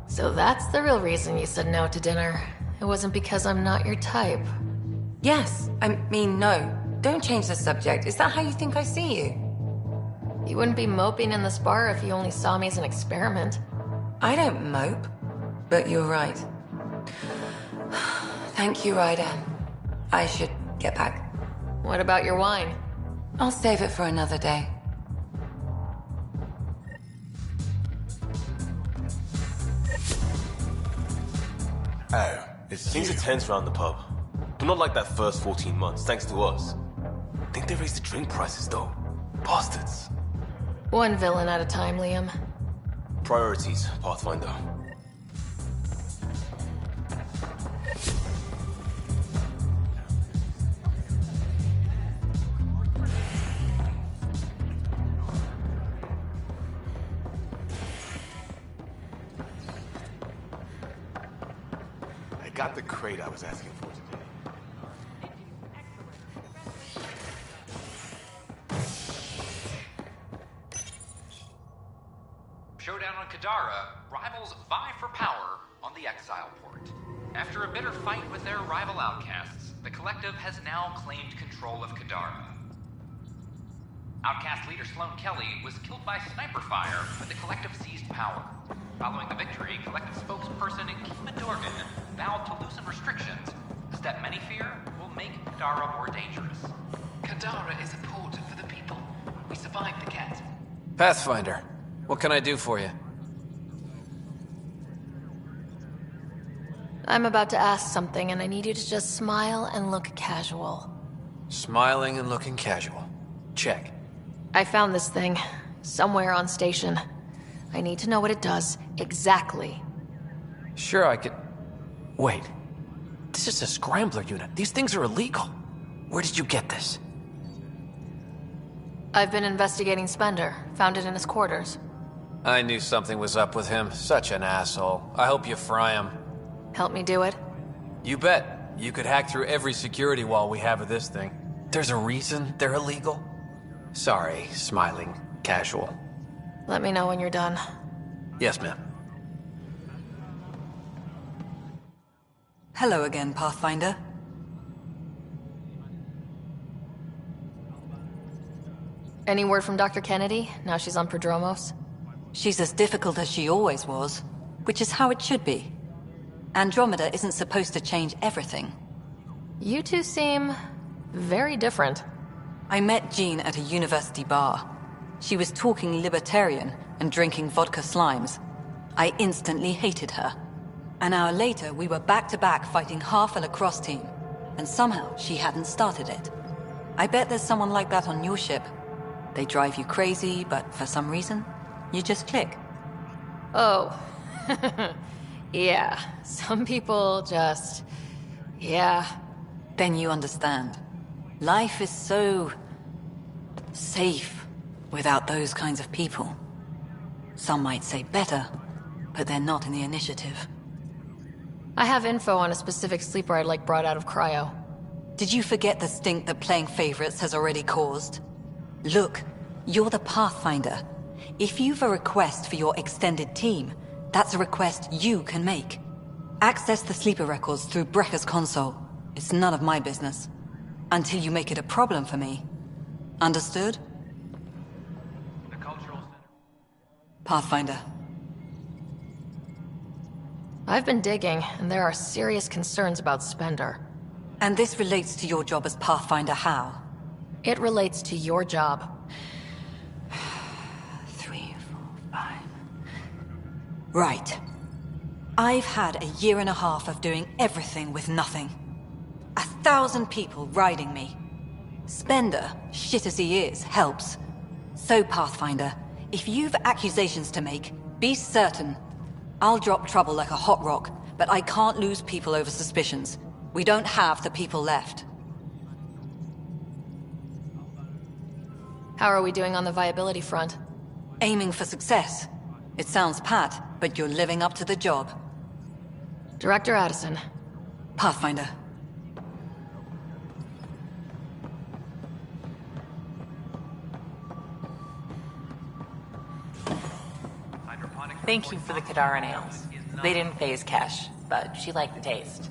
So that's the real reason you said no to dinner. It wasn't because I'm not your type. Yes, I mean no. Don't change the subject. Is that how you think I see you? You wouldn't be moping in this bar if you only saw me as an experiment. I don't mope. But you're right. Thank you, Ryder. I should get back. What about your wine? I'll save it for another day. Oh, things are tense around the pub. But not like that first 14 months, thanks to us. Think they raised the drink prices, though. Bastards. One villain at a time, Liam. Priorities, Pathfinder. Got the crate I was asking for today. Showdown on Kadara, rivals vie for power on the Exile Port. After a bitter fight with their rival outcasts, the Collective has now claimed control of Kadara. Outcast leader Sloane Kelly was killed by sniper fire when the Collective seized power. Following the victory, Collective spokesperson Kima Dorgan vowed to loosen restrictions, a step many fear will make Kadara more dangerous. Kadara is a port for the people. We survived the cat. Pathfinder, what can I do for you? I'm about to ask something, and I need you to just smile and look casual. Smiling and looking casual. Check. I found this thing, somewhere on station. I need to know what it does, exactly. Sure, I could... Wait. This is a scrambler unit. These things are illegal. Where did you get this? I've been investigating Spender. Found it in his quarters. I knew something was up with him. Such an asshole. I hope you fry him. Help me do it? You bet. You could hack through every security wall we have of this thing. There's a reason they're illegal. Sorry, smiling, casual. Let me know when you're done. Yes, ma'am. Hello again, Pathfinder. Any word from Dr. Kennedy, now she's on Prodromos? She's as difficult as she always was, which is how it should be. Andromeda isn't supposed to change everything. You two seem very different. I met Jean at a university bar. She was talking libertarian and drinking vodka slimes. I instantly hated her. An hour later, we were back-to-back fighting half a lacrosse team. and somehow she hadn't started it. I bet there's someone like that on your ship. They drive you crazy, but for some reason, you just click. Oh. Yeah. Some people just... Yeah. Then you understand. Life is so... safe without those kinds of people. Some might say better, but they're not in the initiative. I have info on a specific sleeper I'd like brought out of cryo. Did you forget the stink that playing favorites has already caused? Look, you're the Pathfinder. If you've a request for your extended team, that's a request you can make. Access the sleeper records through Brekker's console. It's none of my business. Until you make it a problem for me. Understood? Pathfinder. I've been digging, and there are serious concerns about Spender. And this relates to your job as Pathfinder how? It relates to your job. 3, 4, 5... Right. I've had a year and a half of doing everything with nothing. 1,000 people riding me. Spender, shit as he is, helps. So, Pathfinder, if you've accusations to make, be certain. I'll drop trouble like a hot rock, but I can't lose people over suspicions. We don't have the people left. How are we doing on the viability front? Aiming for success. It sounds pat, but you're living up to the job. Director Addison. Pathfinder. Thank you for the Kadara nails. They didn't phase Kesh, but she liked the taste.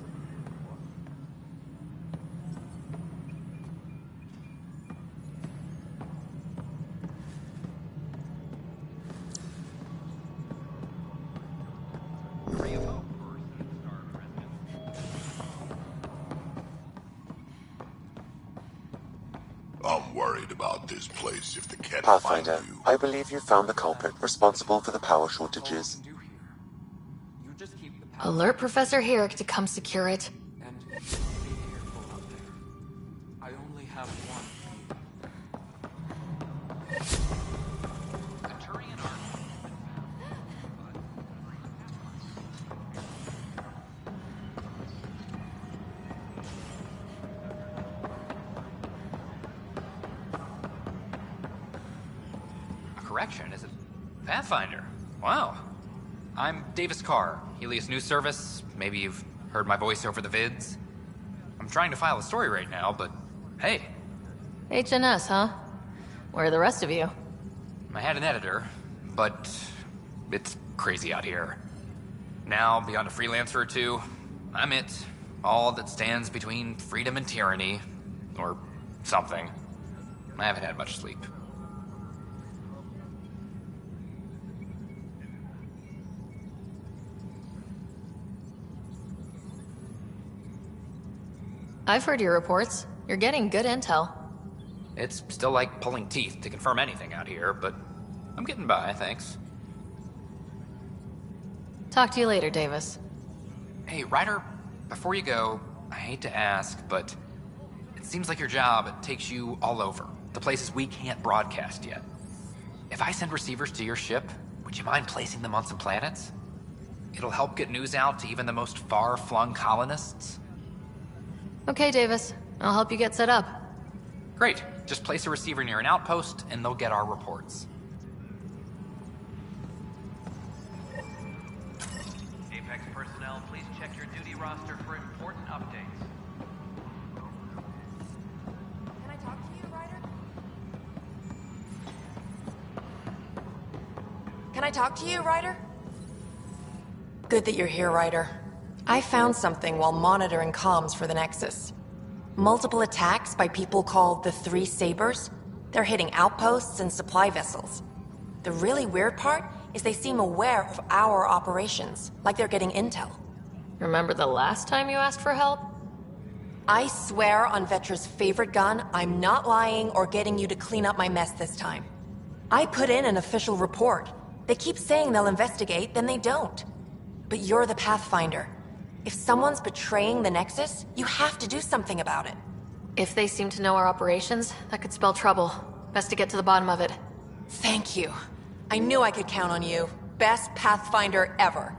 I'm worried about this place if the cat Pathfinder, find you. I believe you found the culprit responsible for the power shortages. Alert Professor Herrick to come secure it. I only have one. Correction, is it Pathfinder? Wow. I'm Davis Carr, Helios News Service. Maybe you've heard my voice over the vids. I'm trying to file a story right now, but hey. HNS, huh? Where are the rest of you? I had an editor, but it's crazy out here. Now, beyond a freelancer or two, I'm it. All that stands between freedom and tyranny. Or something. I haven't had much sleep. I've heard your reports. You're getting good intel. It's still like pulling teeth to confirm anything out here, but I'm getting by, thanks. Talk to you later, Davis. Hey, Ryder, before you go, I hate to ask, but it seems like your job takes you all over, the places we can't broadcast yet. If I send receivers to your ship, would you mind placing them on some planets? It'll help get news out to even the most far-flung colonists. Okay, Davis. I'll help you get set up. Great. Just place a receiver near an outpost, and they'll get our reports. Apex personnel, please check your duty roster for important updates. Can I talk to you, Ryder? Can I talk to you, Ryder? Good that you're here, Ryder. I found something while monitoring comms for the Nexus. Multiple attacks by people called the Three Sabers. They're hitting outposts and supply vessels. The really weird part is they seem aware of our operations, like they're getting intel. Remember the last time you asked for help? I swear on Vetra's favorite gun, I'm not lying or getting you to clean up my mess this time. I put in an official report. They keep saying they'll investigate, then they don't. But you're the Pathfinder. If someone's betraying the Nexus, you have to do something about it. If they seem to know our operations, that could spell trouble. Best to get to the bottom of it. Thank you. I knew I could count on you. Best Pathfinder ever.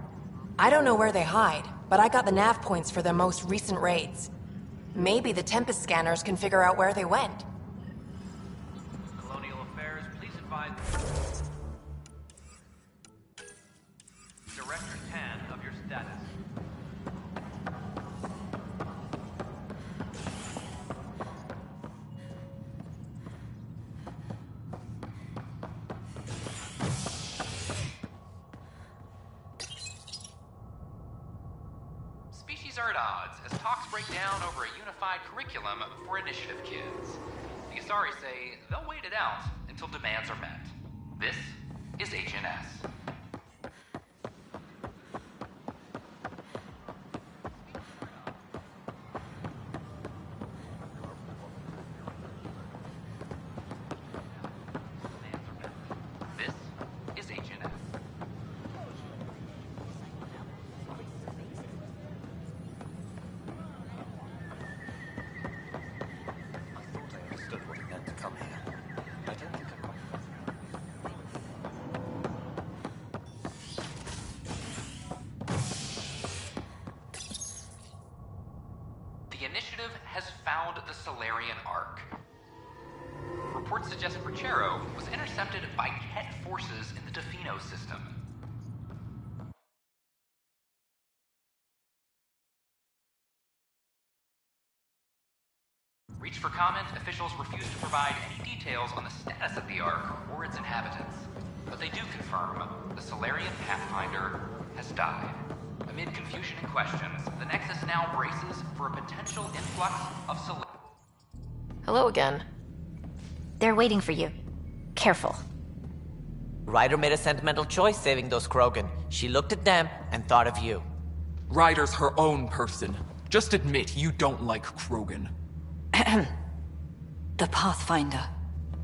I don't know where they hide, but I got the nav points for their most recent raids. Maybe the Tempest scanners can figure out where they went. Colonial Affairs, please advise Director Tan of your status. Species are at odds as talks break down over a unified curriculum for initiative kids. The Asari say they'll wait it out until demands are met. This is HNS. This is HNS. The initiative has found the Solarian Ark. Reports suggest Perchero was intercepted by Ket forces in the Defino system. Reached for comment, officials refuse to provide any details on the status of the Ark or its inhabitants. But they do confirm the Solarian Pathfinder has died. Amid confusion and questions, the Nexus now braces for a potential influx of Solarian. Hello again. They're waiting for you. Careful. Ryder made a sentimental choice saving those Krogan. She looked at them and thought of you. Ryder's her own person. Just admit you don't like Krogan. The Pathfinder.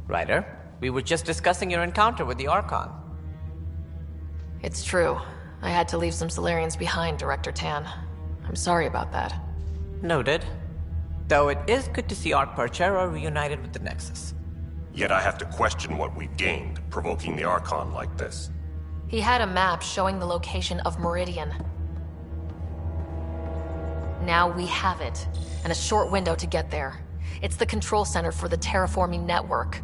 Ryder, we were just discussing your encounter with the Archon. It's true. I had to leave some Solarians behind, Director Tan. I'm sorry about that. Noted. Though it is good to see Ark Perchero reunited with the Nexus. Yet I have to question what we've gained, provoking the Archon like this. He had a map showing the location of Meridian. Now we have it, and a short window to get there. It's the control center for the terraforming network.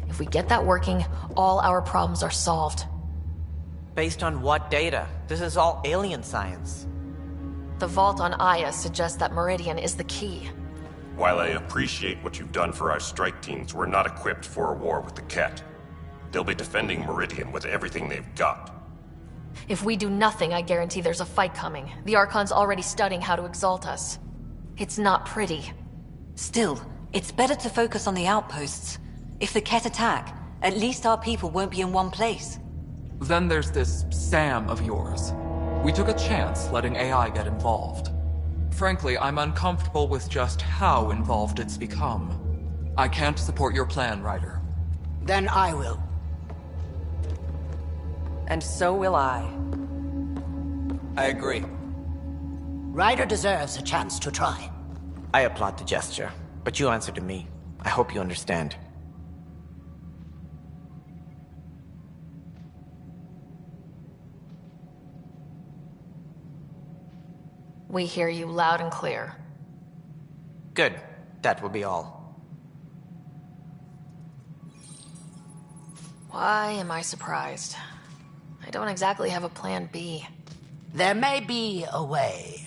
If we get that working, all our problems are solved. Based on what data? This is all alien science. The vault on Aya suggests that Meridian is the key. While I appreciate what you've done for our strike teams, we're not equipped for a war with the Ket. They'll be defending Meridian with everything they've got. If we do nothing, I guarantee there's a fight coming. The Archon's already studying how to exalt us. It's not pretty. Still, it's better to focus on the outposts. If the Ket attack, at least our people won't be in one place. Then there's this Sam of yours. We took a chance letting AI get involved. Frankly, I'm uncomfortable with just how involved it's become. I can't support your plan, Ryder. Then I will. And so will I. I agree. Ryder deserves a chance to try. I applaud the gesture, but you answer to me. I hope you understand. We hear you loud and clear. Good. That will be all. Why am I surprised? I don't exactly have a plan B. There may be a way.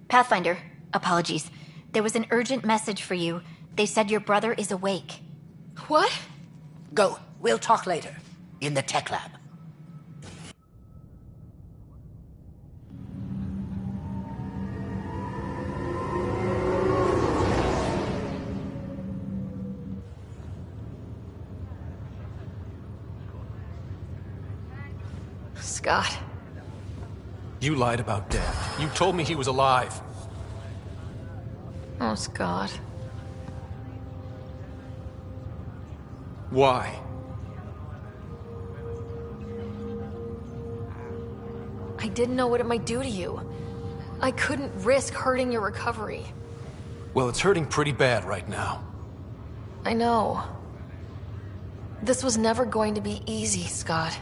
Pathfinder, apologies. There was an urgent message for you. They said your brother is awake. What? Go. We'll talk later. In the tech lab. Scott. You lied about Dad. You told me he was alive. Oh, Scott. Why? I didn't know what it might do to you. I couldn't risk hurting your recovery. Well, it's hurting pretty bad right now. I know. This was never going to be easy, Scott.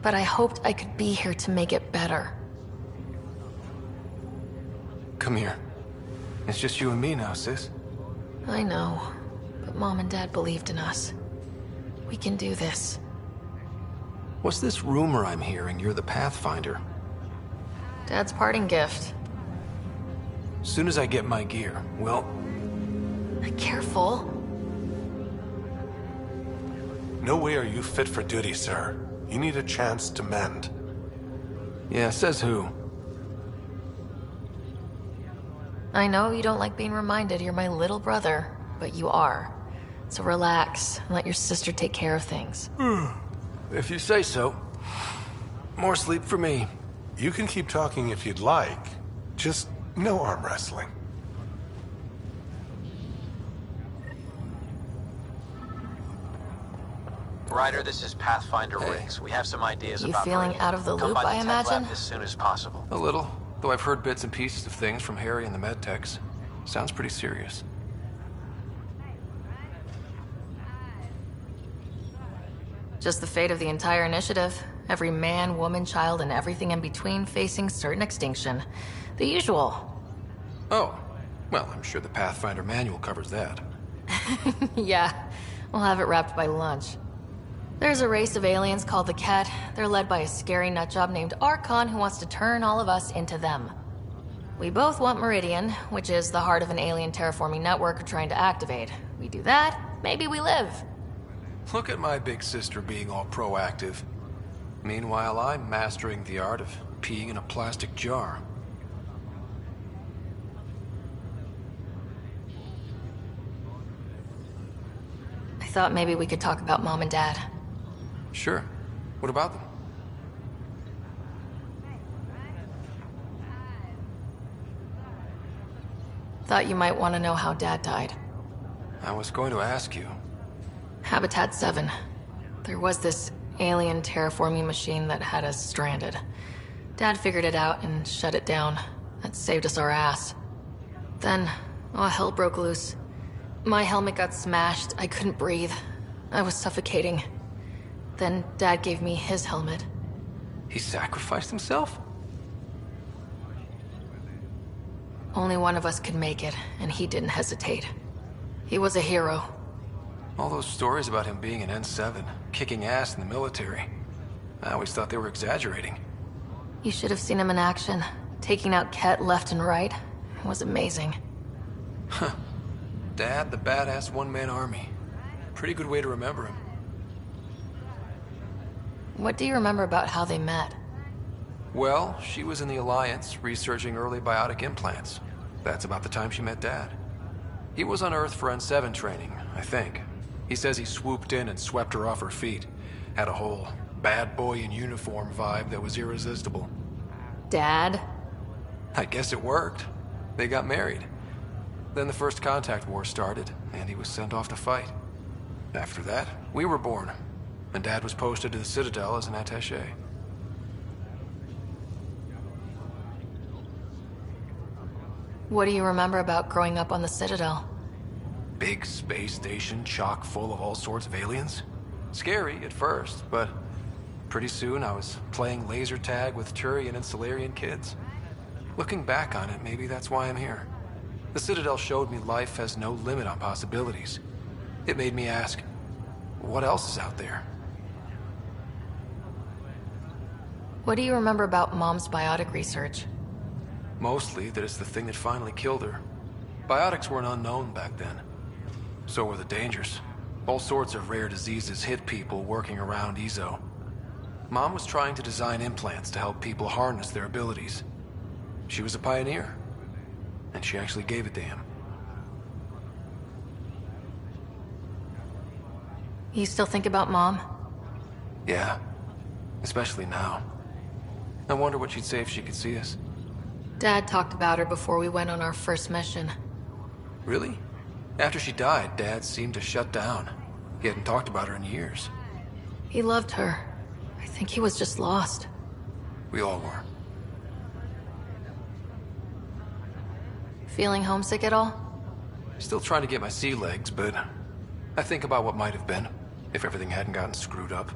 But I hoped I could be here to make it better. Come here. It's just you and me now, sis. I know, but Mom and Dad believed in us. We can do this. What's this rumor I'm hearing? You're the Pathfinder. Dad's parting gift. Soon as I get my gear, well... Careful. No way are you fit for duty, sir. You need a chance to mend. Yeah, says who? I know you don't like being reminded you're my little brother, but you are. So relax and let your sister take care of things. If you say so. More sleep for me. You can keep talking if you'd like. Just no arm wrestling. Ryder, this is Pathfinder Riggs. We have some ideas You about feeling Meridian. out of the Come loop, by the I tech imagine? lab as soon as possible. A little, though I've heard bits and pieces of things from Harry and the medtechs. Sounds pretty serious. Just the fate of the entire initiative. Every man, woman, child, and everything in between facing certain extinction. The usual. Oh, well, I'm sure the Pathfinder manual covers that. Yeah, we'll have it wrapped by lunch. There's a race of aliens called the Ket. They're led by a scary nutjob named Archon who wants to turn all of us into them. We both want Meridian, which is the heart of an alien terraforming network we're trying to activate. We do that, maybe we live. Look at my big sister being all proactive. Meanwhile, I'm mastering the art of peeing in a plastic jar. I thought maybe we could talk about Mom and Dad. Sure. What about them? Thought you might want to know how Dad died. I was going to ask you. Habitat 7. There was this alien terraforming machine that had us stranded. Dad figured it out and shut it down. That saved us our ass. Then, hell broke loose. My helmet got smashed. I couldn't breathe. I was suffocating. Then Dad gave me his helmet. He sacrificed himself? Only one of us could make it, and he didn't hesitate. He was a hero. All those stories about him being an N7, kicking ass in the military. I always thought they were exaggerating. You should have seen him in action. Taking out Ket left and right. It was amazing. Huh. Dad, the badass one-man army. Pretty good way to remember him. What do you remember about how they met? Well, she was in the Alliance, researching early biotic implants. That's about the time she met Dad. He was on Earth for N7 training, I think. He says he swooped in and swept her off her feet. Had a whole bad boy in uniform vibe that was irresistible. Dad? I guess it worked. They got married. Then the first contact war started, and he was sent off to fight. After that, we were born, and Dad was posted to the Citadel as an attaché. What do you remember about growing up on the Citadel? Big space station chock full of all sorts of aliens. Scary at first, but pretty soon I was playing laser tag with Turian and Solarian kids. Looking back on it, maybe that's why I'm here. The Citadel showed me life has no limit on possibilities. It made me ask, what else is out there? What do you remember about Mom's biotic research? Mostly that it's the thing that finally killed her. Biotics weren't unknown back then. So were the dangers. All sorts of rare diseases hit people working around EZO. Mom was trying to design implants to help people harness their abilities. She was a pioneer. And she actually gave a damn. You still think about Mom? Yeah. Especially now. I wonder what she'd say if she could see us. Dad talked about her before we went on our first mission. Really? After she died, Dad seemed to shut down. He hadn't talked about her in years. He loved her. I think he was just lost. We all were. Feeling homesick at all? Still trying to get my sea legs, but I think about what might have been if everything hadn't gotten screwed up.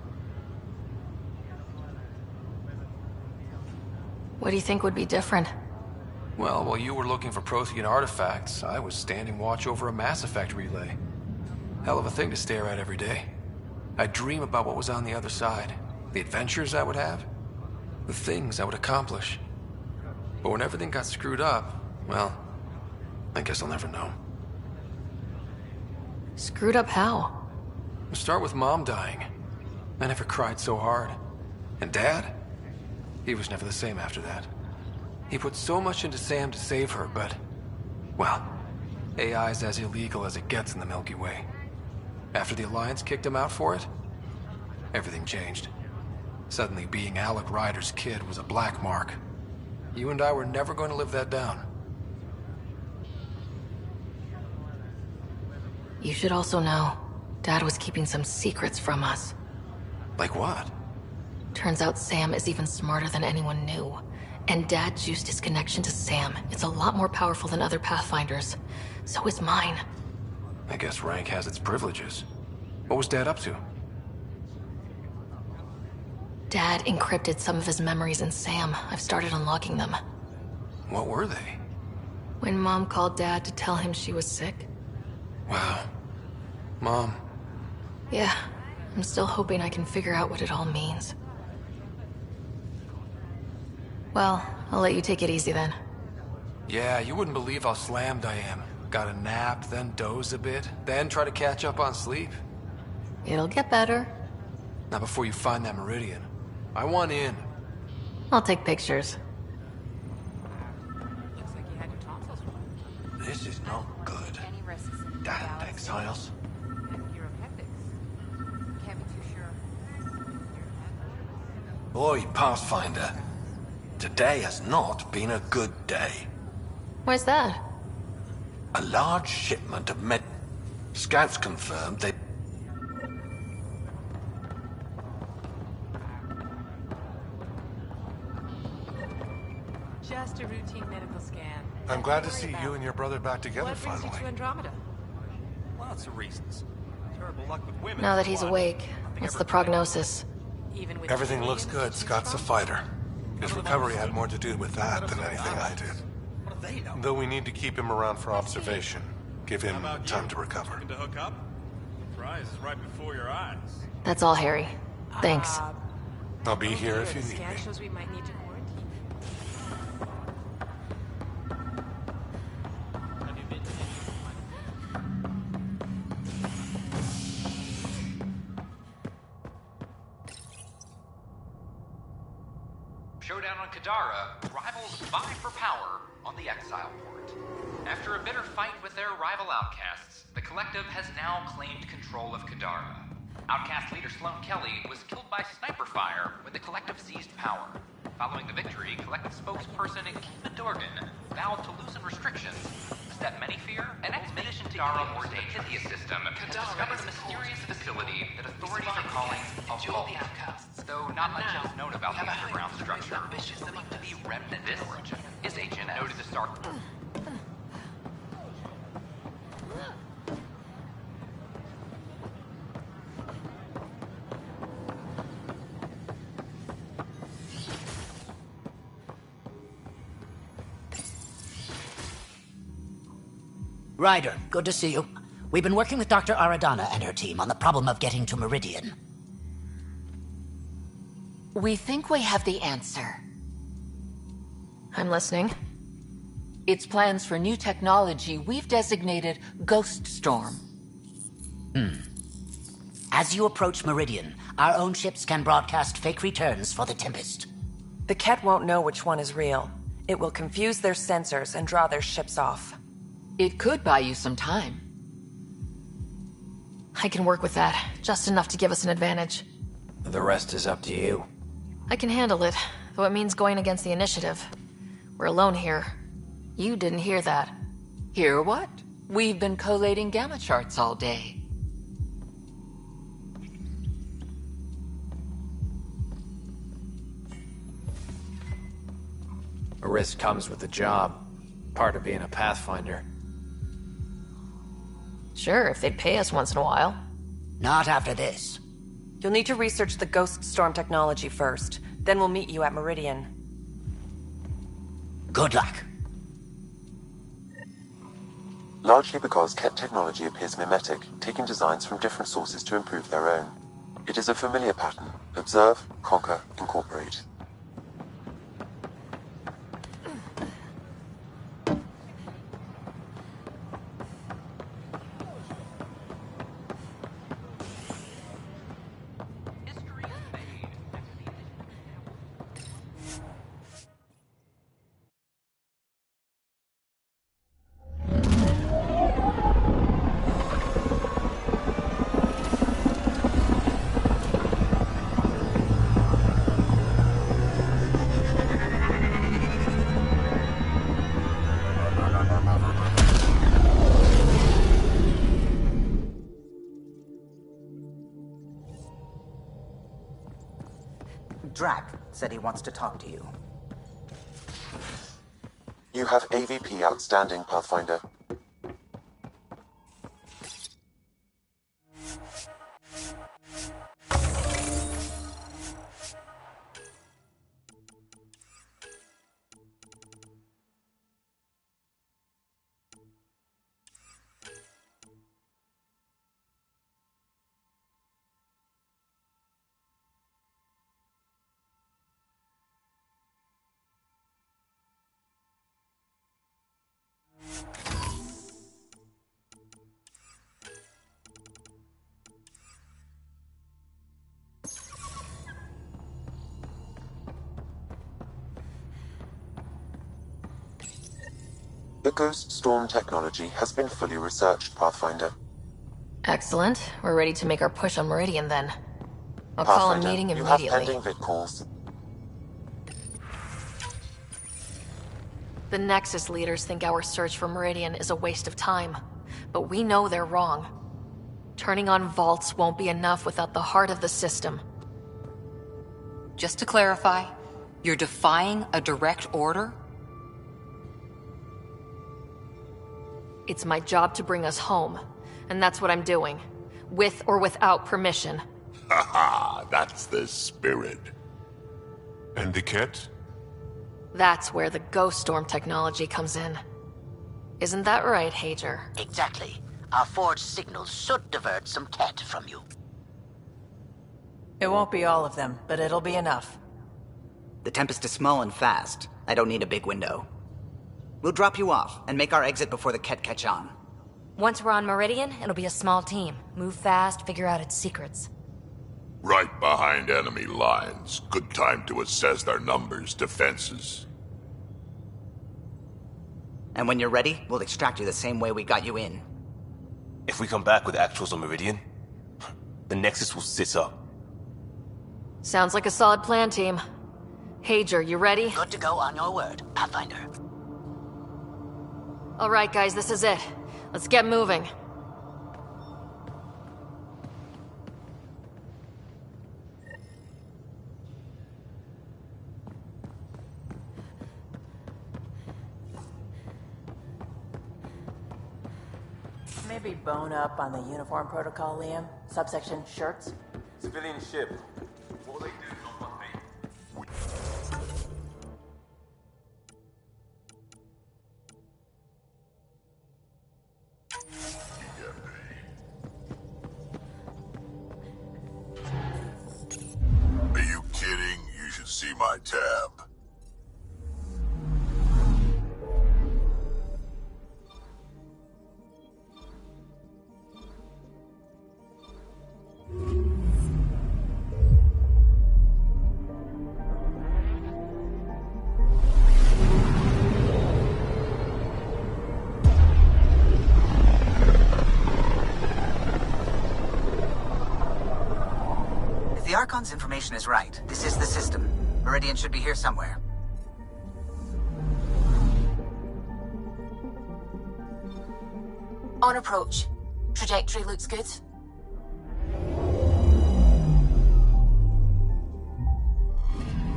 What do you think would be different? Well, while you were looking for Prothean artifacts, I was standing watch over a Mass Effect relay. Hell of a thing to stare at every day. I dream about what was on the other side, the adventures I would have, the things I would accomplish. But when everything got screwed up, well, I guess I'll never know. Screwed up how? Start with Mom dying. I never cried so hard. And Dad? He was never the same after that. He put so much into Sam to save her, but... well, AI's as illegal as it gets in the Milky Way. After the Alliance kicked him out for it, everything changed. Suddenly being Alec Ryder's kid was a black mark. You and I were never going to live that down. You should also know, Dad was keeping some secrets from us. Like what? Turns out Sam is even smarter than anyone knew. And Dad juiced his connection to Sam. It's a lot more powerful than other Pathfinders. So is mine. I guess rank has its privileges. What was Dad up to? Dad encrypted some of his memories in Sam. I've started unlocking them. What were they? When Mom called Dad to tell him she was sick. Wow. Mom. Yeah, I'm still hoping I can figure out what it all means. Well, I'll let you take it easy then. Yeah, you wouldn't believe how slammed I am. Got a nap, then doze a bit, then try to catch up on sleep. It'll get better. Not before you find that Meridian. I want in. I'll take pictures. This is not good. Damned exiles. Boy, Pathfinder. Today has not been a good day. Why's that? A large shipment of Scouts confirmed they... Just a routine medical scan. I'm glad to see you and your brother back together What brings finally. you to Andromeda? Lots of reasons. Terrible luck with women. Now that he's awake, what's the prognosis? Everything looks good. Scott's a fighter. His recovery had more to do with that than anything I did. Though we need to keep him around for observation. Give him time to recover. To hook up? The prize is right before your eyes. That's all, Harry. Thanks. I'll be here if you need me. Shows we might need to quarantine. Showdown on Kadara, rivals vie for power on the Exile Port. After a bitter fight with their rival outcasts, the Collective has now claimed control of Kadara. Outcast leader Sloane Kelly was killed by sniper fire when the Collective seized power. Following the victory, Collective spokesperson Kiva Dorgan vowed to loosen restrictions, a step many fear. An expedition to Kadara ordained the Pythia system has discovered a mysterious facility that authorities are calling a vault. Though not much is known about the underground structure, believed to be remnant this is Agent noted to start. Ryder, good to see you. We've been working with Dr. Aradana and her team on the problem of getting to Meridian. We think we have the answer. I'm listening. It's plans for new technology we've designated Ghost Storm. As you approach Meridian, our own ships can broadcast fake returns for the Tempest. The Ket won't know which one is real. It will confuse their sensors and draw their ships off. It could buy you some time. I can work with that, just enough to give us an advantage. The rest is up to you. I can handle it, though it means going against the initiative. We're alone here. You didn't hear that. Hear what? We've been collating gamma charts all day. A risk comes with the job. Part of being a Pathfinder. Sure, if they'd pay us once in a while. Not after this. You'll need to research the Ghost Storm technology first. Then we'll meet you at Meridian. Good luck. Largely because Ket technology appears mimetic, taking designs from different sources to improve their own. It is a familiar pattern. Observe, conquer, incorporate. Drac said he wants to talk to you. You have AVP outstanding, Pathfinder. The Ghost Storm technology has been fully researched, Pathfinder. Excellent. We're ready to make our push on Meridian then. I'll call a meeting you have immediately. pending vid calls. The Nexus leaders think our search for Meridian is a waste of time, but we know they're wrong. Turning on vaults won't be enough without the heart of the system. Just to clarify, you're defying a direct order? It's my job to bring us home, and that's what I'm doing, with or without permission. Haha, that's the spirit. And the kit? That's where the Ghost Storm technology comes in. Isn't that right, Hager? Exactly. Our forged signals should divert some cat from you. It won't be all of them, but it'll be enough. The Tempest is small and fast. I don't need a big window. We'll drop you off and make our exit before the Ket catch on. Once we're on Meridian, it'll be a small team. Move fast, figure out its secrets. Right behind enemy lines. Good time to assess their numbers, defenses. And when you're ready, we'll extract you the same way we got you in. If we come back with actuals on Meridian, the Nexus will sit up. Sounds like a solid plan, team. Hager, you ready? Good to go on your word, Pathfinder. All right, guys, this is it. Let's get moving. Maybe bone up on the uniform protocol, Liam. Subsection shirts. Civilian ship. What will they do? Not on me. Are you kidding? You should see my tab. If the Archon's information is right, this is the system. Meridian should be here somewhere. On approach. Trajectory looks good.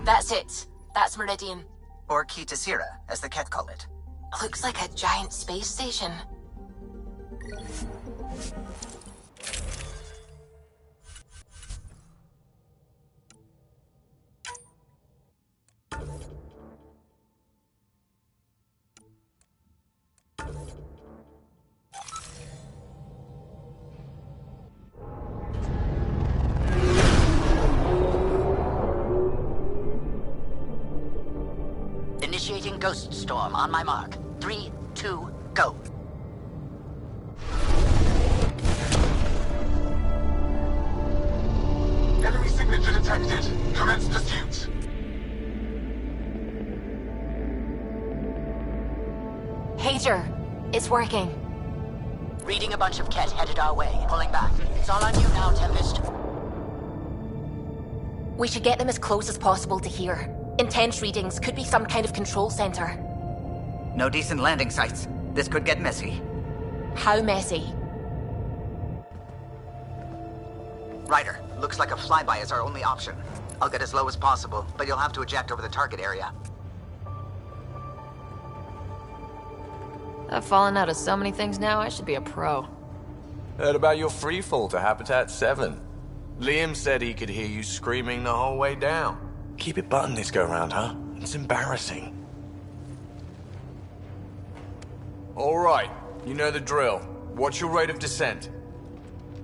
That's it. That's Meridian. Or Key to Sierra, as the Ket call it. Looks like a giant space station. Initiating Ghost Storm on my mark. 3, 2, go. Enemy signature detected. Commence pursuit. Pager, it's working. Reading a bunch of Ket headed our way. Pulling back. It's all on you now, Tempest. We should get them as close as possible to here. Intense readings could be some kind of control center. No decent landing sites. This could get messy. How messy? Ryder, looks like a flyby is our only option. I'll get as low as possible, but you'll have to eject over the target area. I've fallen out of so many things now, I should be a pro. Heard about your freefall to Habitat 7. Liam said he could hear you screaming the whole way down. Keep it buttoned this go-round, huh? It's embarrassing. All right, you know the drill. What's your rate of descent?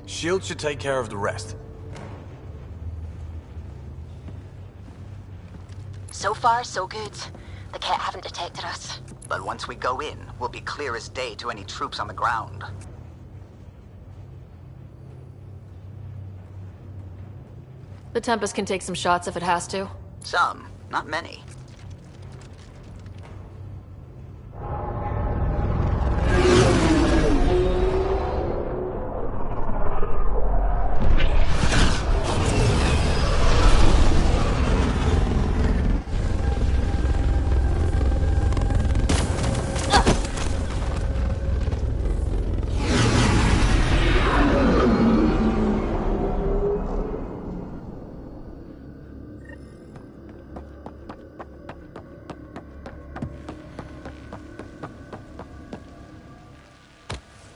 Shield should take care of the rest. So far, so good. The Ket haven't detected us. But once we go in, we'll be clear as day to any troops on the ground. The Tempest can take some shots if it has to. Some, not many.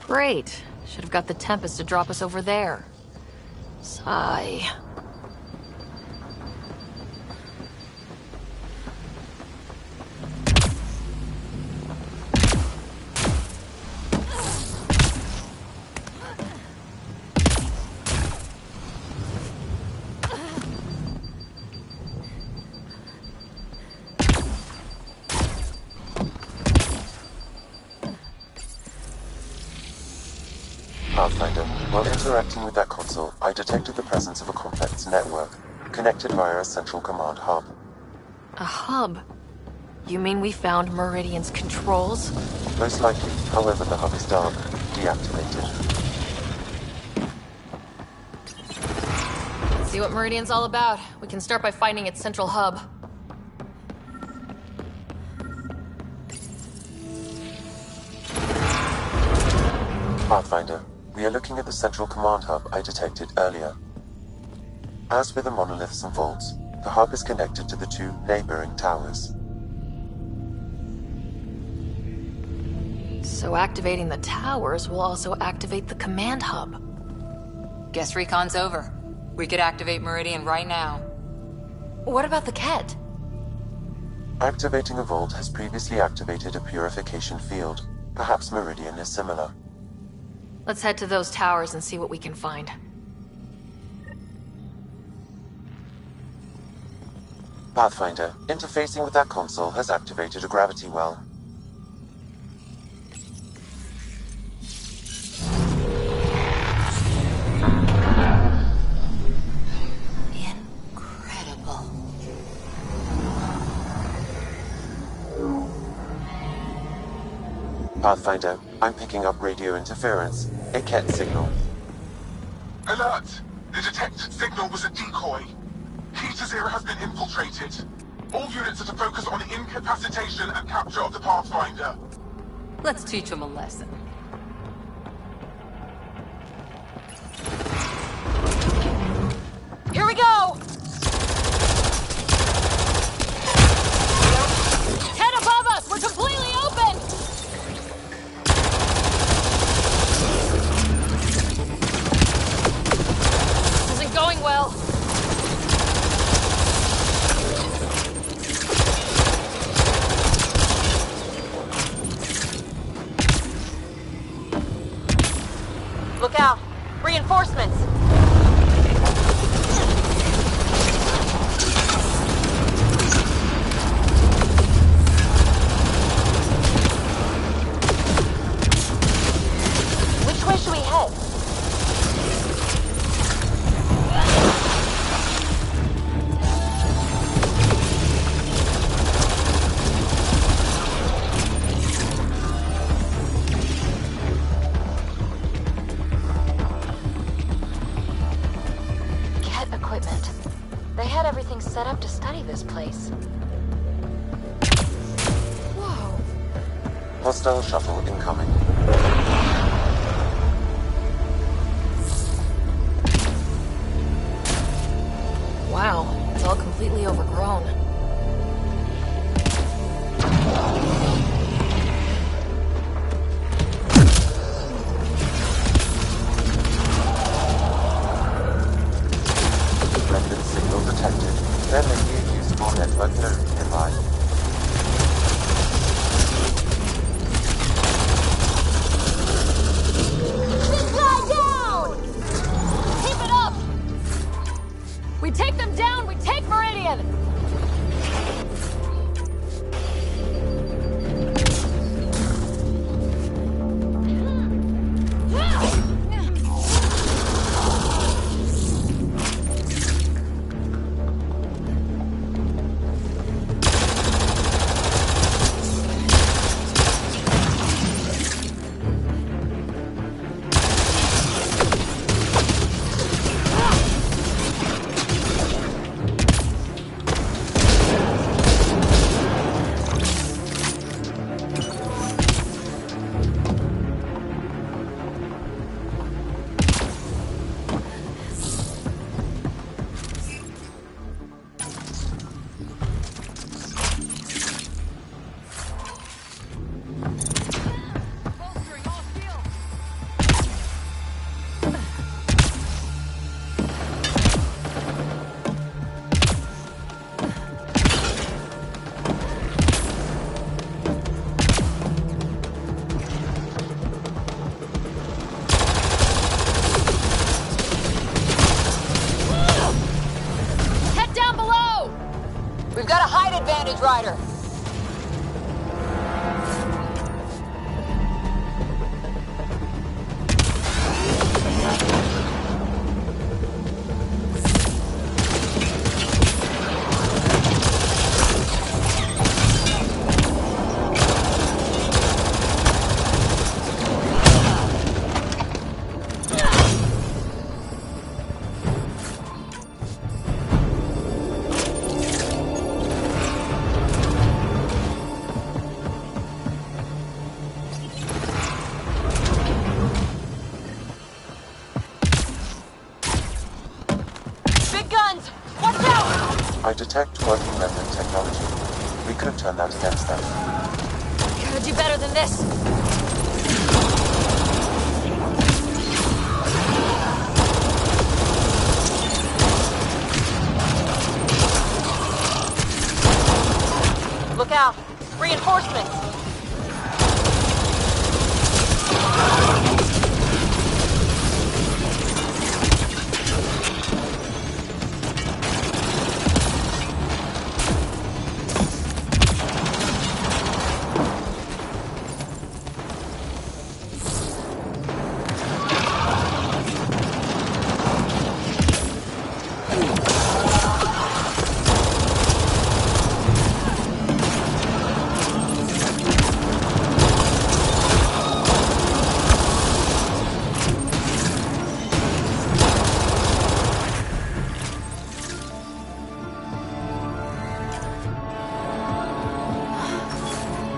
Great. Should have got the Tempest to drop us over there. Sigh. Pathfinder, while interacting with that console, I detected the presence of a complex network, connected via a central command hub. A hub? You mean we found Meridian's controls? Most likely, however, the hub is dark, deactivated. Let's see what Meridian's all about. We can start by finding its central hub. Pathfinder, we are looking at the central command hub I detected earlier. As with the monoliths and vaults, the hub is connected to the two neighboring towers. So activating the towers will also activate the command hub. Guess recon's over. We could activate Meridian right now. What about the Ket? Activating a vault has previously activated a purification field. Perhaps Meridian is similar. Let's head to those towers and see what we can find. Pathfinder, interfacing with that console has activated a gravity well. Incredible. Pathfinder, I'm picking up radio interference. A Ket signal. Alert! The detected signal was a decoy. Key to Zero has been infiltrated. All units are to focus on incapacitation and capture of the Pathfinder. Let's teach him a lesson. Here we go! Ket above us! We're completely open! to study this place. Whoa. Hostile shuttle incoming. Wow, it's all completely overgrown. Remnant signal detected. There may be a usable network node nearby. Big guy down! Keep it up! We take them down, we take Meridian! Head down below! We've got a height advantage, Ryder. Big guns! Watch out! I detect working remnant technology. We could turn that against them. Gotta do better than this. Look out! Reinforcements!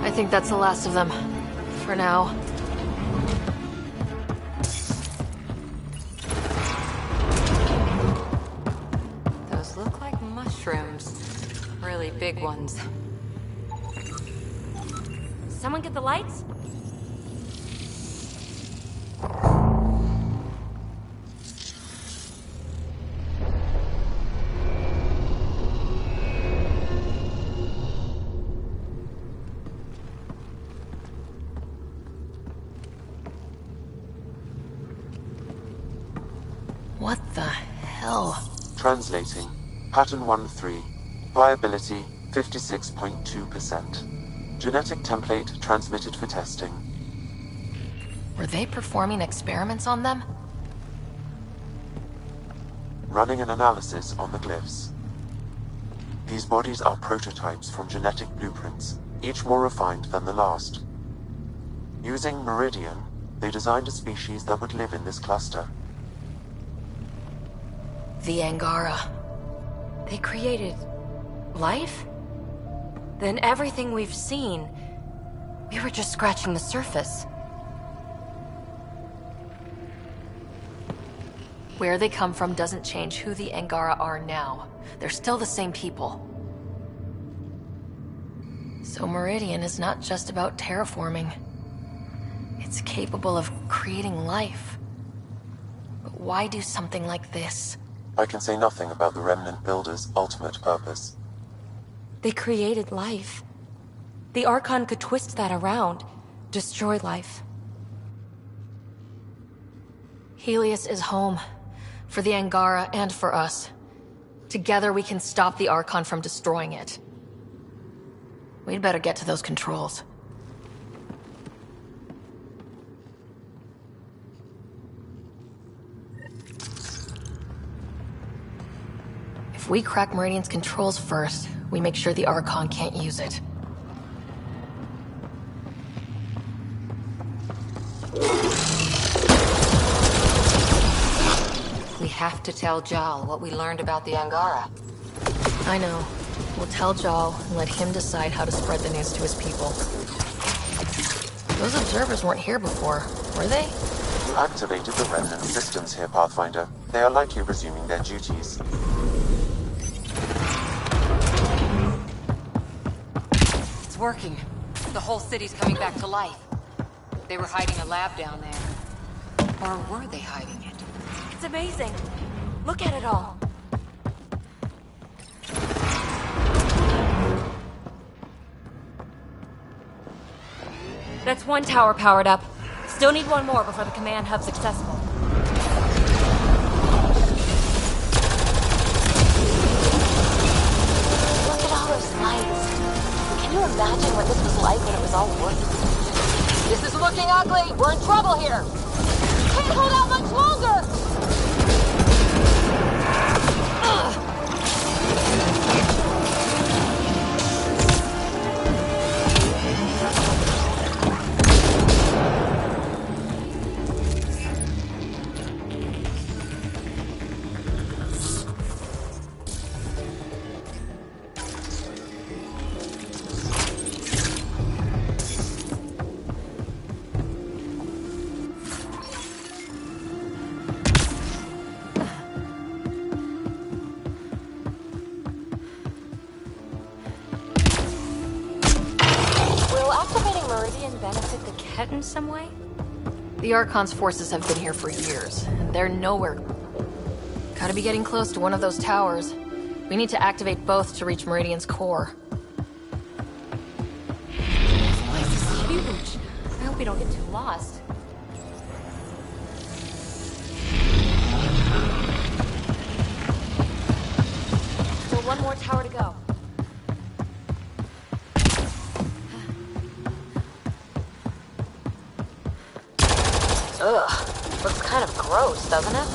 I think that's the last of them. For now. Those look like mushrooms. Really big ones. Someone get the lights? What the hell? Translating. Pattern 1-3. Viability 56.2%. Genetic template transmitted for testing. Were they performing experiments on them? Running an analysis on the glyphs. These bodies are prototypes from genetic blueprints, each more refined than the last. Using Meridian, they designed a species that would live in this cluster. The Angara. They created Life? Then everything we've seen, we were just scratching the surface. Where they come from doesn't change who the Angara are now. They're still the same people. So Meridian is not just about terraforming. It's capable of creating life. But why do something like this? I can say nothing about the Remnant Builders' ultimate purpose. They created life. The Archon could twist that around, destroy life. Helios is home. For the Angara and for us. Together we can stop the Archon from destroying it. We'd better get to those controls. If we crack Meridian's controls first, we make sure the Archon can't use it. We have to tell Jal what we learned about the Angara. I know. We'll tell Jal and let him decide how to spread the news to his people. Those observers weren't here before, were they? You activated the Remnant systems here, Pathfinder. They are likely resuming their duties. It's working. The whole city's coming back to life. They were hiding a lab down there. Or were they hiding it? It's amazing. Look at it all. That's one tower powered up. Still need one more before the command hub's accessible. Look at all those lights. Can you imagine what this was like when it was all working? This is looking ugly! We're in trouble here! Can't hold out much longer! Benefit the Ket in some way? The Archon's forces have been here for years, and they're nowhere. Gotta be getting close to one of those towers. We need to activate both to reach Meridian's core. This place is huge. I hope we don't get too lost. Still one more tower to go. Ugh, looks kind of gross, doesn't it?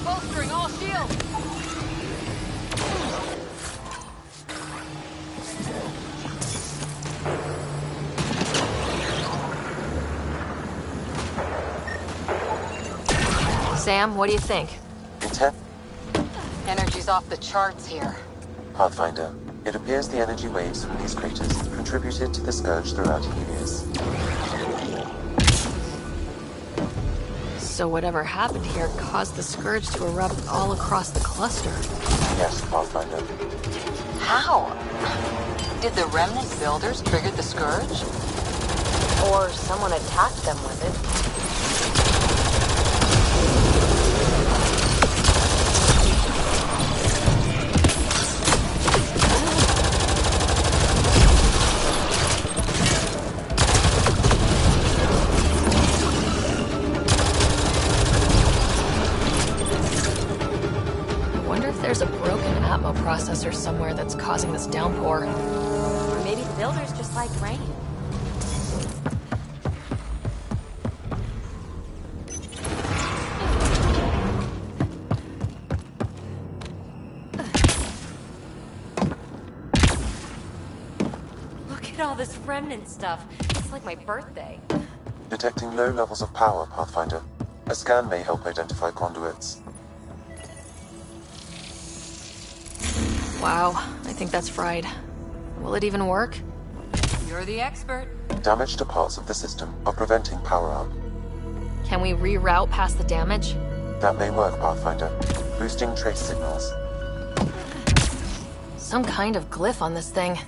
Bolstering all shields! Sam, what do you think? Intent? Energy's off the charts here. Pathfinder, it appears the energy waves from these craters contributed to the scourge throughout Helios. So whatever happened here caused the scourge to erupt all across the cluster. Yes, Pathfinder. How? Did the Remnant Builders trigger the Scourge? Or someone attacked them with it. There's a broken Atmo processor somewhere that's causing this downpour. Or maybe the builders just like rain. this remnant stuff. It's like my birthday. Detecting low levels of power, Pathfinder. A scan may help identify conduits. Wow, I think that's fried. Will it even work? You're the expert. Damage to parts of the system are preventing power-up. Can we reroute past the damage? That may work, Pathfinder. Boosting trace signals. Some kind of glyph on this thing.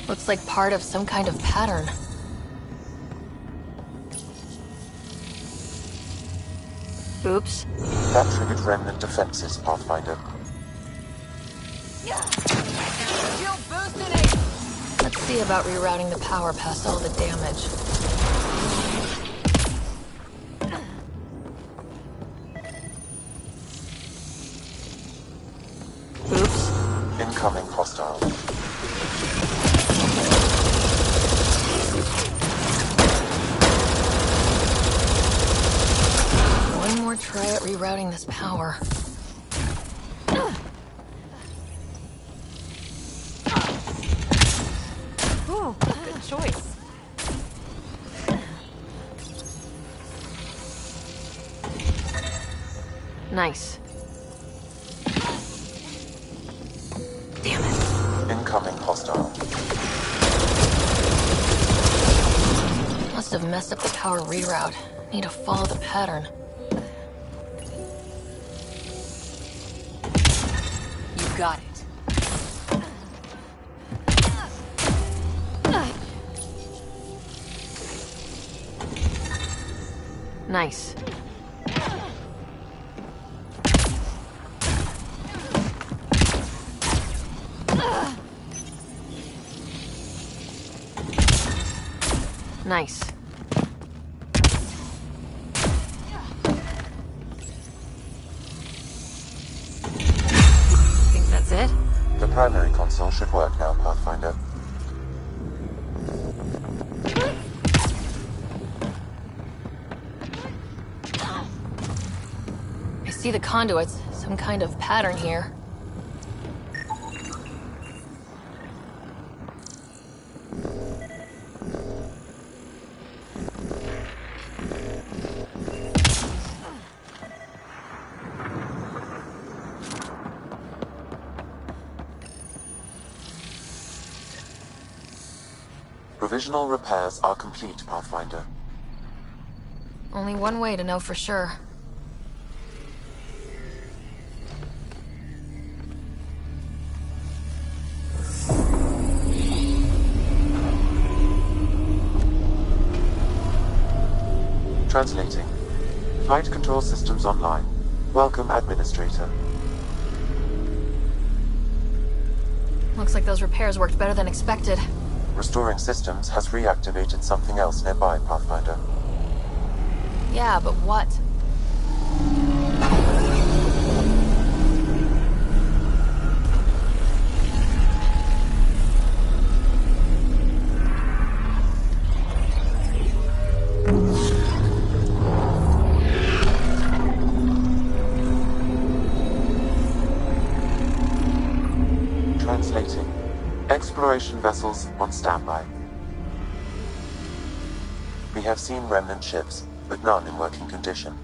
Looks like part of some kind of pattern. Oops. That triggered remnant defenses, Pathfinder. Let's see about rerouting the power past all the damage. Oops. Incoming hostile. One more try at rerouting this power. Ooh, good choice. Nice. Incoming hostile. Must have messed up the power reroute. Need to follow the pattern. You got it. Nice. Nice. Think that's it? The primary console should work now, Pathfinder. I see the conduits. Some kind of pattern here. Provisional repairs are complete, Pathfinder. Only one way to know for sure. Translating. Flight control systems online. Welcome, Administrator. Looks like those repairs worked better than expected. Restoring systems has reactivated something else nearby, Pathfinder. Yeah, but what? Translating. Exploration vessels on standby. We have seen remnant ships, but none in working condition.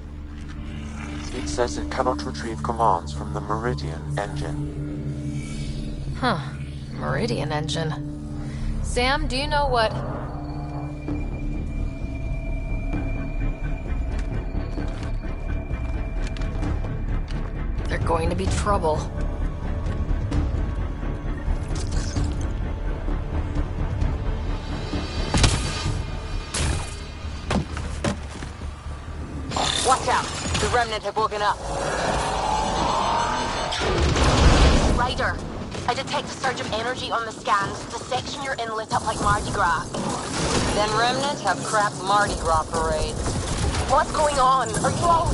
It says it cannot retrieve commands from the Meridian engine. Huh. Meridian engine. Sam, do you know what... They're going to be trouble. Watch out! The remnant have woken up. Ryder, I detect a surge of energy on the scans. The section you're in lit up like Mardi Gras. Then remnant have crap Mardi Gras parades. What's going on? Are you all...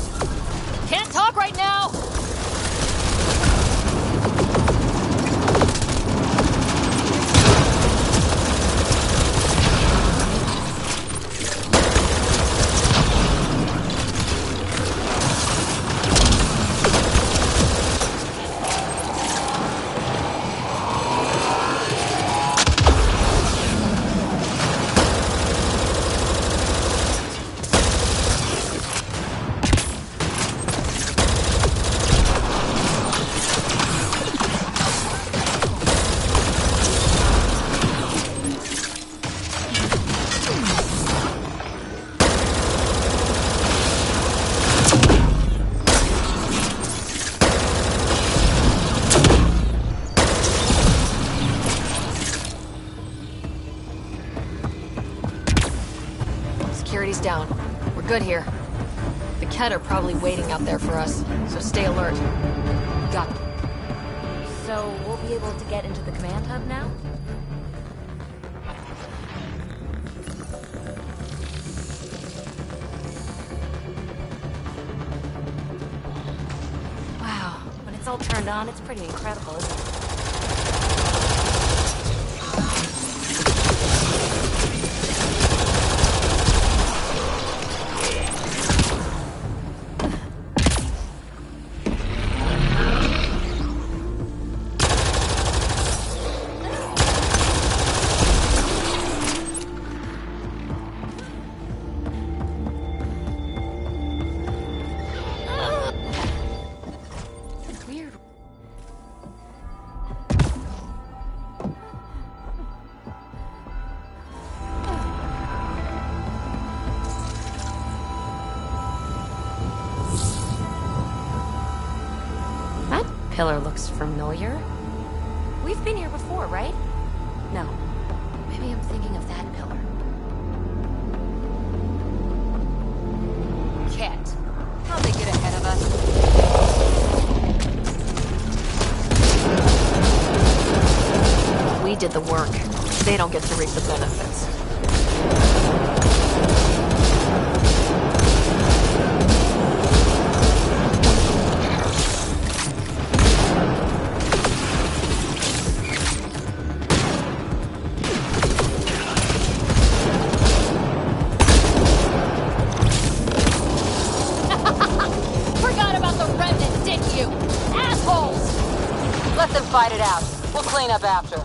Can't talk right now! Security's down. We're good here. The Ket are probably waiting out there for us, so stay alert. Got it. So we'll be able to get into the command hub now? Wow, when it's all turned on, it's pretty incredible, isn't it? Pillar looks familiar. We've been here before, right? No. Maybe I'm thinking of that pillar. Ket. How'd they get ahead of us? We did the work. They don't get to reap the benefits. Let them fight it out. We'll clean up after.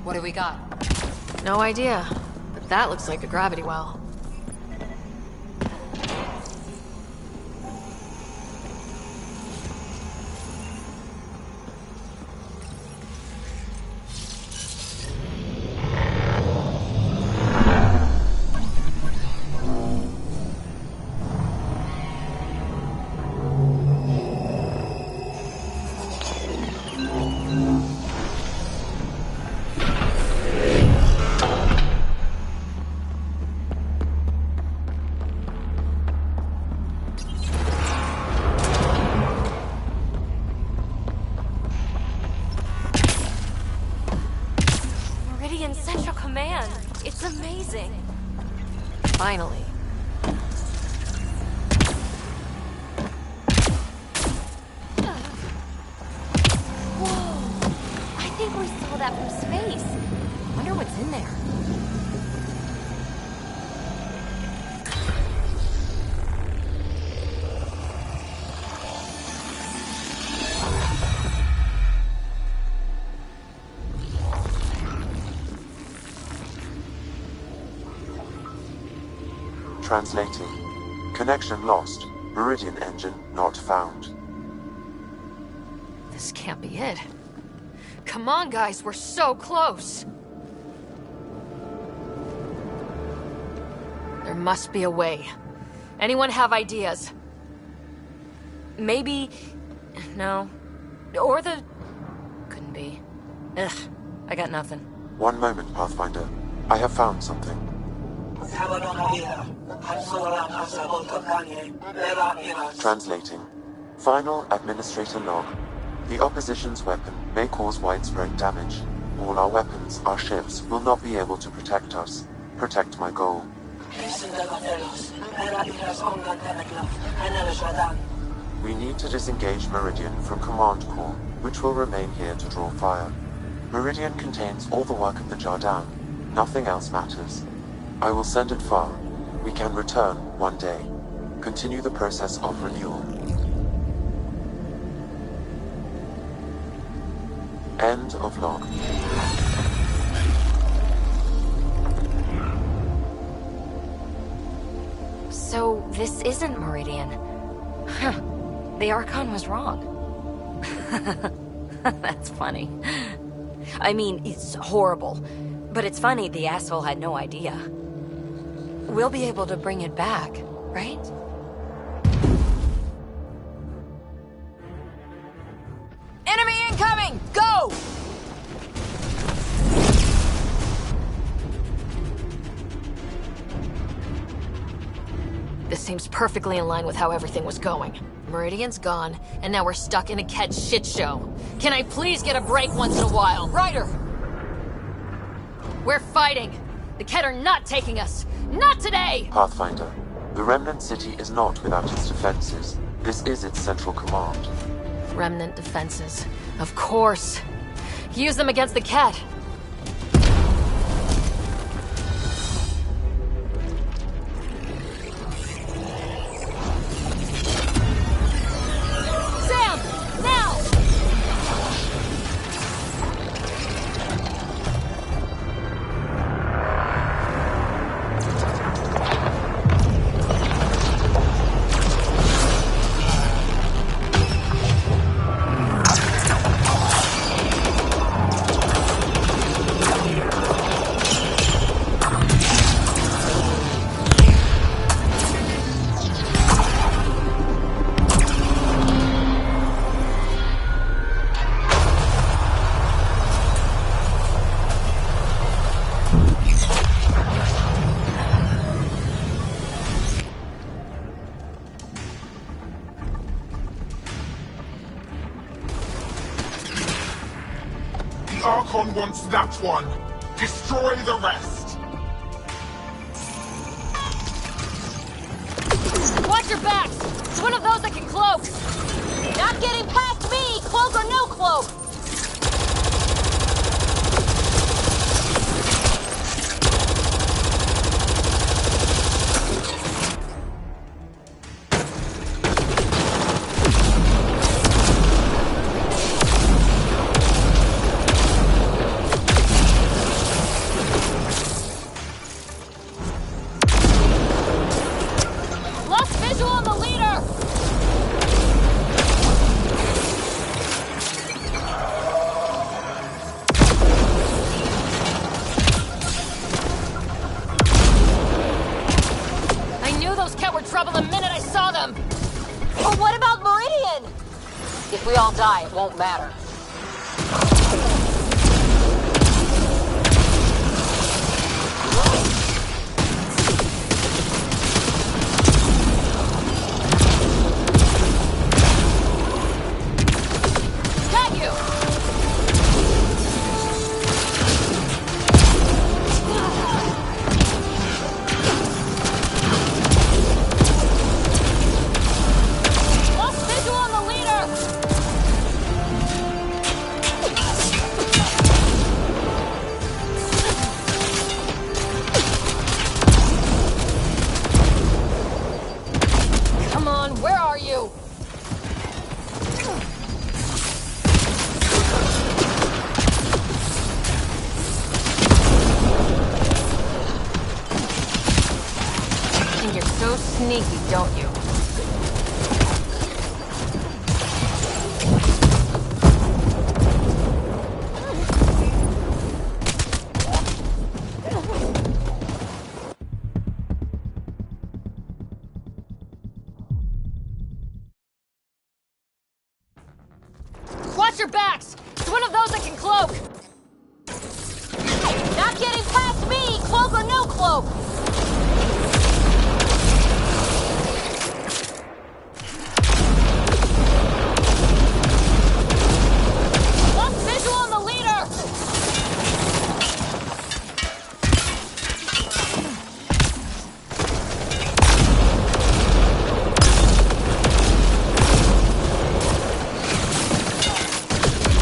What do we got? No idea, but that looks like a gravity well. command. It's amazing. Finally. Whoa! I think we saw that from space. Wonder what's in there. Translating. Connection lost. Meridian engine not found. This can't be it. Come on, guys, we're so close. There must be a way. Anyone have ideas? Maybe... No. Or the... Couldn't be. Ugh, I got nothing. One moment, Pathfinder. I have found something. Translating. Final administrator log. The opposition's weapon may cause widespread damage. All our weapons, our ships, will not be able to protect us. Protect my goal. We need to disengage Meridian from Command Core, which will remain here to draw fire. Meridian contains all the work of the Jardin. Nothing else matters. I will send it far. We can return one day. Continue the process of renewal. End of log. So, this isn't Meridian. Huh. The Archon was wrong. That's funny. I mean, it's horrible. But it's funny the asshole had no idea. We'll be able to bring it back, right? Enemy incoming! Go! This seems perfectly in line with how everything was going. Meridian's gone, and now we're stuck in a Ket shit show. Can I please get a break once in a while? Ryder! We're fighting! The Ket are not taking us! Not today! Pathfinder, the Remnant City is not without its defenses. This is its central command. Remnant defenses. Of course. Use them against the Ket. Archon wants that one. Destroy the rest. Watch your backs! It's one of those that can cloak! Not getting past me, cloak or no cloak! If we all die, it won't matter. Got you! So sneaky, don't you? Watch your backs! It's one of those that can cloak! Not getting past me, cloak or no cloak! Lost visual on the leader!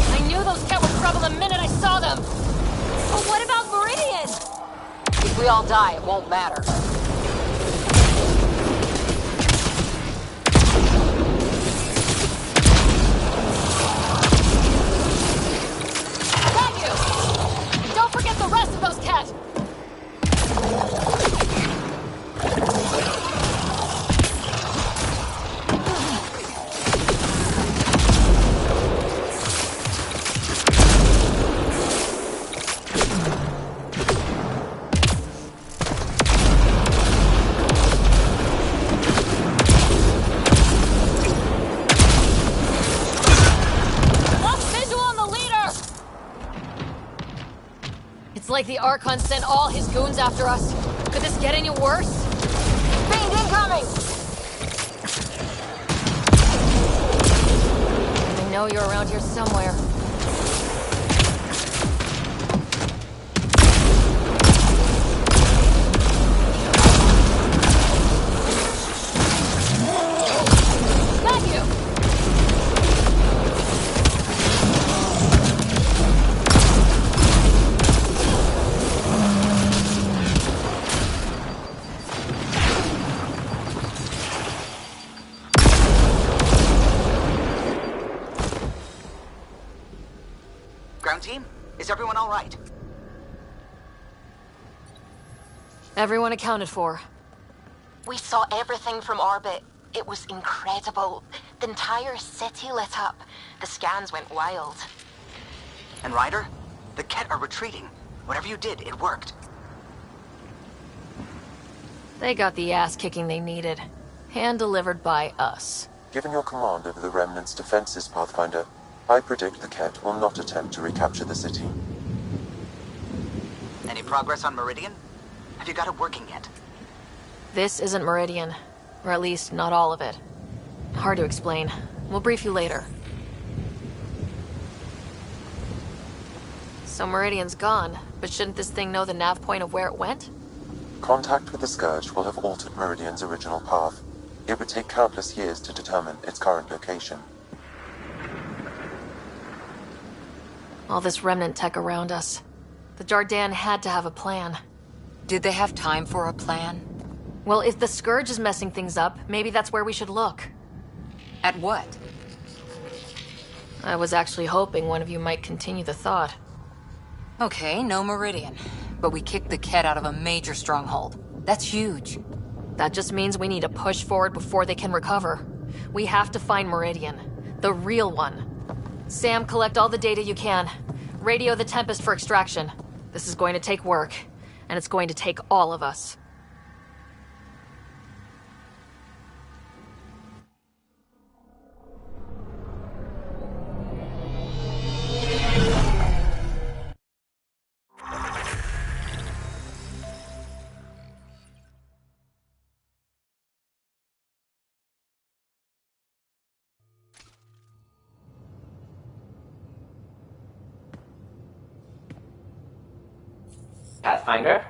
I knew those cat were trouble the minute I saw them! But what about Meridian? If we all die, it won't matter. Got you! Don't forget the rest of those cats! Lost visual on the leader! It's like the Archon sent all his goons after us. Could this get any worse? Fiend incoming! I know you're around here somewhere. Got you! Ground team, is everyone all right? Everyone accounted for. We saw everything from orbit. It was incredible. The entire city lit up. The scans went wild. And Ryder, the Ket are retreating. Whatever you did, it worked. They got the ass-kicking they needed. Hand-delivered by us. Given your command over the Remnant's defenses, Pathfinder, I predict the Ket will not attempt to recapture the city. Any progress on Meridian? Have you got it working yet? This isn't Meridian. Or at least, not all of it. Hard to explain. We'll brief you later. So Meridian's gone, but shouldn't this thing know the nav point of where it went? Contact with the Scourge will have altered Meridian's original path. It would take countless years to determine its current location. All this remnant tech around us. The Jardin had to have a plan. Did they have time for a plan? Well, if the Scourge is messing things up, maybe that's where we should look. At what? I was actually hoping one of you might continue the thought. Okay, no Meridian. But we kicked the Ket out of a major stronghold. That's huge. That just means we need to push forward before they can recover. We have to find Meridian. The real one. Sam, collect all the data you can. Radio the Tempest for extraction. This is going to take work. And it's going to take all of us. Pathfinder,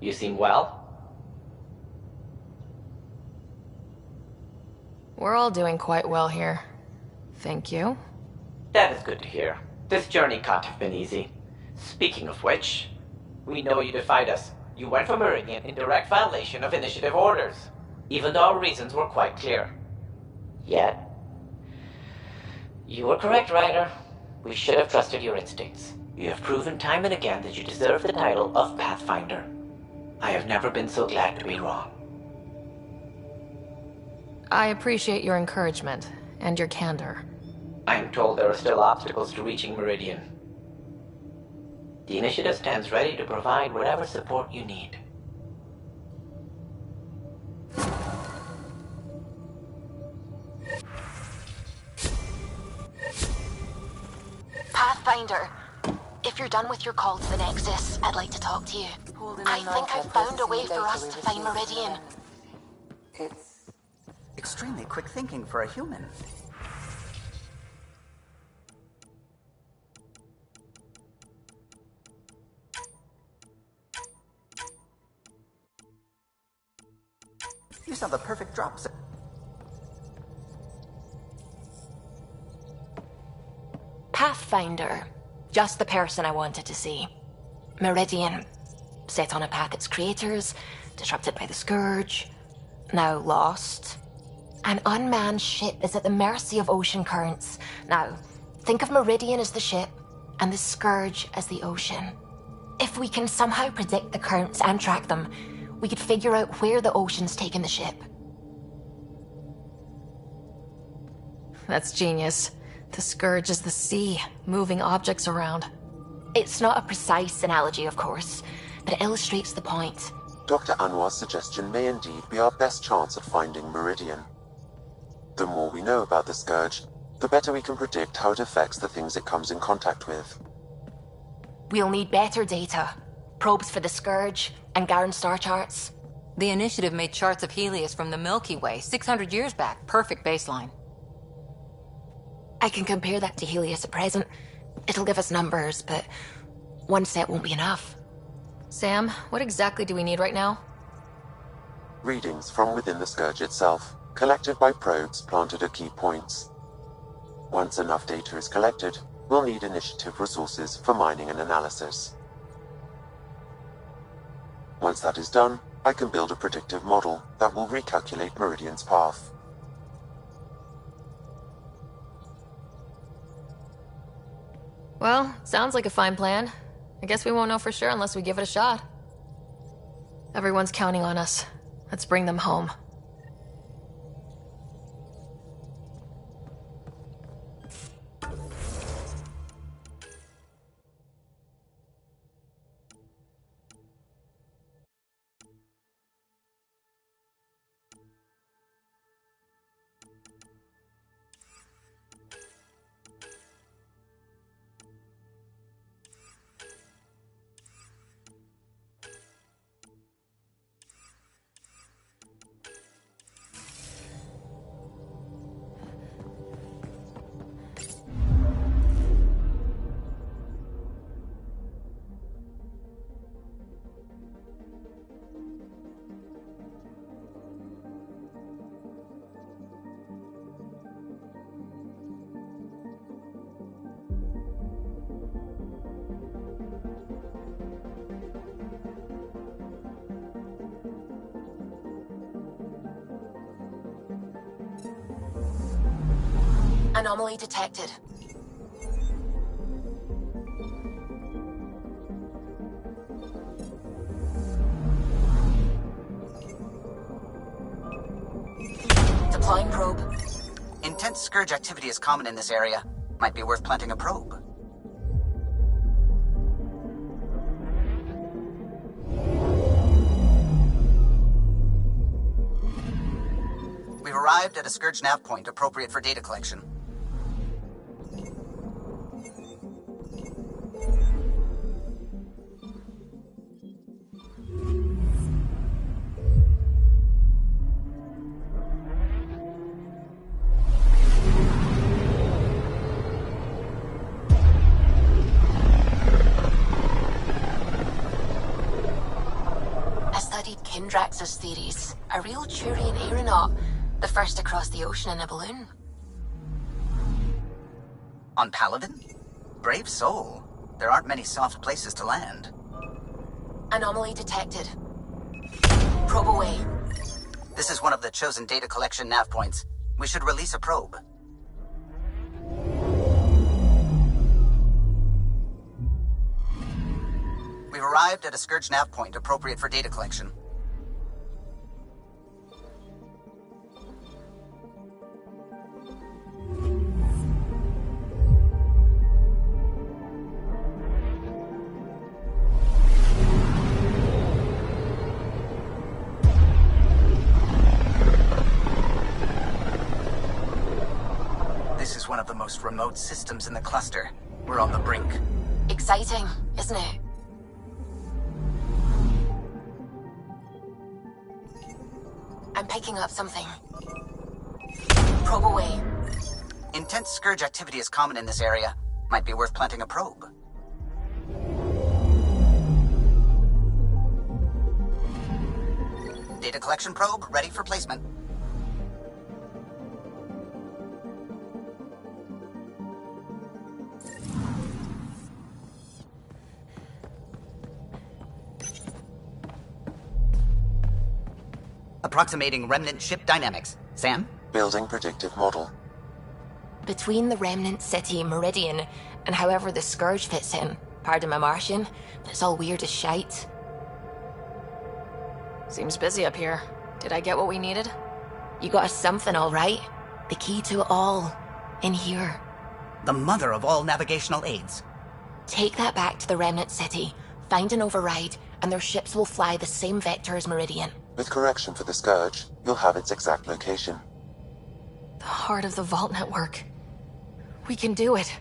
you seem well. We're all doing quite well here. Thank you. That is good to hear. This journey can't have been easy. Speaking of which, we know you defied us. You went for Meridian in direct violation of initiative orders, even though our reasons were quite clear. Yet, you were correct, Ryder. We should have trusted your instincts. You have proven time and again that you deserve the title of Pathfinder. I have never been so glad to be wrong. I appreciate your encouragement and your candor. I'm told there are still obstacles to reaching Meridian. The Initiative stands ready to provide whatever support you need. Pathfinder, if you're done with your call to the Nexus, I'd like to talk to you. I think I've found a way for us to find Meridian. It's extremely quick thinking for a human. You saw the perfect drop zone. Pathfinder. Just the person I wanted to see. Meridian. Set on a path its creators, disrupted by the Scourge, now lost. An unmanned ship is at the mercy of ocean currents. Now, think of Meridian as the ship, and the Scourge as the ocean. If we can somehow predict the currents and track them, we could figure out where the ocean's taken the ship. That's genius. The Scourge is the sea, moving objects around. It's not a precise analogy, of course, but it illustrates the point. Dr. Anwar's suggestion may indeed be our best chance at finding Meridian. The more we know about the Scourge, the better we can predict how it affects the things it comes in contact with. We'll need better data. Probes for the Scourge, and Garen star charts. The Initiative made charts of Helios from the Milky Way 600 years back. Perfect baseline. I can compare that to Helios at present. It'll give us numbers, but one set won't be enough. Sam, what exactly do we need right now? Readings from within the Scourge itself, collected by probes planted at key points. Once enough data is collected, we'll need Initiative resources for mining and analysis. Once that is done, I can build a predictive model that will recalculate Meridian's path. Well, sounds like a fine plan. I guess we won't know for sure unless we give it a shot. Everyone's counting on us. Let's bring them home. Anomaly detected. Deploying probe. Intense Scourge activity is common in this area. Might be worth planting a probe. We've arrived at a Scourge nav point appropriate for data collection. Drax's theories. A real Turian aeronaut. The first to cross the ocean in a balloon. On Paladin? Brave soul. There aren't many soft places to land. Anomaly detected. Probe away. This is one of the chosen data collection nav points. We should release a probe. We've arrived at a Scourge nav point appropriate for data collection. remote systems in the cluster. We're on the brink. Exciting, isn't it? I'm picking up something. Probe away. Intense scourge activity is common in this area. Might be worth planting a probe. Data collection probe ready for placement. Approximating remnant ship dynamics. Sam? Building predictive model. Between the remnant city, Meridian, and however the Scourge fits in, pardon my Martian, but it's all weird as shite. Seems busy up here. Did I get what we needed? You got us something, all right. The key to it all. In here. The mother of all navigational aids. Take that back to the remnant city, find an override, and their ships will fly the same vector as Meridian. With correction for the Scourge, you'll have its exact location. The heart of the Vault Network. We can do it.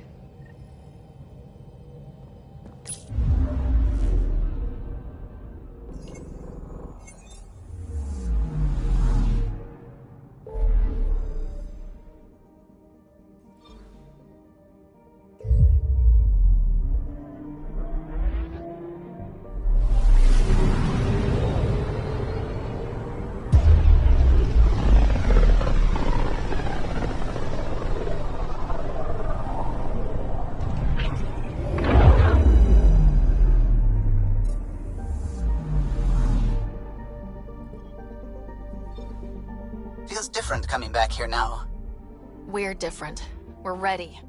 Feels different coming back here now. We're different. We're ready.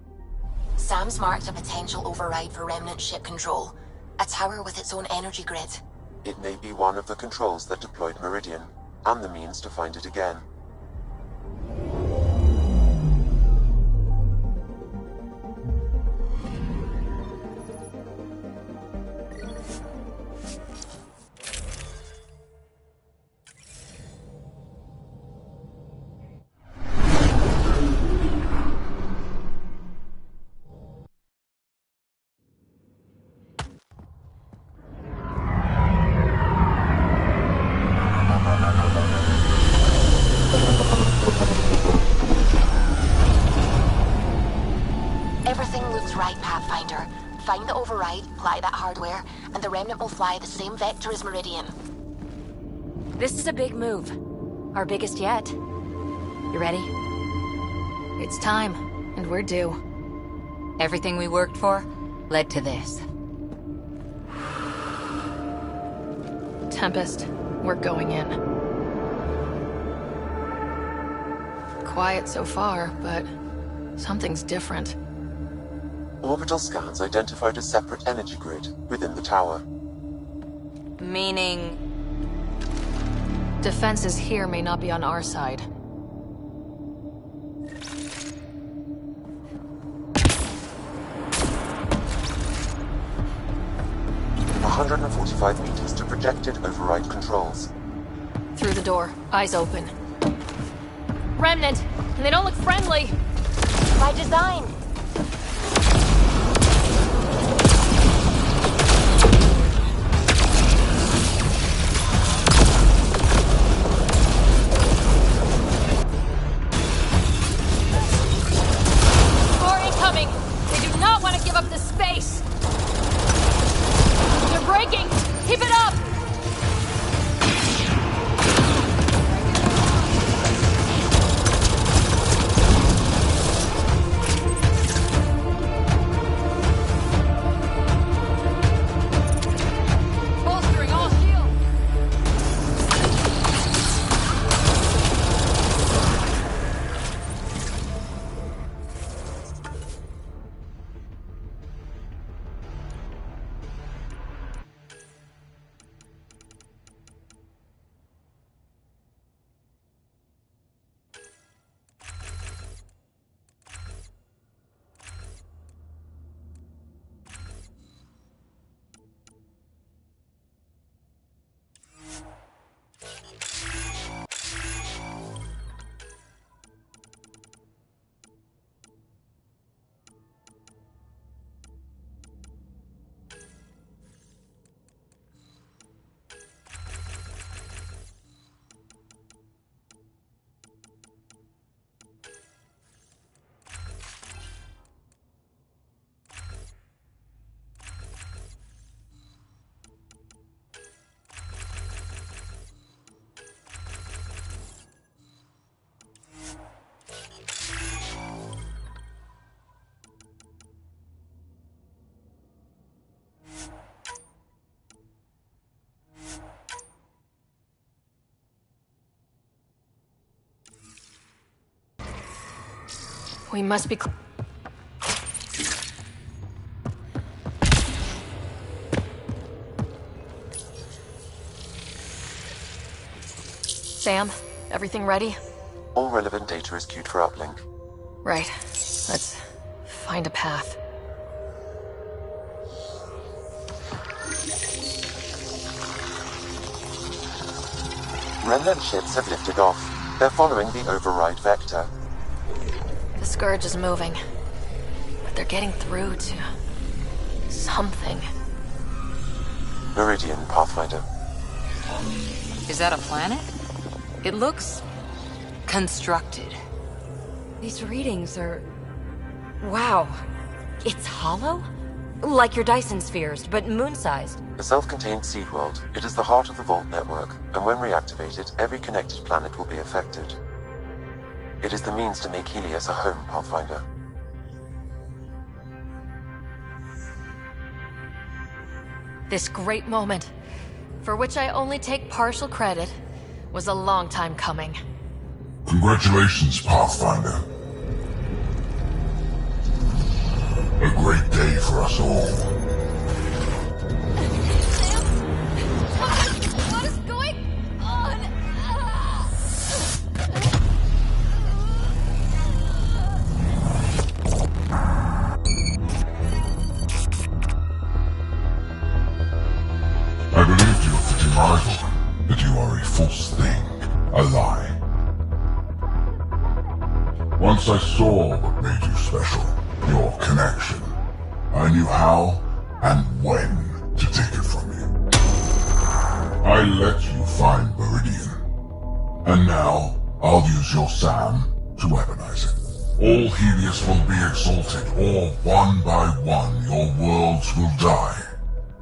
Sam's marked a potential override for remnant ship control. A tower with its own energy grid. It may be one of the controls that deployed Meridian, and the means to find it again. Everything looks right, Pathfinder. Find the override, apply that hardware, and the remnant will fly the same vector as Meridian. This is a big move. Our biggest yet. You ready? It's time, and we're due. Everything we worked for led to this. Tempest, we're going in. Quiet so far, but something's different. Orbital scans identified a separate energy grid within the tower. Meaning... Defenses here may not be on our side. "145 meters to projected override controls." Through the door, eyes open. Remnant! And they don't look friendly! By design! More incoming! They do not want to give up this space! They're breaking! Keep it up! We must be... Sam, everything ready? All relevant data is queued for uplink. Right. Let's find a path. Remnant ships have lifted off. They're following the override vector. The Scourge is moving. But they're getting through to... something. Meridian, Pathfinder. Is that a planet? It looks... constructed. These readings are... wow. It's hollow? Like your Dyson spheres, but moon-sized. A self-contained seed world. It is the heart of the Vault network, and when reactivated, every connected planet will be affected. It is the means to make Helios a home, Pathfinder. This great moment, for which I only take partial credit, was a long time coming. Congratulations, Pathfinder. A great day for us all. What is going on? I believed you a fitting rival, but you are a false thing, a lie. Once I saw what made you special, your connection, I knew how and when to take it from you. I let you find Meridian, and now I'll use your SAM to weaponize it. All Helios will be exalted, or one by one your worlds will die,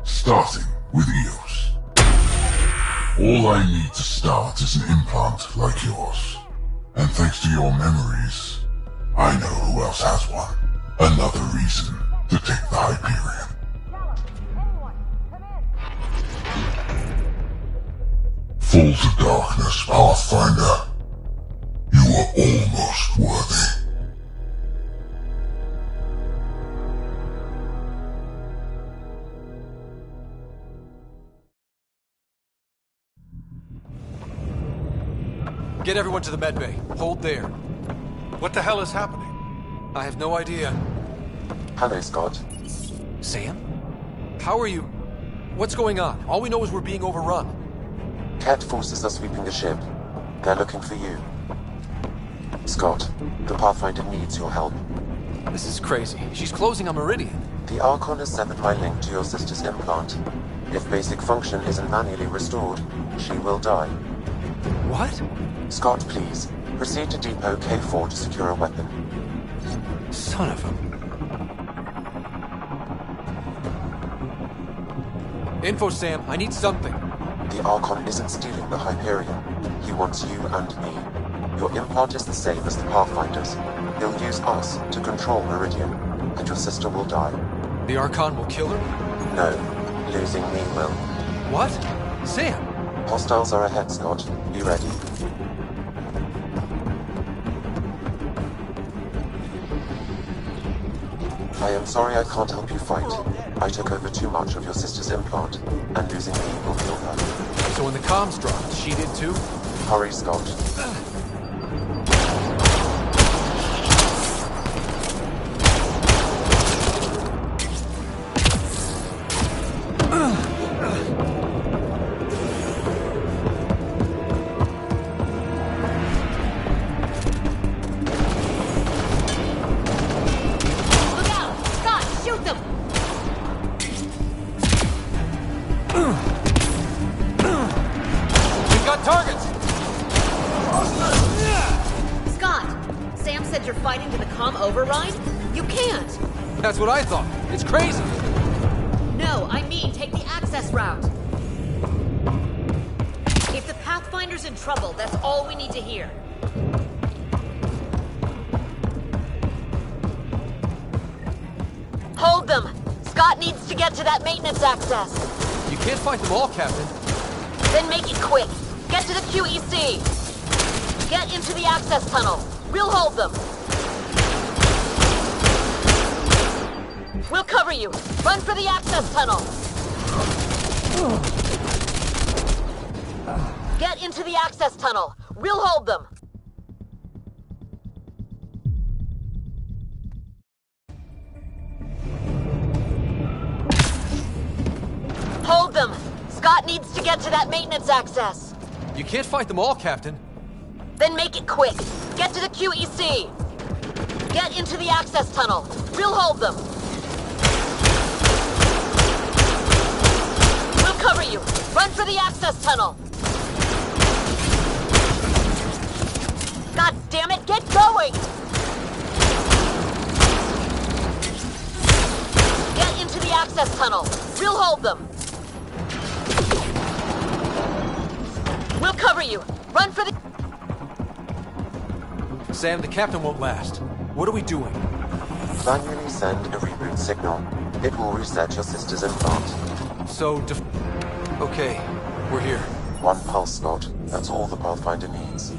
starting with Eos. All I need to start is an implant like yours. And thanks to your memories, I know who else has one. Another reason to take the Hyperion. Fall to darkness, Pathfinder. You are almost worthy. Get everyone to the medbay. Hold there. What the hell is happening? I have no idea. Hello, Scott. Sam? How are you? What's going on? All we know is we're being overrun. Cat forces are sweeping the ship. They're looking for you. Scott, the Pathfinder needs your help. This is crazy. She's closing on Meridian. The Archon has severed my link to your sister's implant. If basic function isn't manually restored, she will die. What? Scott, please. Proceed to Depot K4 to secure a weapon. Son of a... Info, Sam. I need something. The Archon isn't stealing the Hyperion. He wants you and me. Your implant is the same as the Pathfinder's. He'll use us to control Meridian, and your sister will die. The Archon will kill her? No. Losing me will. What? Sam! Hostiles are ahead, Scott. Be ready. I am sorry I can't help you fight. I took over too much of your sister's implant, and losing me will kill her. So when the comms dropped, she did too? Hurry, Scott. That's what I thought. It's crazy. No, I mean take the access route. If the Pathfinder's in trouble, that's all we need to hear. Hold them! Scott needs to get to that maintenance access. You can't fight them all, Captain. Then make it quick. Get to the QEC. Get into the access tunnel. We'll hold them. We'll cover you. Run for the access tunnel. Get into the access tunnel. We'll hold them. Hold them. Scott needs to get to that maintenance access. You can't fight them all, Captain. Then make it quick. Get to the QEC. Get into the access tunnel. We'll hold them. We'll cover you. Run for the access tunnel. God damn it, get going! Get into the access tunnel. We'll hold them. We'll cover you. Run for the... Sam, the captain won't last. What are we doing? Manually send a reboot signal. It will reset your sister's implant. So, okay, we're here. One pulse slot. That's all the Pathfinder needs.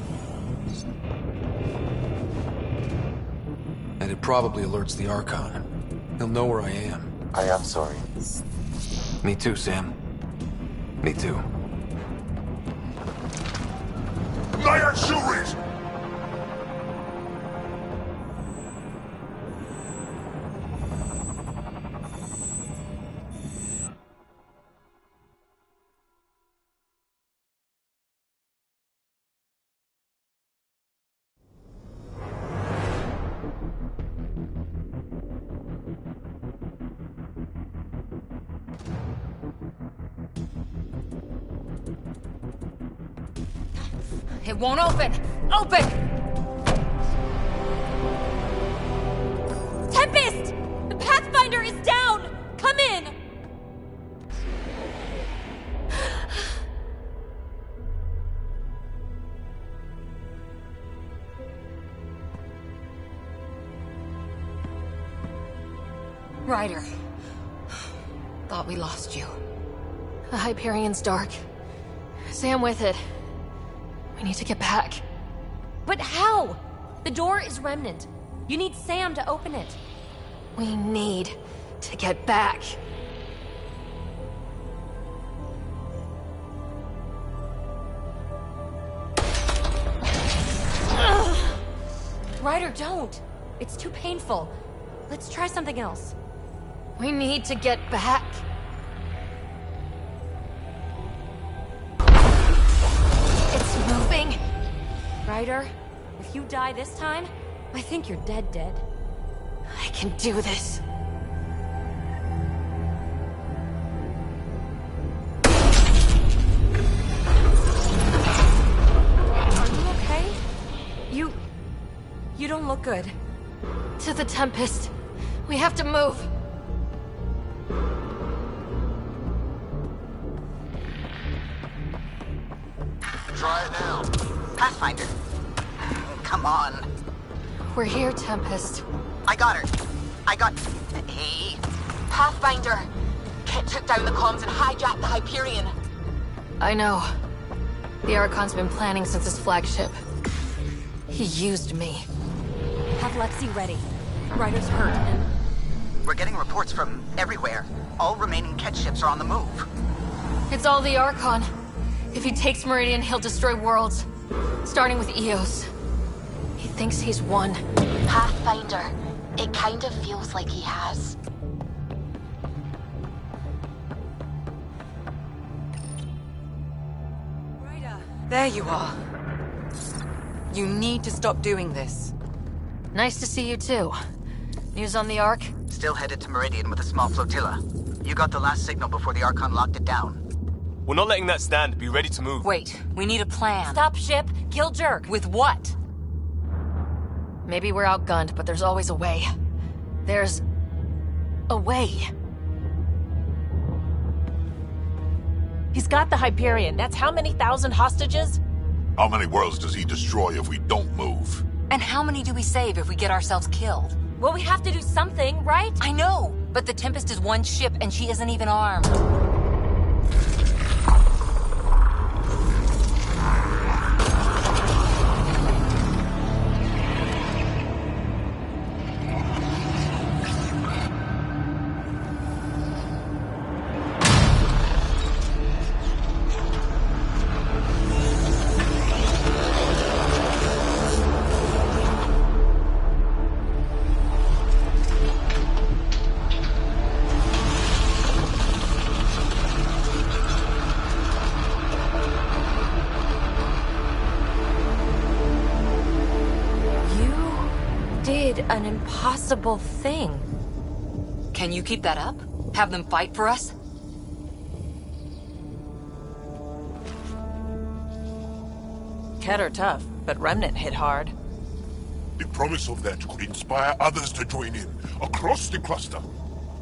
And it probably alerts the Archon. He'll know where I am. I am sorry. Me too, Sam. Me too. It won't open! Open! Tempest! The Pathfinder is down! Come in! Ryder. Thought we lost you. The Hyperion's dark. Sam with it. We need to get back. But how? The door is remnant. You need Sam to open it. We need to get back. Ryder, don't. It's too painful. Let's try something else. We need to get back. It's moving. Ryder, if you die this time, I think you're dead. I can do this. Are you okay? You don't look good. To the Tempest. We have to move. Try it now. Pathfinder. Come on. We're here, Tempest. I got her. Hey. Pathfinder. Kit took down the comms and hijacked the Hyperion. I know. The Archon's been planning since his flagship. He used me. Have Lexi ready. Ryder's hurt and... We're getting reports from everywhere. All remaining Ket ships are on the move. It's all the Archon. If he takes Meridian, he'll destroy worlds. Starting with Eos. He thinks he's won. Pathfinder. It kind of feels like he has. Ryder, there you are. You need to stop doing this. Nice to see you too. News on the Ark? Still headed to Meridian with a small flotilla. You got the last signal before the Archon locked it down. We're not letting that stand. Be ready to move. Wait, we need a plan. Stop ship, kill Jerk. With what? Maybe we're outgunned, but there's always a way. There's... a way. He's got the Hyperion. That's how many thousand hostages? How many worlds does he destroy if we don't move? And how many do we save if we get ourselves killed? Well, we have to do something, right? I know, but the Tempest is one ship and she isn't even armed. did an impossible thing. Can you keep that up? Have them fight for us? Ket are tough, but Remnant hit hard. The promise of that could inspire others to join in, across the cluster.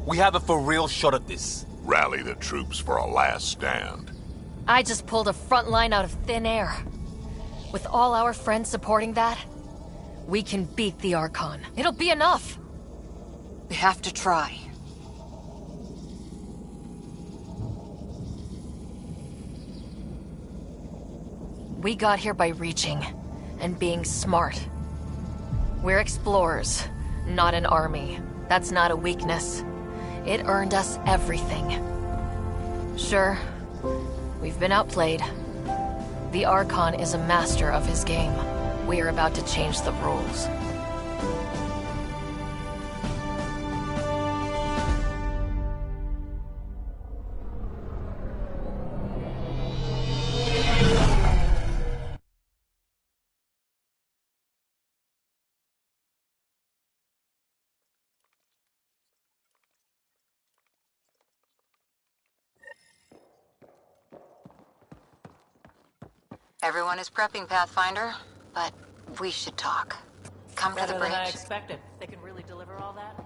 We have a for real shot at this. Rally the troops for a last stand. I just pulled a front line out of thin air. With all our friends supporting that, we can beat the Archon. It'll be enough. We have to try. We got here by reaching and being smart. We're explorers, not an army. That's not a weakness. It earned us everything. Sure, we've been outplayed. The Archon is a master of his game. We are about to change the rules. Everyone is prepping, Pathfinder, but we should talk. Come to the Better bridge. than I expected. They can really deliver all that?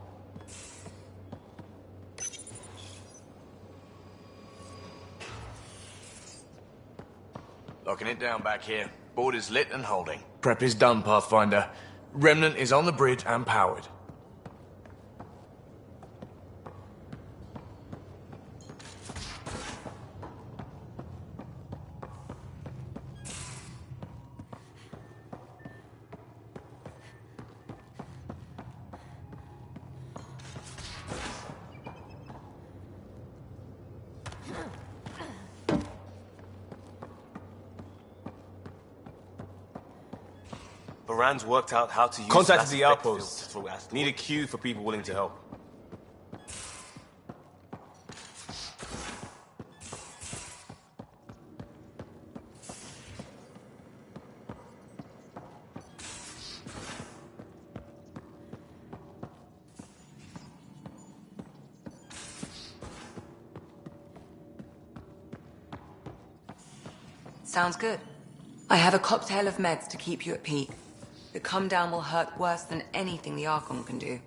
Locking it down back here. Board is lit and holding. Prep is done, Pathfinder. Remnant is on the bridge and powered. Baran's worked out how to use Contacted the Mass Effect outpost. filters for Astral. Need a queue for people willing to help. Sounds good. I have a cocktail of meds to keep you at peak. The come down will hurt worse than anything the Archon can do.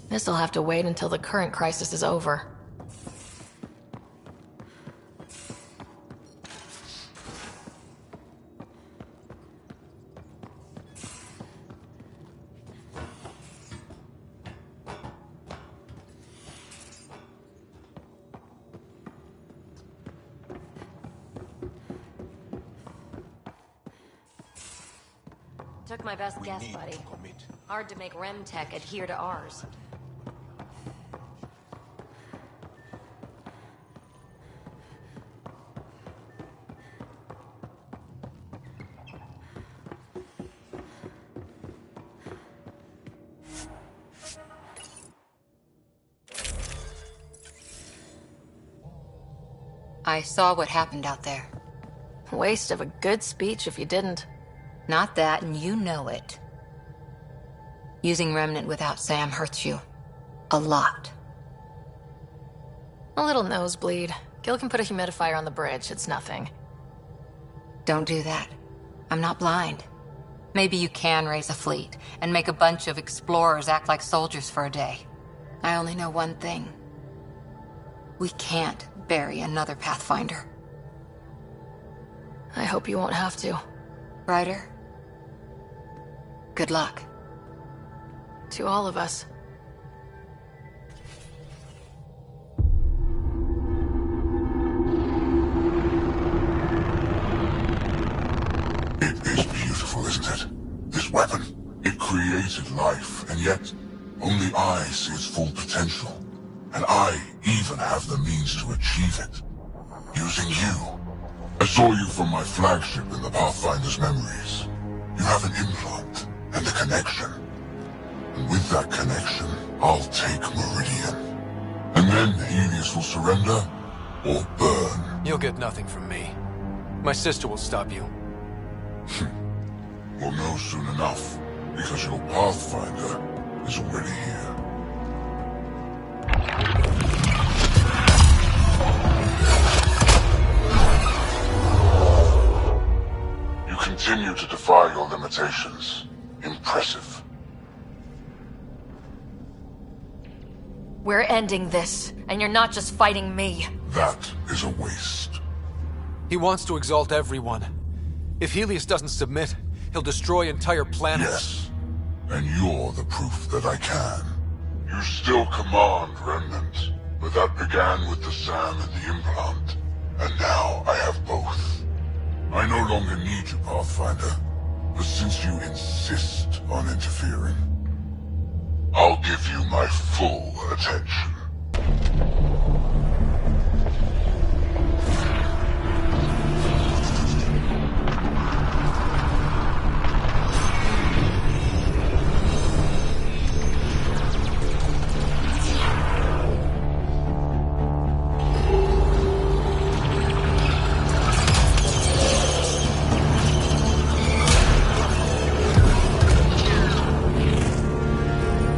This'll have to wait until the current crisis is over. Took my best guess, buddy. Hard to make Rem tech adhere to ours. I saw what happened out there. Waste of a good speech if you didn't. Not that, and you know it. Using Remnant without Sam hurts you. A lot. A little nosebleed. Gil can put a humidifier on the bridge, it's nothing. Don't do that. I'm not blind. Maybe you can raise a fleet, and make a bunch of explorers act like soldiers for a day. I only know one thing. We can't bury another Pathfinder. I hope you won't have to. Ryder, good luck. To all of us. It is beautiful, isn't it? This weapon. It created life, and yet only I see its full potential. And I even have the means to achieve it. Using you. I saw you from my flagship in the Pathfinder's memories. You have an implant and a connection. And with that connection, I'll take Meridian. And then Helios will surrender, or burn. You'll get nothing from me. My sister will stop you. We'll know soon enough, because your Pathfinder is already here. You continue to defy your limitations. Impressive. We're ending this, and you're not just fighting me. That is a waste. He wants to exalt everyone. If Helios doesn't submit, he'll destroy entire planets. Yes, and you're the proof that I can. You still command Remnant, but that began with the SAM and the implant. And now I have both. I no longer need you, Pathfinder. But since you insist on interfering, I'll give you my full attention.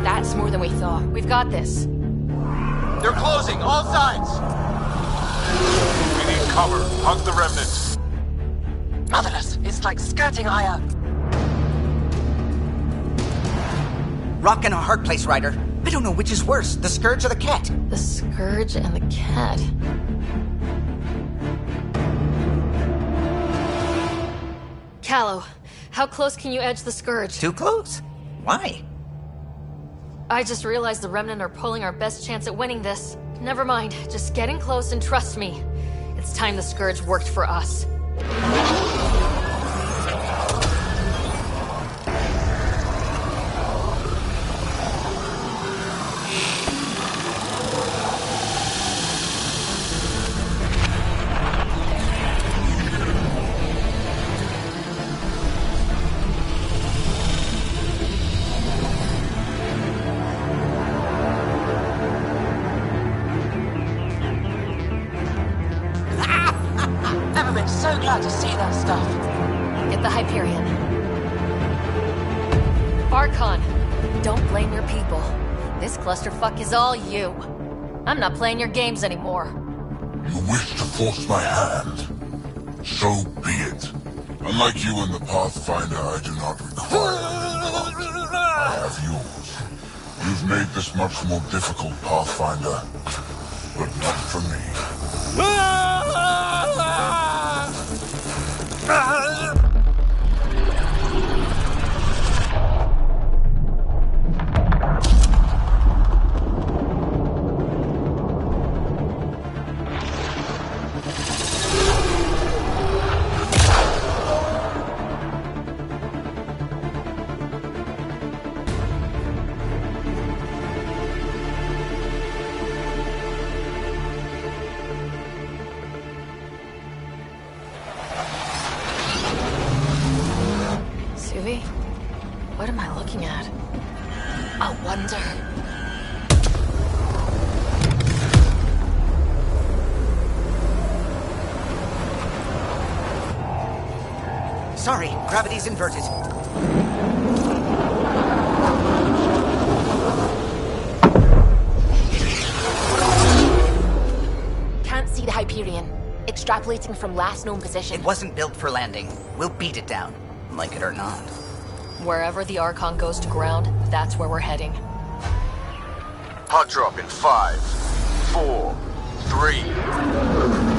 That's more than we thought. We've got this. They're closing, all sides! We need cover. Hug the Remnant. Motherless, it's like skirting Aya. Rock in a hard place, Ryder. I don't know which is worse, the Scourge or the Ket. The Scourge and the Ket. Callow, how close can you edge the Scourge? Too close? Why? I just realized the Remnant are pulling our best chance at winning this. Never mind, just get in close and trust me. It's time the Scourge worked for us. Never been so glad to see that stuff. Get the Hyperion. Archon, don't blame your people. This clusterfuck is all you. I'm not playing your games anymore. You wish to force my hand. So be it. Unlike you and the Pathfinder, I do not require any blood. I have yours. You've made this much more difficult, Pathfinder. But not for me. Suvi? What am I looking at? I wonder. Sorry, gravity's inverted. Can't see the Hyperion. Extrapolating from last known position. It wasn't built for landing. We'll beat it down, like it or not. Wherever the Archon goes to ground, that's where we're heading. Hot drop in 5, 4, 3.